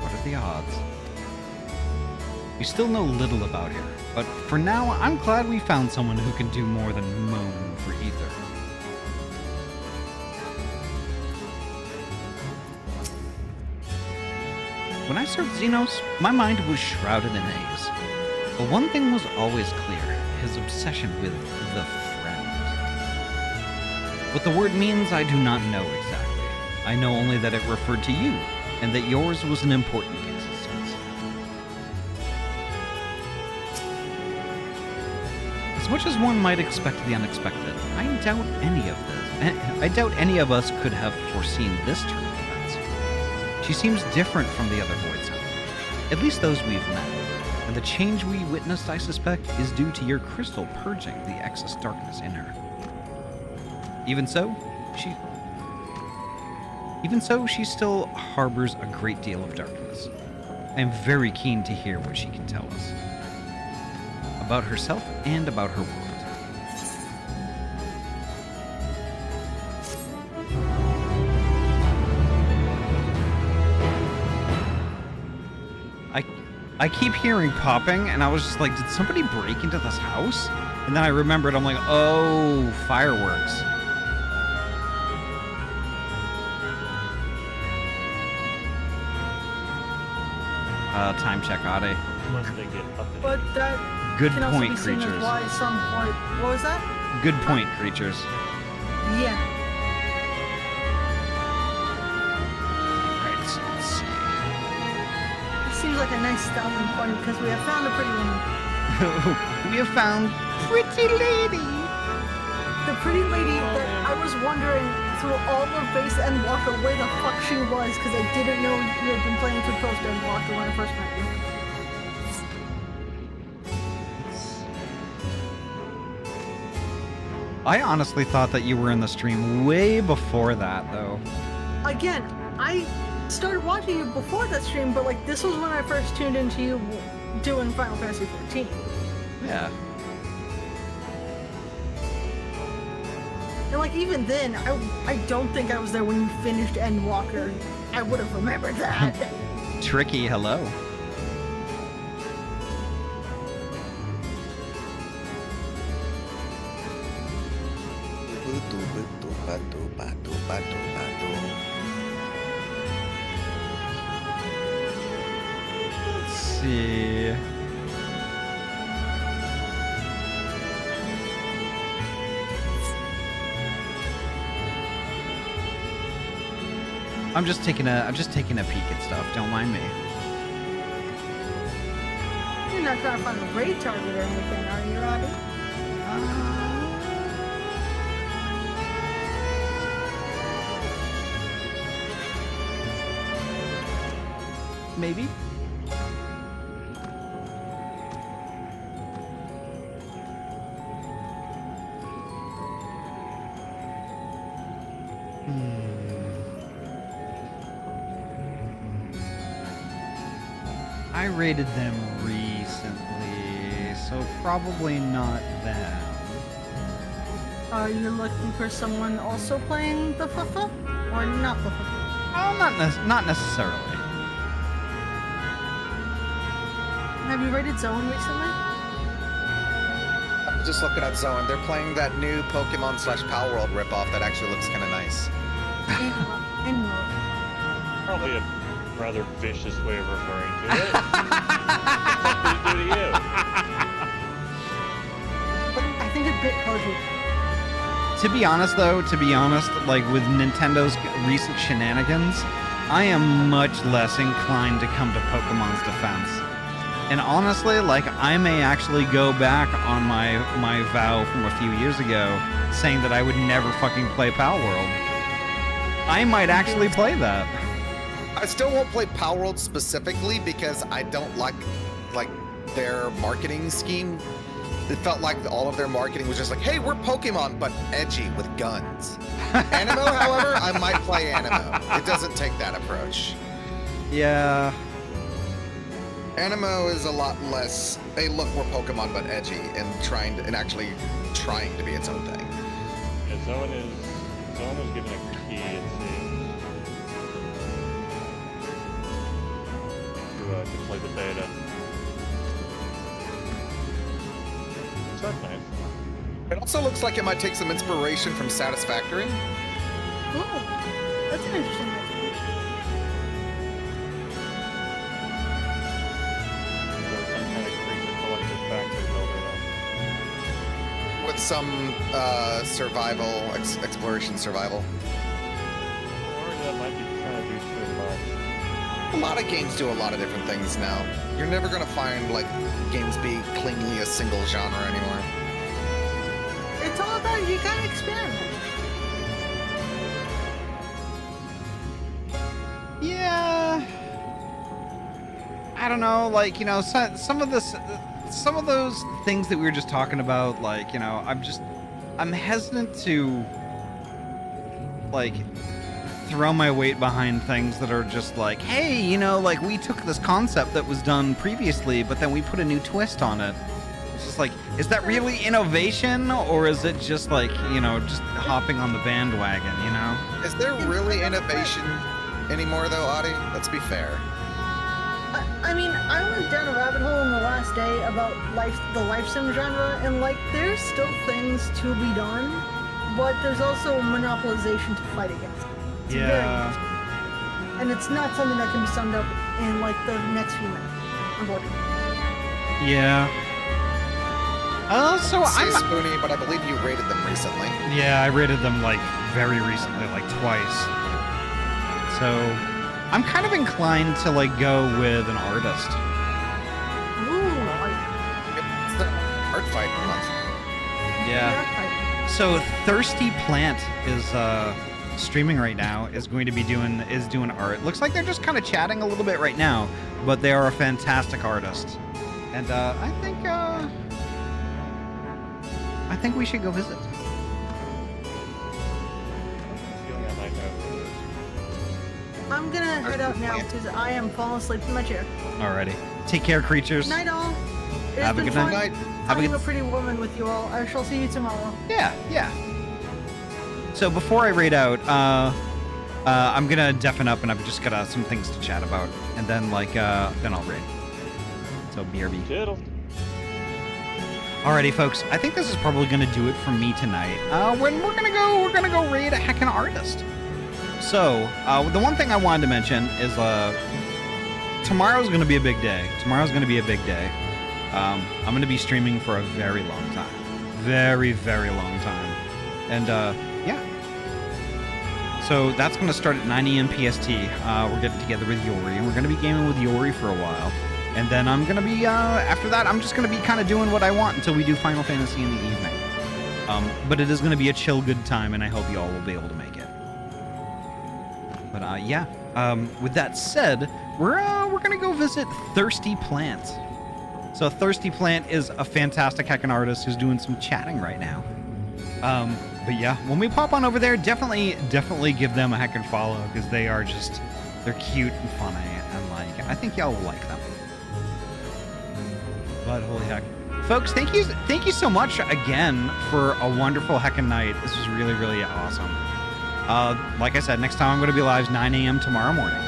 S1: What are the odds? We still know little about her, but for now, I'm glad we found someone who can do more than moan for ether. When I served Xenos, my mind was shrouded in haze. But one thing was always clear, his obsession with the friend. What the word means, I do not know exactly. I know only that it referred to you, and that yours was an important existence. As much as one might expect the unexpected, I doubt any of us could have foreseen this turn of events. She seems different from the other Void Sons, at least those we've met, and the change we witnessed, I suspect, is due to your crystal purging the excess darkness in her. Even so, she still harbors a great deal of darkness. I am very keen to hear what she can tell us. About herself and about her world. I keep hearing popping, and I was just like, did somebody break into this house? And then I remembered, I'm like, oh, fireworks. Time check, Ahty.
S7: Once they get up to
S5: But that
S1: Good
S5: can also
S1: point,
S5: be seen as
S1: creatures.
S5: why some point. What was that?
S1: Good point, creatures.
S5: Yeah.
S1: Right, so let's see.
S5: It seems like a nice stopping point because we have found a pretty woman.
S1: We have found pretty lady.
S5: The pretty lady that I was wondering through all of base Endwalker where the fuck she was because I didn't know you had been playing through post Endwalker when I first met you.
S1: I honestly thought that you were in the stream way before that, though.
S5: Again, I started watching you before that stream, but like this was when I first tuned into you doing Final Fantasy 14.
S1: Yeah.
S5: And like even then, I don't think I was there when you finished Endwalker. I would have remembered that.
S1: Tricky, hello. Let's see. I'm just taking a peek at stuff. Don't mind me.
S5: You're not trying to find a raid target or anything, are you, Roddy?
S1: maybe. I rated them recently, so probably not them.
S5: Are you looking for someone also playing the FIFA or not the FIFA?
S1: Oh, not necessarily.
S5: Have you rated Zone recently?
S6: I'm just looking at Zone. They're playing that new Pokemon / Pal World ripoff that actually looks kind of nice.
S7: Probably a rather vicious way of referring to it. What did it do to you?
S5: But I think it's a bit cozy.
S1: To be honest, like with Nintendo's recent shenanigans, I am much less inclined to come to Pokemon's defense. And honestly, like, I may actually go back on my vow from a few years ago, saying that I would never fucking play Pal World. I might actually play that.
S6: I still won't play Pal World specifically because I don't like their marketing scheme. It felt like all of their marketing was just like, hey, we're Pokemon, but edgy with guns. Animo, however, I might play Animo. It doesn't take that approach.
S1: Yeah.
S6: Animo is a lot less, hey, look, we're Pokemon, but edgy, and actually trying to be its own thing.
S7: Yeah, Zone is given a key, it seems, to play the beta. That's nice.
S6: It also looks like it might take some inspiration from Satisfactory.
S5: Oh, that's an interesting idea.
S7: Some kind of creature collector factory builder.
S6: With some survival, exploration survival.
S7: Or that might be trying to do too much.
S6: A lot of games do a lot of different things now. You're never gonna find like games be cleanly a single genre anymore.
S5: It's all about you gotta experiment.
S1: Yeah. I don't know, like, you know, some of those things that we were just talking about, like, you know, I'm hesitant to, like, throw my weight behind things that are just like, hey, you know, like, we took this concept that was done previously, but then we put a new twist on it. It's just like, is that really innovation, or is it just like, you know, just hopping on the bandwagon, you know?
S6: Is there really innovation anymore, though, Ahty? Let's be fair.
S5: I mean, I went down a rabbit hole in the last day about the life sim genre, and like, there's still things to be done, but there's also monopolization to fight against. It's very interesting. And it's not something that can be summed up in like the next few minutes, unfortunately.
S1: Yeah. So I'm
S6: Spoony, but I believe you rated them recently.
S1: Yeah, I rated them like very recently, like twice. So I'm kind of inclined to like go with an artist.
S5: Ooh,
S6: it's the art fight month.
S1: Yeah. So Thirsty Plant is streaming right now, is doing art. Looks like they're just kind of chatting a little bit right now, but they are a fantastic artist. And I think we should go visit.
S5: I'm gonna head out now because I am falling asleep in my chair.
S1: Alrighty. Take care, creatures.
S5: Night all. It's
S1: Have a
S5: been
S1: good
S5: fun
S1: night.
S5: Finding a pretty woman with you all. I shall see you tomorrow.
S1: Yeah. So before I raid out, I'm gonna deafen up, and I've just got some things to chat about, and then then I'll raid. So BRB.
S7: Toodles.
S1: Alrighty, folks. I think this is probably gonna do it for me tonight. When we're gonna go raid a heckin' artist. So the one thing I wanted to mention is tomorrow's gonna be a big day. I'm gonna be streaming for a very long time, very long time, and yeah. So that's gonna start at 9 AM PST. We're getting together with Yori, and we're gonna be gaming with Yori for a while. And then I'm gonna be after that, I'm just gonna be kind of doing what I want until we do Final Fantasy in the evening. But it is gonna be a chill, good time, and I hope you all will be able to make it. But yeah. With that said, we're gonna go visit Thirsty Plant. So Thirsty Plant is a fantastic heckin' artist who's doing some chatting right now. But yeah, when we pop on over there, definitely give them a heckin' follow, because they're cute and funny, and like, I think y'all will like them. But holy heck. Folks, thank you so much again for a wonderful heckin' night. This was really, really awesome. Like I said, next time I'm going to be live 9 a.m. tomorrow morning.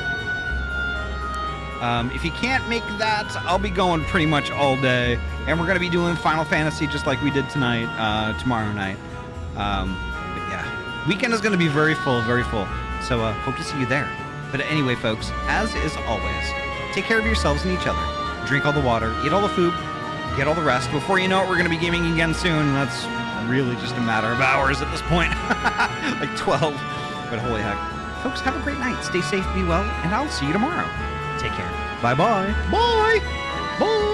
S1: If you can't make that, I'll be going pretty much all day. And we're going to be doing Final Fantasy just like we did tonight, tomorrow night. But yeah, weekend is going to be very full, very full. So hope to see you there. But anyway, folks, as is always, take care of yourselves and each other. Drink all the water, eat all the food, get all the rest. Before you know it, we're going to be gaming again soon. And that's really just a matter of hours at this point. Like 12. But holy heck. Folks, have a great night. Stay safe, be well, and I'll see you tomorrow. Take care. Bye-bye. Bye. Bye.